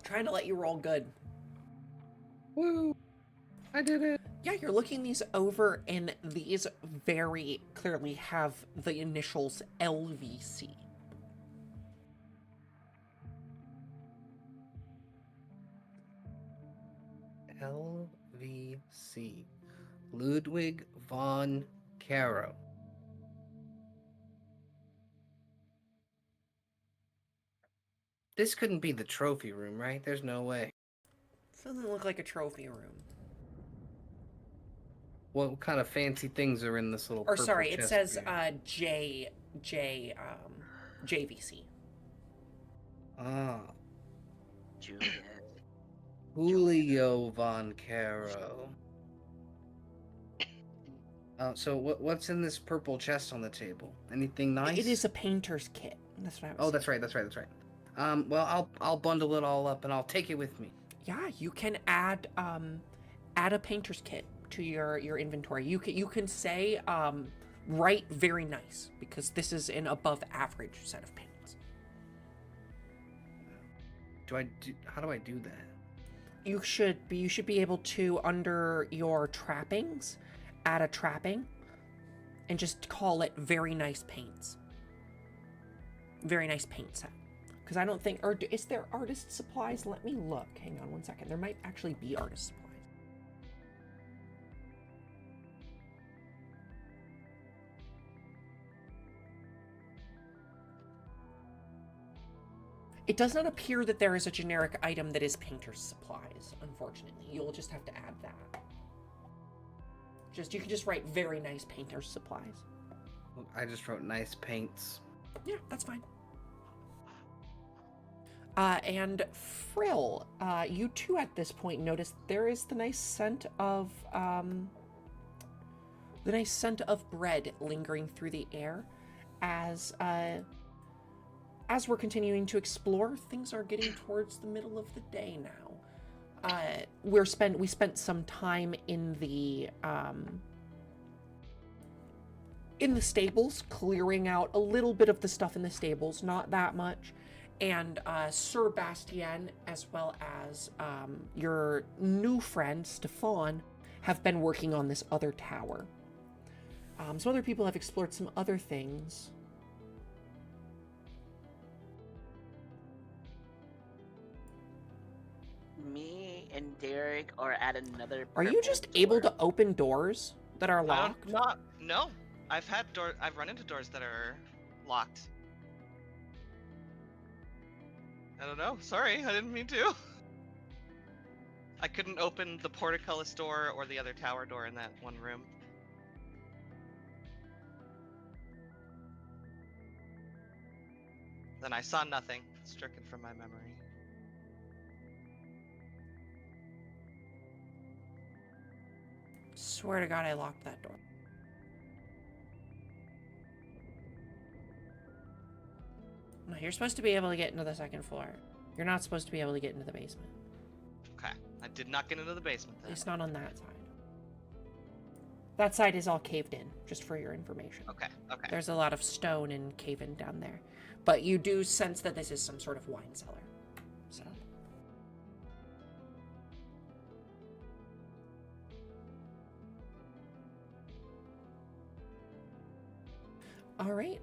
Trying to let you roll good. Woo! I did it. Yeah, you're looking these over, and these very clearly have the initials LVC. LVC. Ludwig von Caro. This couldn't be the trophy room, right? There's no way. This doesn't look like a trophy room. What kind of fancy things are in this little Or purple sorry, it chest says here? JVC. Ah. Juliet. Julio von Caro. So what's in this purple chest on the table? Anything nice? It is a painter's kit. That's what I was Oh, that's right. Well, I'll bundle it all up and I'll take it with me. Yeah, you can add a painter's kit to your inventory. You can say write very nice, because this is an above average set of paints. How do I do that? You should be able to, under your trappings, add a trapping and just call it very nice paints. Very nice paint set. Because I don't think, or is there artist supplies? Let me look. Hang on one second. There might actually be artist supplies. It does not appear that there is a generic item that is painter's supplies, unfortunately. You'll just have to add that. You can just write very nice painter's supplies. I just wrote nice paints. Yeah, that's fine. And Frill, you too at this point notice there is the nice scent of bread lingering through the air. As we're continuing to explore, things are getting towards the middle of the day now. We spent some time in the stables, clearing out a little bit of the stuff in the stables, not that much. And Sir Bastien, as well as your new friend, Stefan, have been working on this other tower. Some other people have explored some other things. Me and Derek are at another. Are you purple just door. able to open doors that are locked? No. I've run into doors that are locked. I don't know. Sorry, I didn't mean to. I couldn't open the portcullis door or the other tower door in that one room. Then I saw nothing, stricken from my memory. Swear to God, I locked that door. No, you're supposed to be able to get into the second floor. You're not supposed to be able to get into the basement. Okay, I did not get into the basement At then. least not on that side. That side is all caved in, just for your information. Okay. There's a lot of stone and cave-in down there. But you do sense that this is some sort of wine cellar. So. All right.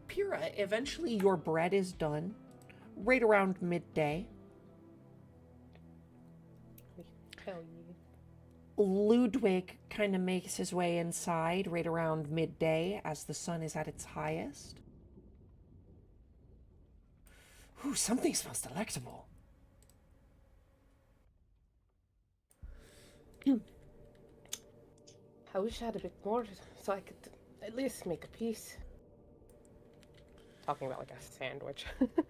Pyrrha, eventually your bread is done. Right around midday. Hell yeah. Ludwig kind of makes his way inside right around midday as the sun is at its highest. Ooh, something smells delectable. I wish I had a bit more so I could at least make a piece. Talking about like a sandwich.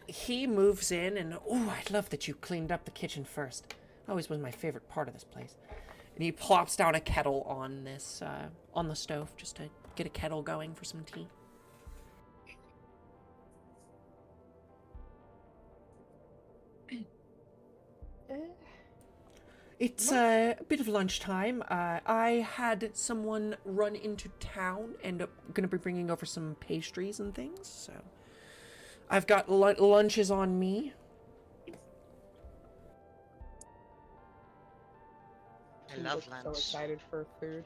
He moves in and, oh, I love that you cleaned up the kitchen first. Always was my favorite part of this place. And he plops down a kettle on this, on the stove just to get a kettle going for some tea. It's a bit of lunchtime. I had someone run into town and going to be bringing over some pastries and things, so I've got lunches on me. I She love looked lunch. So excited for food.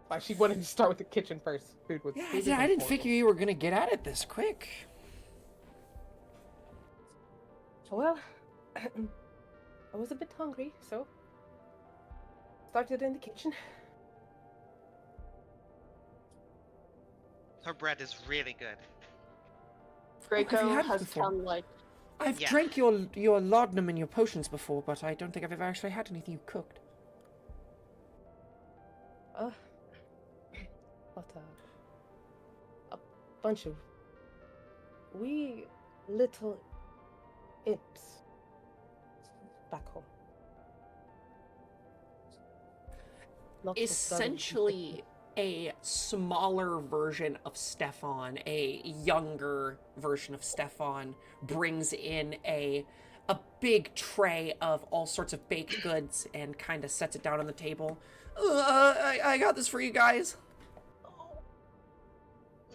Like she wanted to start with the kitchen first. Food was. Yeah, food is I didn't important. figure you were going to get at it this quick. Well, I was a bit hungry, so started in the kitchen. Her bread is really good. have you Draco had it has before? tongue-like. I've Yeah. drank your laudanum and your potions before, but I don't think I've ever actually had anything you cooked. But a bunch of wee little imps back home. Not so subtle. Essentially a smaller version of Stefan, a younger version of Stefan, brings in a big tray of all sorts of baked goods and kind of sets it down on the table. I got this for you guys.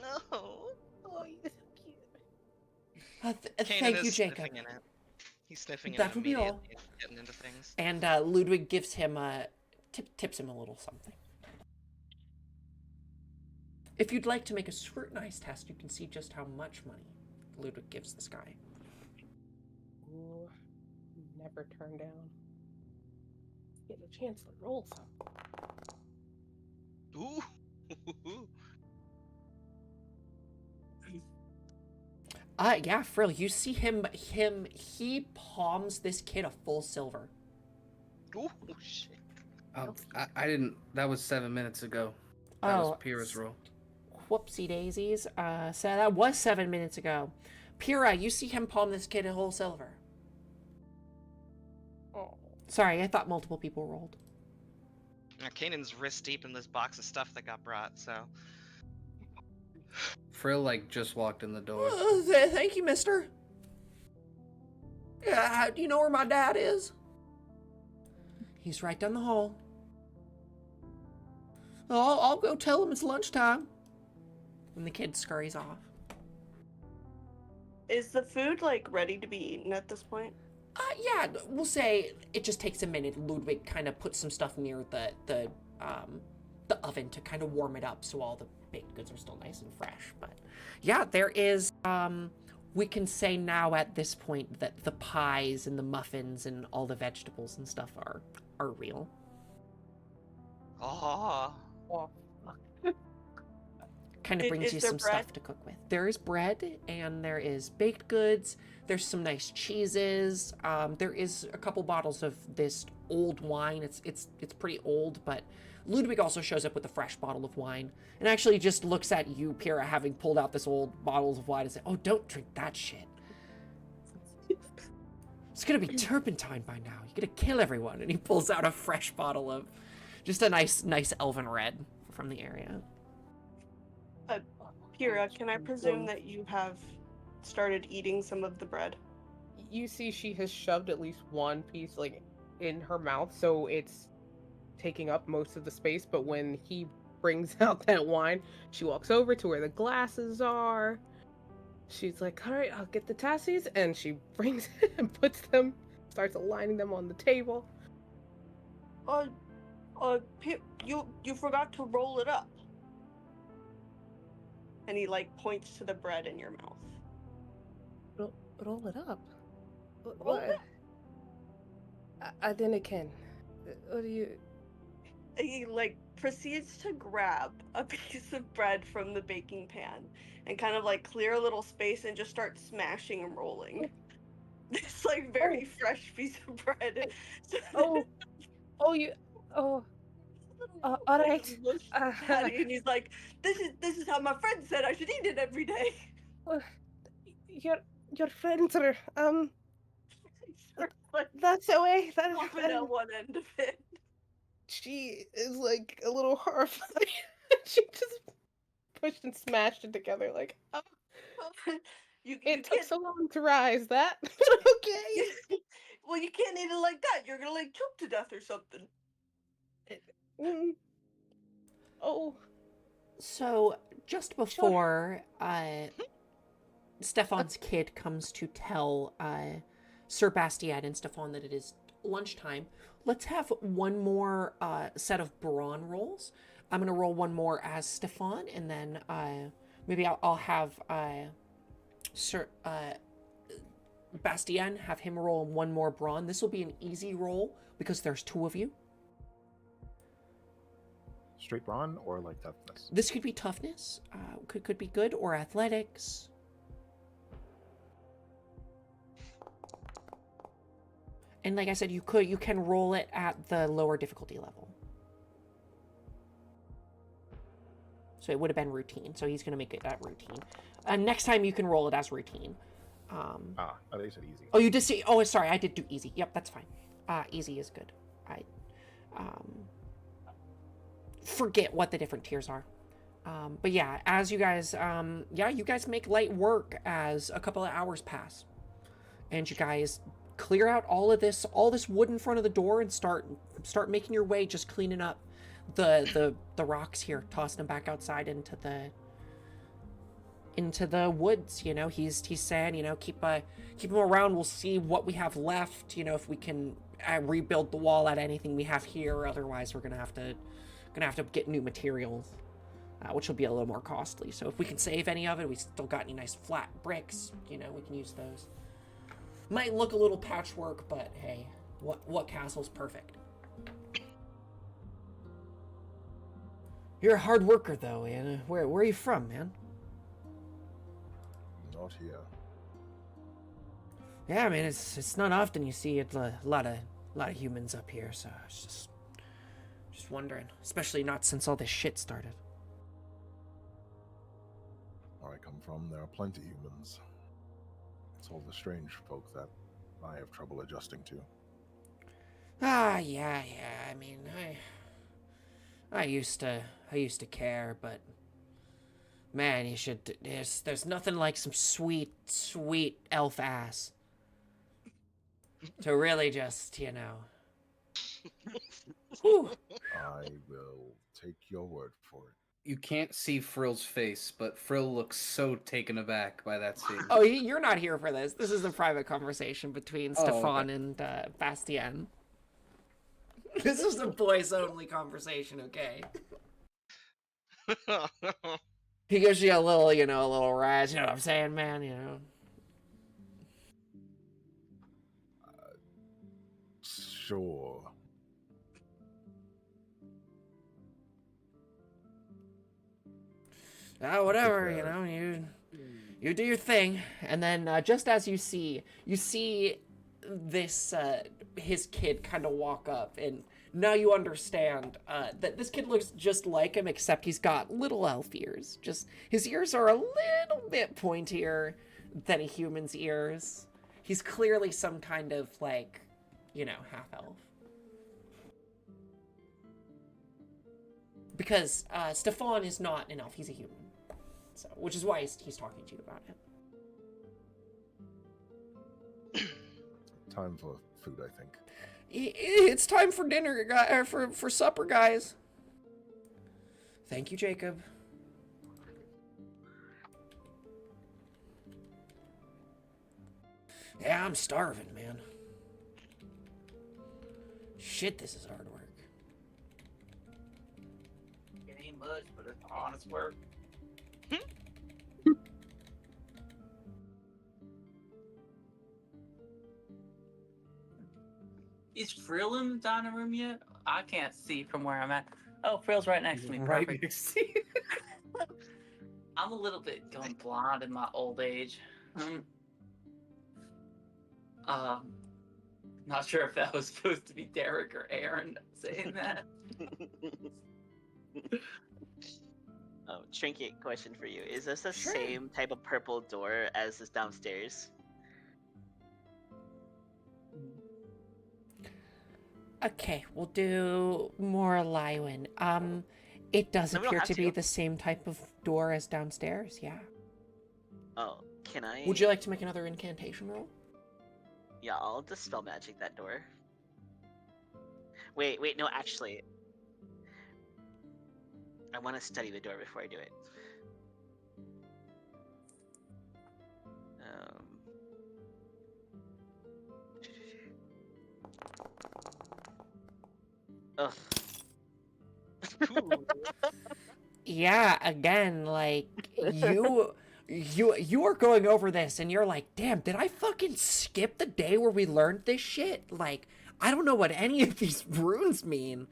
No. Oh, you're so cute. Kanan Thank is you, Jacob. sniffing in it. He's sniffing That in it would be all. immediately, getting into things. And Ludwig gives him tips him a little something. If you'd like to make a scrutinized test, you can see just how much money Ludwig gives this guy. Ooh, never turn down. Getting a chance to roll some. Ooh. Yeah, Frill, you see he palms this kid a full silver. Ooh, shit. I didn't. That was 7 minutes ago. That was Pyrrha's roll. Whoopsie daisies. So that was 7 minutes ago. Pyrrha, you see him palm this kid a whole silver. Oh. Sorry, I thought multiple people rolled. Now, Kanan's wrist deep in this box of stuff that got brought, so. Frill just walked in the door. Thank you, mister. Yeah, do you know where my dad is? He's right down the hall. I'll go tell him it's lunchtime. And the kid scurries off. Is the food ready to be eaten at this point? Yeah, we'll say it just takes a minute. Ludwig kind of puts some stuff near the oven to kind of warm it up so all the baked goods are still nice and fresh. But yeah, there is, we can say now at this point that the pies and the muffins and all the vegetables and stuff are real. Oh. Oh. Kind of brings Is you there some bread? stuff to cook with. There is bread and there is baked goods. There's some nice cheeses. There is a couple bottles of this old wine. It's pretty old, but Ludwig also shows up with a fresh bottle of wine and actually just looks at you, Pyrrha, having pulled out this old bottles of wine and say, "Oh, don't drink that shit. It's gonna be turpentine by now. You're gonna kill everyone." And he pulls out a fresh bottle of just a nice elven red from the area. Kira, can I presume that you have started eating some of the bread? You see she has shoved at least one piece in her mouth, so it's taking up most of the space, but when he brings out that wine, she walks over to where the glasses are. She's like, "All right, I'll get the tassies," and she brings it and puts them, starts aligning them on the table. You forgot to roll it up. And he points to the bread in your mouth. Roll it up. Roll What? it. I didn't can. What do you? He like proceeds to grab a piece of bread from the baking pan and kind of like clear a little space and just start smashing and rolling. This like very fresh piece of bread. Oh, oh, you. Oh, all right. Patty, and he's like, this is how my friend said I should eat it every day. Your friends are Like that's the way that chomping at one end of it. she is like a little horrified. She just pushed and smashed it together like, oh, You it took can't. so long to rise that, but okay. Well, you can't eat it like that. You're gonna like choke to death or something. Mm. Oh, So just before Stefan's kid comes to tell Sir Bastiat and Stefan that it is lunchtime, let's have one more set of brawn rolls. I'm gonna roll one more as Stefan, and then maybe I'll have Sir Bastien have him roll one more brawn. This will be an easy roll because there's two of you. Straight brawn or like toughness? This could be toughness, could be good, or athletics. And like I said, you can roll it at the lower difficulty level. So it would have been routine. So he's gonna make it that routine. Next time you can roll it as routine. Oh, they said easy. Oh, you did see. Oh, sorry, I did do easy. Yep, that's fine. Easy is good. I forget what the different tiers are. But yeah, as you guys, you guys make light work as a couple of hours pass, and you guys clear out all this wood in front of the door and start making your way, just cleaning up the rocks here, tossing them back outside into the woods. You know, he's saying, you know, keep them around. We'll see what we have left. You know, if we can rebuild the wall at anything we have here. Otherwise, we're gonna have to get new materials, which will be a little more costly. So if we can save any of it, we still got any nice flat bricks. You know, we can use those. Might look a little patchwork, but hey, what castle's perfect? You're a hard worker, though, and where are you from, man? Not here. Yeah, I mean, it's not often you see a lot of humans up here, so I was just wondering, especially not since all this shit started. Where I come from, there are plenty humans. It's all the strange folk that I have trouble adjusting to. Yeah. I mean, I used to care, but man, you should. There's nothing like some sweet elf ass to really just, you know. Whew. I will take your word for it. You can't see Frill's face, but Frill looks so taken aback by that scene. Oh, you're not here for this. This is a private conversation between Stefan okay. and Bastien. This is a boys-only conversation, okay? He gives you a little rise. You know what I'm saying, man? You know. Sure. Whatever, you know, you do your thing, and then just as you see this his kid kind of walk up, and now you understand that this kid looks just like him, except he's got little elf ears. Just his ears are a little bit pointier than a human's ears. He's clearly some kind of like, you know, half elf. Because Stefan is not an elf; he's a human. So, which is why he's talking to you about it. Time for food, I think. It's time for dinner, for supper, guys. Thank you, Jacob. Yeah, I'm starving, man. Shit, this is hard work. It ain't much, but it's honest work. Is Frill in the dining room yet? I can't see from where I'm at. Oh, Frill's right next to me. Right Perfect. next to you. I'm a little bit going blonde in my old age. Not sure if that was supposed to be Derek or Aaron saying that. Trinket, question for you. Is this the Sure. same type of purple door as this downstairs? Okay, we'll do more Lywin. It does No, we don't appear have to be to. the same type of door as downstairs, yeah. Oh, can I? Would you like to make another incantation roll? Yeah, I'll dispel magic that door. Wait, no, actually. I want to study the door before I do it. Ugh. Yeah, again, like you are going over this and you're like, damn, did I fucking skip the day where we learned this shit? Like, I don't know what any of these runes mean.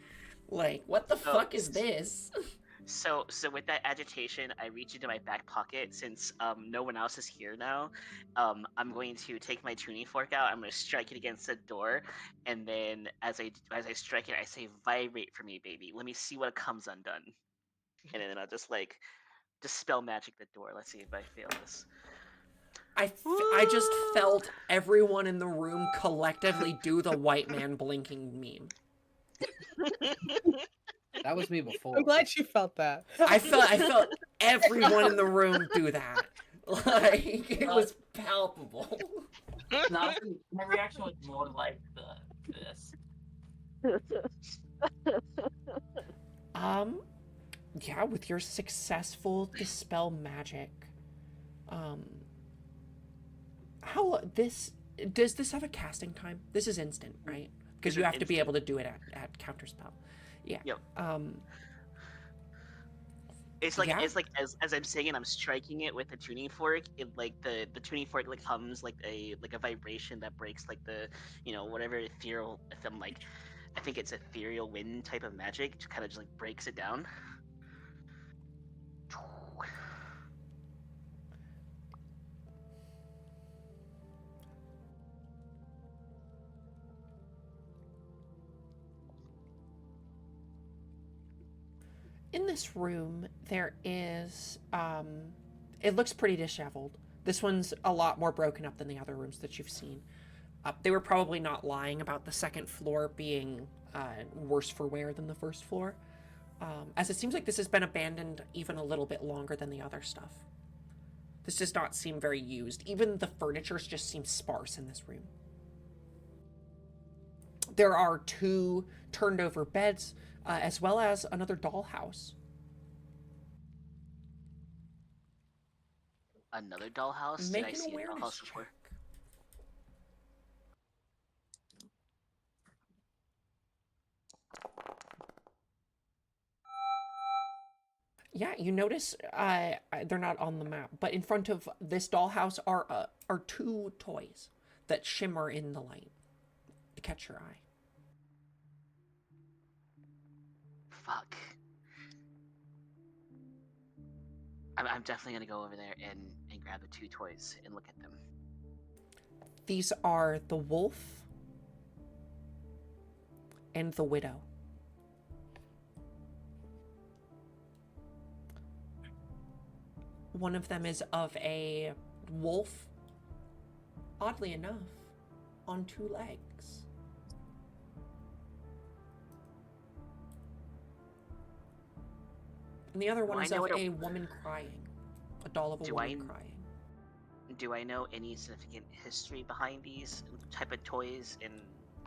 Like, what the fuck is this? So with that agitation, I reach into my back pocket since no one else is here now. I'm going to take my tuning fork out. I'm going to strike it against the door, and then as I strike it, I say, "Vibrate for me, baby. Let me see what comes undone." And then I'll just like dispel magic the door. Let's see if I fail this. I just felt everyone in the room collectively do the white man blinking meme. That was me before. I'm glad you felt that. I felt everyone in the room do that. Like, it was palpable. No, my reaction was more like this. Yeah, with your successful dispel magic, does this have a casting time? This is instant, right? Because you have to be able to do it at counterspell. Yeah. Yep. It's like as I'm saying it, I'm striking it with the tuning fork. It like the tuning fork like hums like a vibration that breaks like the whatever ethereal. If I'm like, I think it's ethereal wind type of magic, to kind of just like breaks it down. In this room, there is, it looks pretty disheveled. This one's a lot more broken up than the other rooms that you've seen. They were probably not lying about the second floor being worse for wear than the first floor, as it seems like this has been abandoned even a little bit longer than the other stuff. This does not seem very used. Even the furniture just seems sparse in this room. There are 2 turned over beds, as well as another dollhouse. Another dollhouse? Make Did I an see a awareness dollhouse check. before? Yeah, you notice they're not on the map, but in front of this dollhouse are 2 toys that shimmer in the light to catch your eye. Fuck. I'm definitely gonna go over there and grab the 2 toys and look at them. These are the wolf and the widow. One of them is of a wolf, oddly enough, on 2 legs. And the other one is of a woman crying. A doll of a woman crying. Do I know any significant history behind these type of toys, and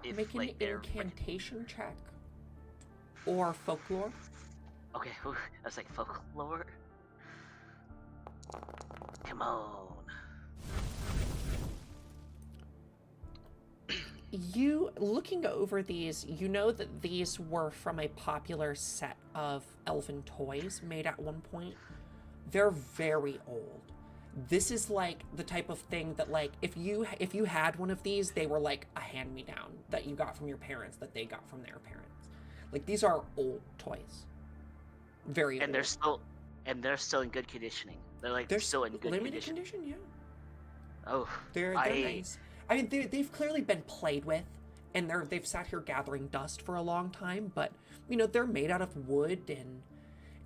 if Make an incantation check. Or folklore. Okay, I was like, folklore? Come on. You, looking over these, you know that these were from a popular set of elven toys made at one point. They're very old. This is like the type of thing that, like, if you had one of these, they were like a hand me down that you got from your parents that they got from their parents. Like, these are old toys, very And old. they're still in good conditioning. They're like They're still in good limited condition. yeah. Oh, They're nice. I mean, they've clearly been played with, and they've sat here gathering dust for a long time. But they're made out of wood, and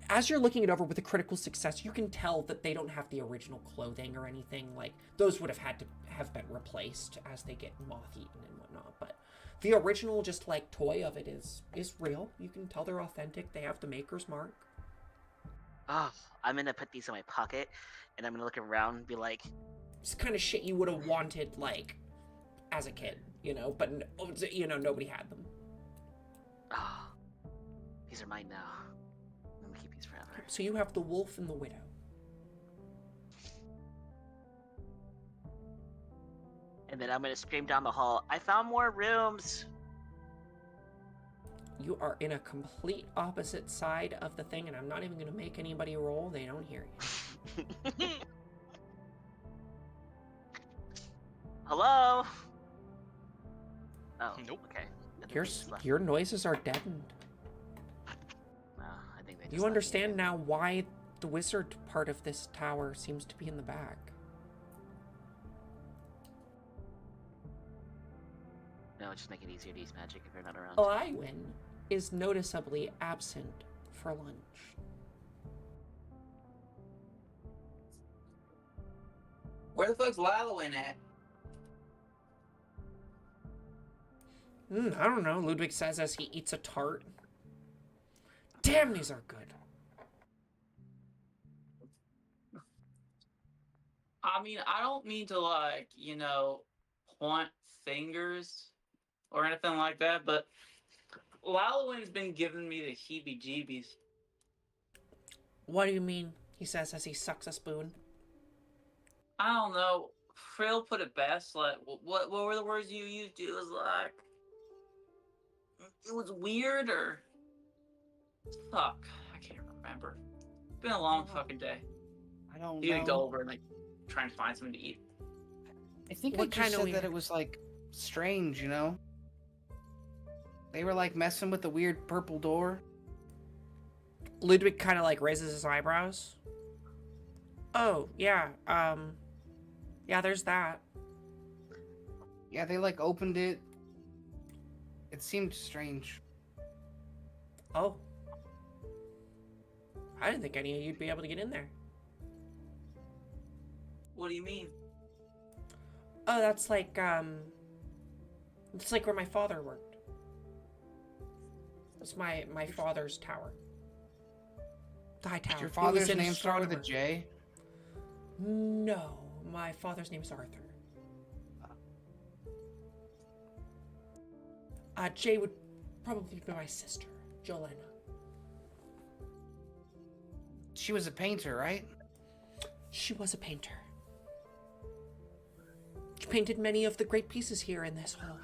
as you're looking it over with a critical success, you can tell that they don't have the original clothing or anything. Like, those would have had to have been replaced as they get moth-eaten and whatnot. But the original, just like toy of it, is real. You can tell they're authentic. They have the maker's mark. Oh, I'm gonna put these in my pocket, and I'm gonna look around and be like, It's the kind of shit you would have wanted, like, as a kid, but nobody had them. oh, these are mine now. I'm gonna keep these forever. So you have the wolf and the widow. And then I'm gonna scream down the hall, I found more rooms! You are in a complete opposite side of the thing, and I'm not even going to make anybody roll. They don't hear you. Hello? Oh, Nope. okay. I think they just left. Your noises are deadened. No, I think they just You left me understand again. now why the wizard part of this tower seems to be in the back. No, just make it easier to use magic if you're not around. Lywin is noticeably absent for lunch. Where the fuck's Lalowin at? I don't know, Ludwig says as he eats a tart. Damn, these are good. I mean, I don't mean to, like, point fingers or anything like that, but Lalowin's been giving me the heebie-jeebies. What do you mean? He says as he sucks a spoon. I don't know. Frill put it best. Like, what were the words you used? It was like, it was weird, or fuck, I can't remember. It's been a long fucking day. I don't You know. gotta go over and like trying to find something to eat. I think What I just kind of said that weird? it was like strange, They were like messing with the weird purple door. Ludwig kind of like raises his eyebrows. Oh, yeah, yeah, there's that. Yeah, they like opened it. It seemed strange. Oh. I didn't think any of you'd be able to get in there. What do you mean? Oh, that's like, it's like where my father worked. It's my father's tower. The high tower. Did your He was father's an name start with a astronomer. J? No, my father's name is Arthur. Jay would probably be my sister, Jolena. She was a painter, right? She was a painter. She painted many of the great pieces here in this hall.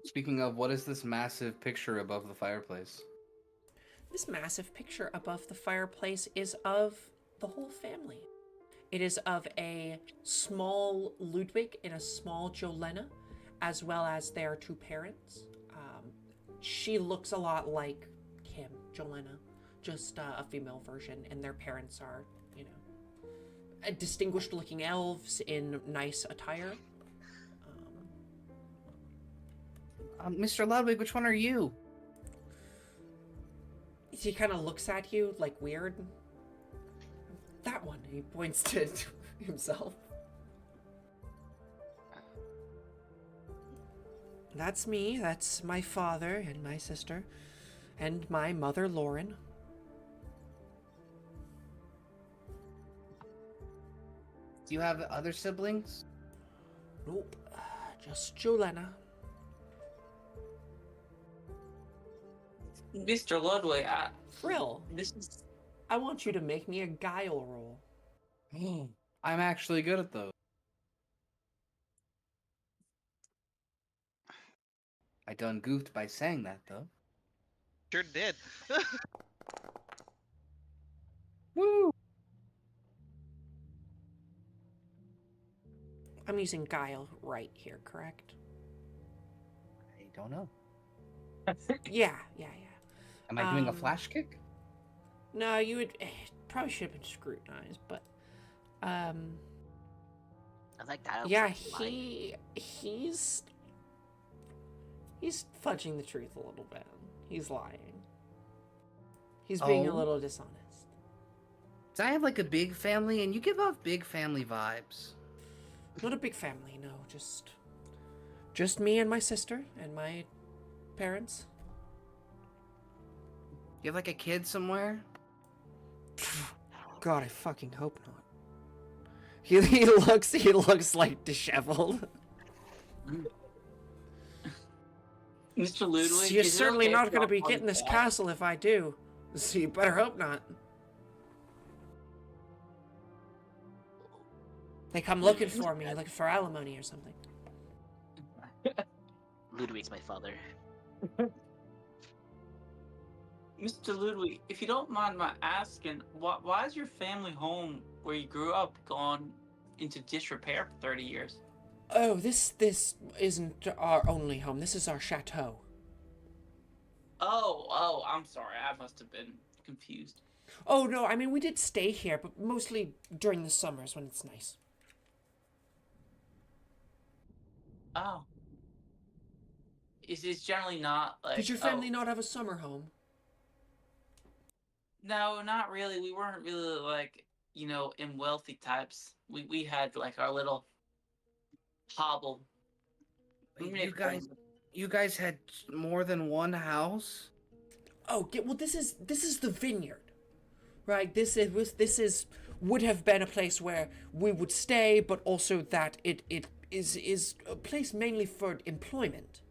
Speaking of, what is this massive picture above the fireplace? This massive picture above the fireplace is of the whole family. It is of a small Ludwig and a small Jolena, as well as their two parents. She looks a lot like Kim, Jolena, just a female version, and their parents are, distinguished looking elves in nice attire. Mr. Ludwig, which one are you? He kind of looks at you like weird. That one. He points to himself. That's me. That's my father and my sister. And my mother, Lauren. Do you have other siblings? Nope. Just Jolena. Mr. Ludwig, Frill, this is I want you to make me a guile roll. I'm actually good at those. I done goofed by saying that, though. Sure did. Woo! I'm using guile right here, correct? I don't know. Yeah. Am I doing a flash kick? No, you would probably should have been scrutinized, but I like that. yeah, he's fudging the truth a little bit. He's lying. He's being a Oh. little dishonest. So I have like a big family, and you give off big family vibes. Not a big family, no. Just me and my sister and my parents. You have like a kid somewhere? God, I fucking hope not. He looks like disheveled. Mr. Ludwig, You're is it certainly okay not if going to I be call getting you this Dad? castle if I do. So you better hope not. They come looking for me, looking for alimony or something. Ludwig's my father. Mr. Ludwig, if you don't mind my asking, why is your family home where you grew up gone into disrepair for 30 years? Oh, this isn't our only home. This is our chateau. Oh, I'm sorry. I must have been confused. Oh no, I mean we did stay here, but mostly during the summers when it's nice. Oh. It's generally not like... Did your family not have a summer home? No, not really. We weren't really like, in wealthy types. We had like our little hobble. You guys had more than one house? Oh, well, this is the vineyard, right? This would have been a place where we would stay, but also that it is a place mainly for employment,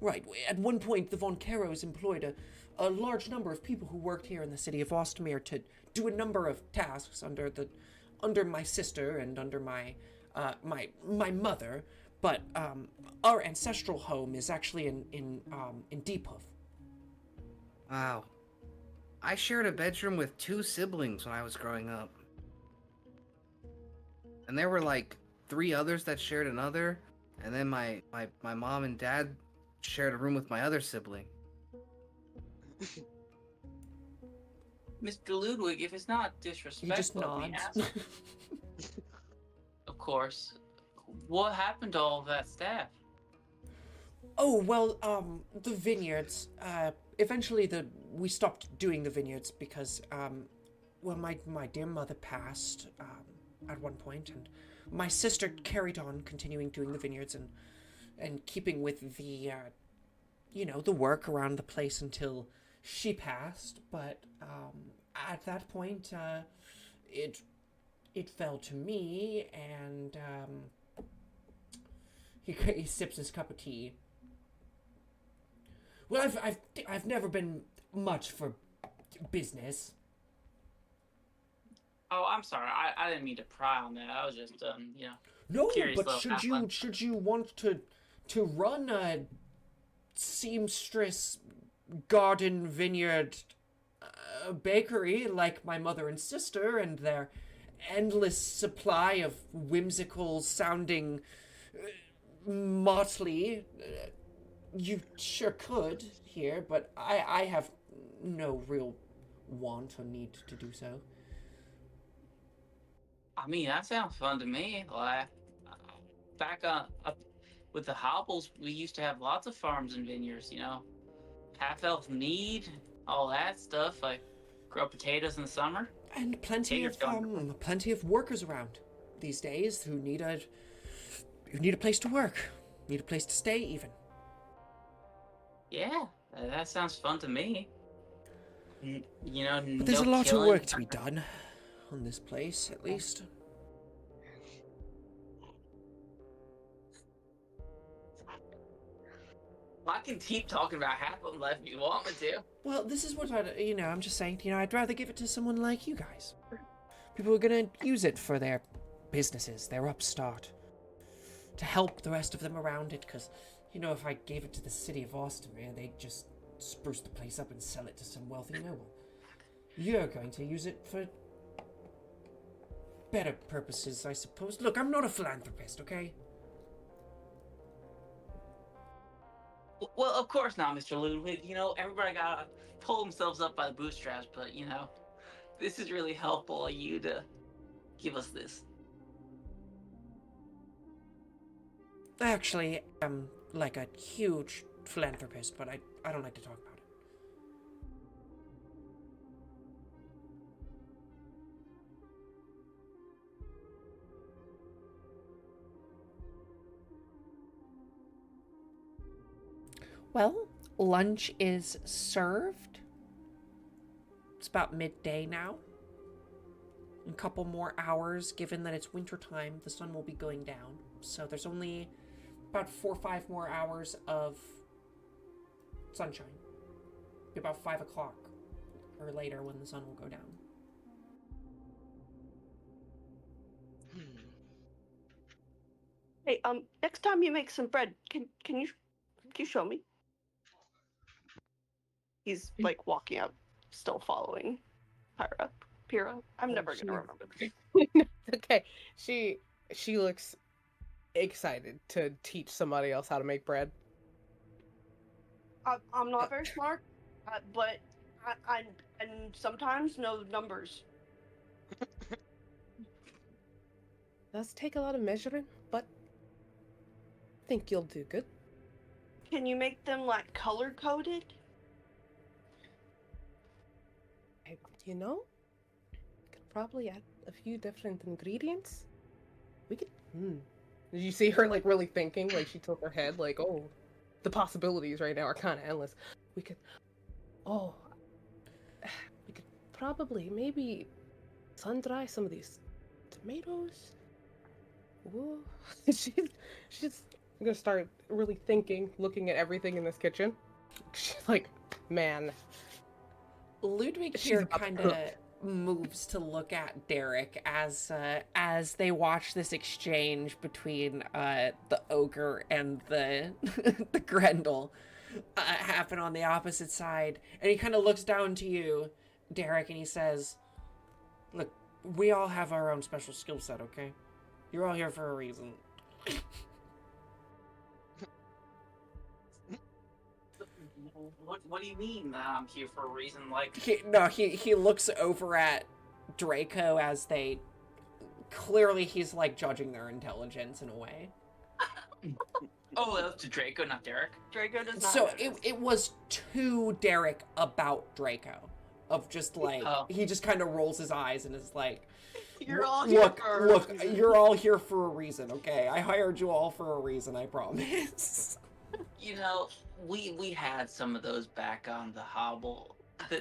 right? At one point, the Von Caros employed a large number of people who worked here in the city of Ostermere to do a number of tasks under my sister and under my mother. But our ancestral home is actually in Deephoof. Wow. I shared a bedroom with 2 siblings when I was growing up. And there were like 3 others that shared another, and then my mom and dad shared a room with my other sibling. Mr. Ludwig, if it's not disrespectful, He just of me nods. asking, of course, what happened to all of that staff? Oh, well, the vineyards, eventually we stopped doing the vineyards because, well, my dear mother passed, at one point, and my sister carried on continuing doing the vineyards and keeping with the, the work around the place until she passed, but, at that point, it fell to me, and, he sips his cup of tea. Well, I've never been much for business. Oh, I'm sorry. I didn't mean to pry on that. I was just, No, curious but little halfling. should you want to run a seamstress garden vineyard bakery like my mother and sister and their endless supply of whimsical sounding motley, you sure could here, but I have no real want or need to do so. I mean, that sounds fun to me. Like, back up with the Hobbles, we used to have lots of farms and vineyards, half-elf mead, all that stuff. Like, grow potatoes in the summer. And plenty of workers around these days who need a place to work, need a place to stay even. Yeah, that sounds fun to me. But there's a lot of work to be done on this place, at least. I can keep talking about half of them if you want me to. Well, this is what I'm just saying, I'd rather give it to someone like you guys. People who are gonna use it for their businesses, their upstart. To help the rest of them around it, because, if I gave it to the city of Ostermere, they'd just spruce the place up and sell it to some wealthy noble. You're going to use it for better purposes, I suppose. Look, I'm not a philanthropist, okay? Well, of course not, Mr. Ludwig. You know, everybody gotta pull themselves up by the bootstraps, but you know, this is really helpful of you to give us this. Actually, I'm like a huge philanthropist, but I don't like to talk about it. Well, lunch is served. It's about midday now. In a couple more hours, given that it's wintertime, the sun will be going down. So there's only about 4 or 5 more hours of sunshine. Be about 5 o'clock or later when the sun will go down. Hey, next time you make some bread, can you show me? He's like walking up, still following Pyrrha. I'm never gonna remember this. Okay, she looks excited to teach somebody else how to make bread. I'm not very smart, but I and sometimes know numbers. Does take a lot of measuring, but I think you'll do good. Can you make them like color coded? You know, could probably add a few different ingredients. We could. Did you see her like really thinking? Like she took her head. Like, oh, the possibilities right now are kind of endless. We could. Oh, we could probably maybe sun dry some of these tomatoes. Whoa. she's gonna start really thinking, looking at everything in this kitchen. She's like, man. Ludwig She's here about to kind cook. of moves to look at Derek as they watch this exchange between the ogre and the the Grendel happen on the opposite side, and he kind of looks down to you, Derek, and he says, "Look, we all have our own special skill set, okay? You're all here for a reason." What do you mean that I'm here for a reason? Like, He looks over at Draco as they clearly he's like judging their intelligence in a way. oh, that was to Draco, not Derek. Draco does not. So notice. it was to Derek about Draco, of just like he just kind of rolls his eyes and is like, You're all here look, for a look, reason." you're all here for a reason, okay? I hired you all for a reason, I promise. You know, we had some of those back on the hobble.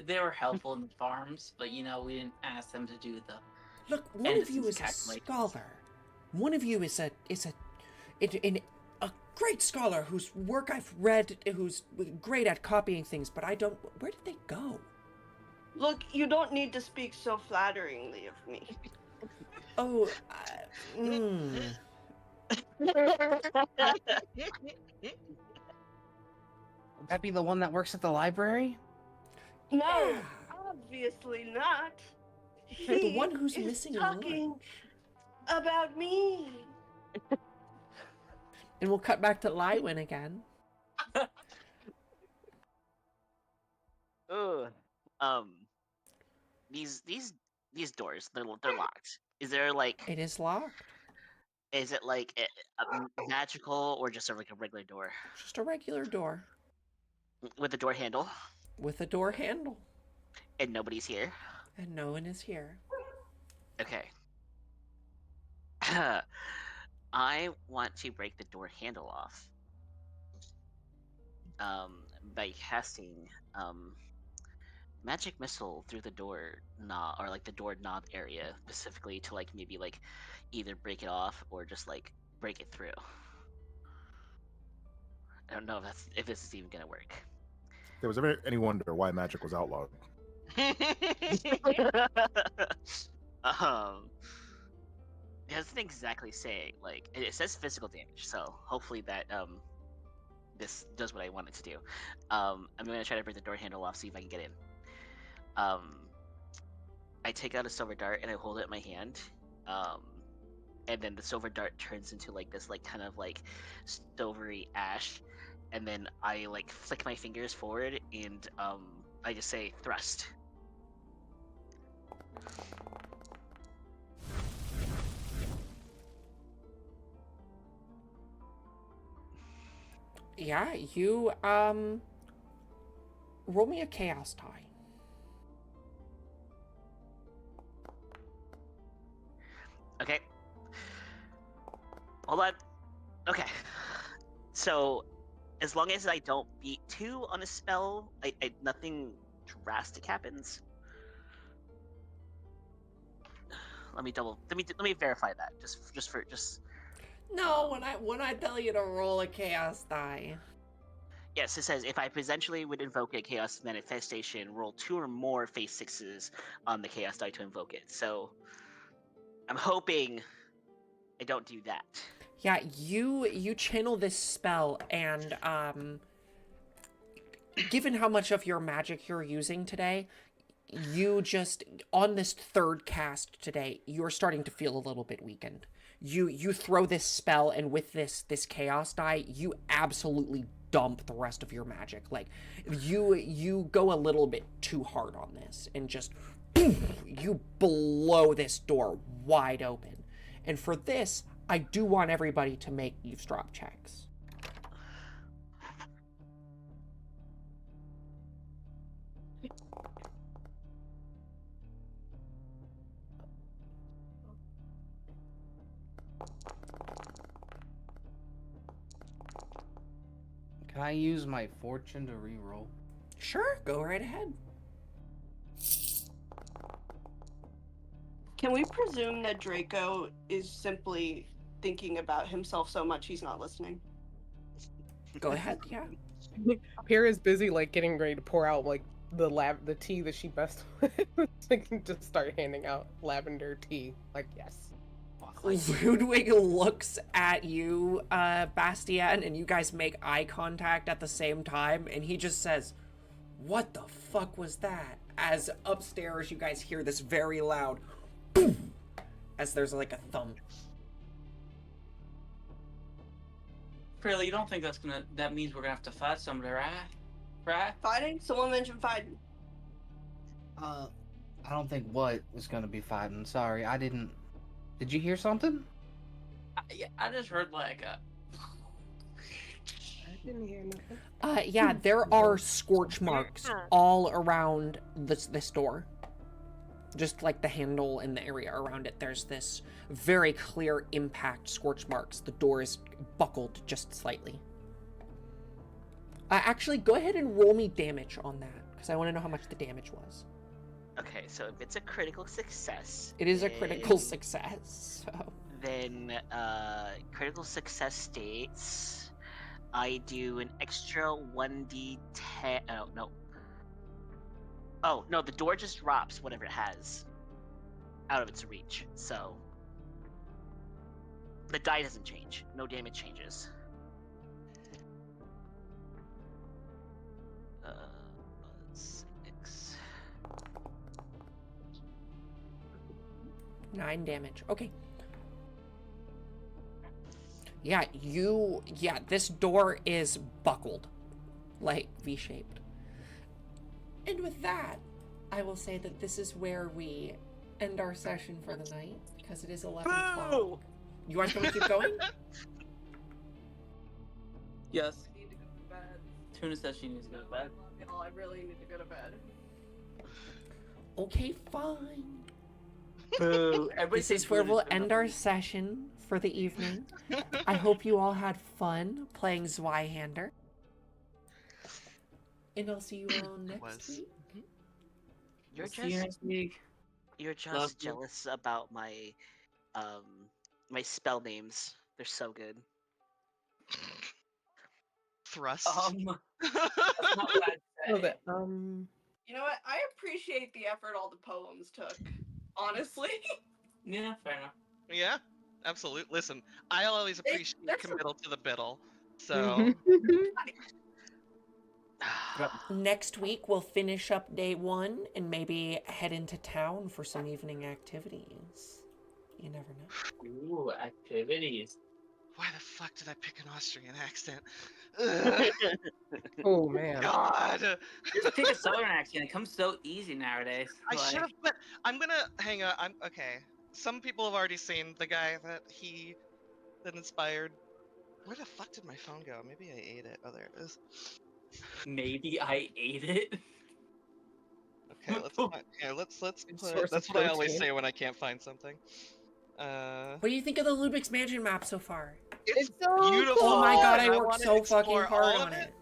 They were helpful in the farms, but you know, we didn't ask them to do the. Look, one of you is a calculations. scholar. One of you is a great scholar whose work I've read, who's great at copying things, but I don't. Where did they go? Look, you don't need to speak so flatteringly of me. Oh, Would that be the one that works at the library? No, obviously not. The one who's He is missing a talking about me. And we'll cut back to Lywin again. Ugh. These doors, they're locked. Is there like, It is locked. is it like a magical or just like a regular door Just a regular door with a door handle with a door handle, and nobody's here? and no one is here. Okay. I want to break the door handle off. By casting magic missile through the door knob, or like the door knob area specifically, to like maybe like either break it off or just like break it through. I don't know if this is even gonna work. There was ever any wonder why magic was outlawed. It doesn't exactly say, like, it says physical damage, so hopefully that this does what I want it to do. I'm gonna try to break the door handle off, see if I can get in. I take out a silver dart and I hold it in my hand. And then the silver dart turns into like this like kind of like silvery ash, and then I like flick my fingers forward and I just say thrust. Yeah, you roll me a chaos die. Okay. Hold on. Okay. So, as long as I don't beat 2 on a spell, nothing drastic happens. Let me verify that just. No, when I tell you to roll a chaos die. Yes, it says if I potentially would invoke a chaos manifestation, roll 2 or more phase 6s on the chaos die to invoke it. So, I'm hoping I don't do that. Yeah, you channel this spell, and given how much of your magic you're using today, you just on this third cast today, you're starting to feel a little bit weakened. You throw this spell, and with this chaos die, you absolutely dump the rest of your magic. Like you go a little bit too hard on this, and just you blow this door wide open. And for this, I do want everybody to make eavesdrop checks. Can I use my fortune to reroll? Sure, go right ahead. Can we presume that Draco is simply thinking about himself so much he's not listening? Go ahead, yeah. Pyrrha's busy like getting ready to pour out like the tea that she best with. She can just start handing out lavender tea. Like, yes. Ludwig looks at you, Bastian, and you guys make eye contact at the same time, and he just says, "What the fuck was that?" As upstairs you guys hear this very loud boom, as there's like a thump. Fairly, you don't think that means we're gonna have to fight somebody, right? Right? Fighting? Someone mentioned fighting. I don't think what is gonna be fighting. Sorry, I didn't. Did you hear something? I just heard like a. I didn't hear nothing. Yeah, there are scorch marks all around this door. Just like the handle and the area around it, there's this very clear impact scorch marks. The door is buckled just slightly. Actually, go ahead and roll me damage on that, because I want to know how much the damage was. Okay, so if it's a critical success, It is a critical success, so. Then critical success states I do an extra 1d10. Oh no. Oh no, the door just drops whatever it has out of its reach. So the die doesn't change. No damage changes. 6. 9 damage. Okay. Yeah, this door is buckled. Like V-shaped. And with that, I will say that this is where we end our session for the night, because it is 11 o'clock. You guys want to keep going? Yes. I need to go to bed. Tuna says she needs to go to bed. Y'all, I really need to go to bed. Okay, fine. Boo. This is where we'll end our session for the evening. I hope you all had fun playing Zweihander. And I'll see you all next week. You're See you next week. You're Love just you. jealous about my my spell names. They're so good. Thrust. That's not what I'd say. So that, You know what? I appreciate the effort all the poems took. Honestly. Yeah, fair enough. Yeah, absolutely. Listen, I always appreciate that's- committal to the biddle. So Next week, we'll finish up day 1 and maybe head into town for some evening activities. You never know. Ooh, activities. why the fuck did I pick an Austrian accent? Ugh, Oh man. God. Just pick a southern accent. It comes so easy nowadays. I should have, but I'm gonna hang on. I'm okay. Some people have already seen the guy that inspired. Where the fuck did my phone go? Maybe I ate it. Oh, there it is. Maybe I ate it. Okay, let's put. Good Put. source of That's what I always protein. say when I can't find something. What do you think of the Lubix Mansion map so far? It's so beautiful. Oh my god, and I worked wanted to so fucking explore hard all on of it.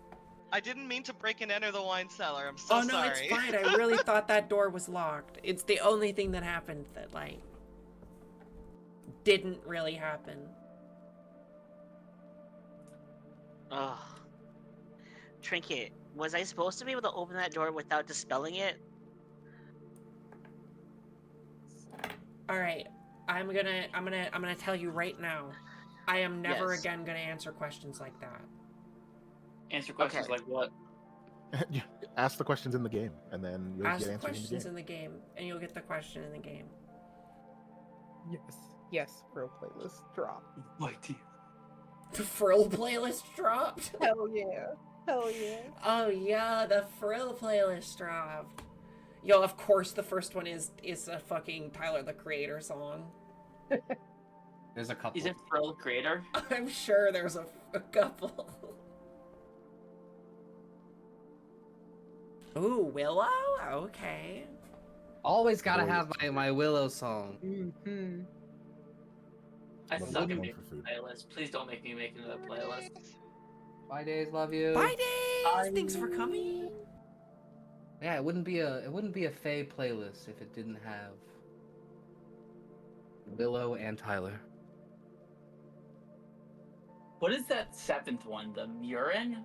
I didn't mean to break and enter the wine cellar. I'm so Oh no, sorry. it's fine. I really thought that door was locked. It's the only thing that happened that, like, didn't really happen. Ugh. Trinket, was I supposed to be able to open that door without dispelling it? Alright. I'm gonna tell you right now. I am never Yes. again gonna answer questions like that. Answer questions Okay. like what? Ask the questions in the game, and then you'll Ask get the answers questions in in the game, and you'll get the question in the game. Yes. Yes. Real playlist drop. What do you? The Frill playlist dropped. Hell yeah. Hell yeah. Oh yeah, the Frill playlist dropped. Yo, of course the first one is a fucking Tyler the Creator song. There's a couple. Is it Frill Creator? I'm sure there's a couple. Ooh, Willow? Okay. Always gotta Boy, have my Willow song. Mm-hmm. I Well, suck good at one making for food. playlists. Please don't make me make another playlist. Bye, Days. Love you. Bye, Days! Thanks for coming. Yeah, it wouldn't be a Faye playlist if it didn't have Willow and Tyler. What is that seventh one? The Murin?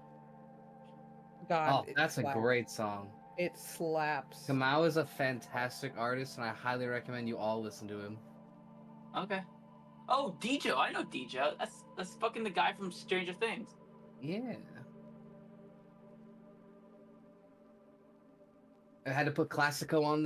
God, Oh, it that's a slaps. great song. It slaps. Kamau is a fantastic artist, and I highly recommend you all listen to him. Okay. Oh, Dejo. I know Dejo. That's fucking the guy from Stranger Things. Yeah. I had to put Classico on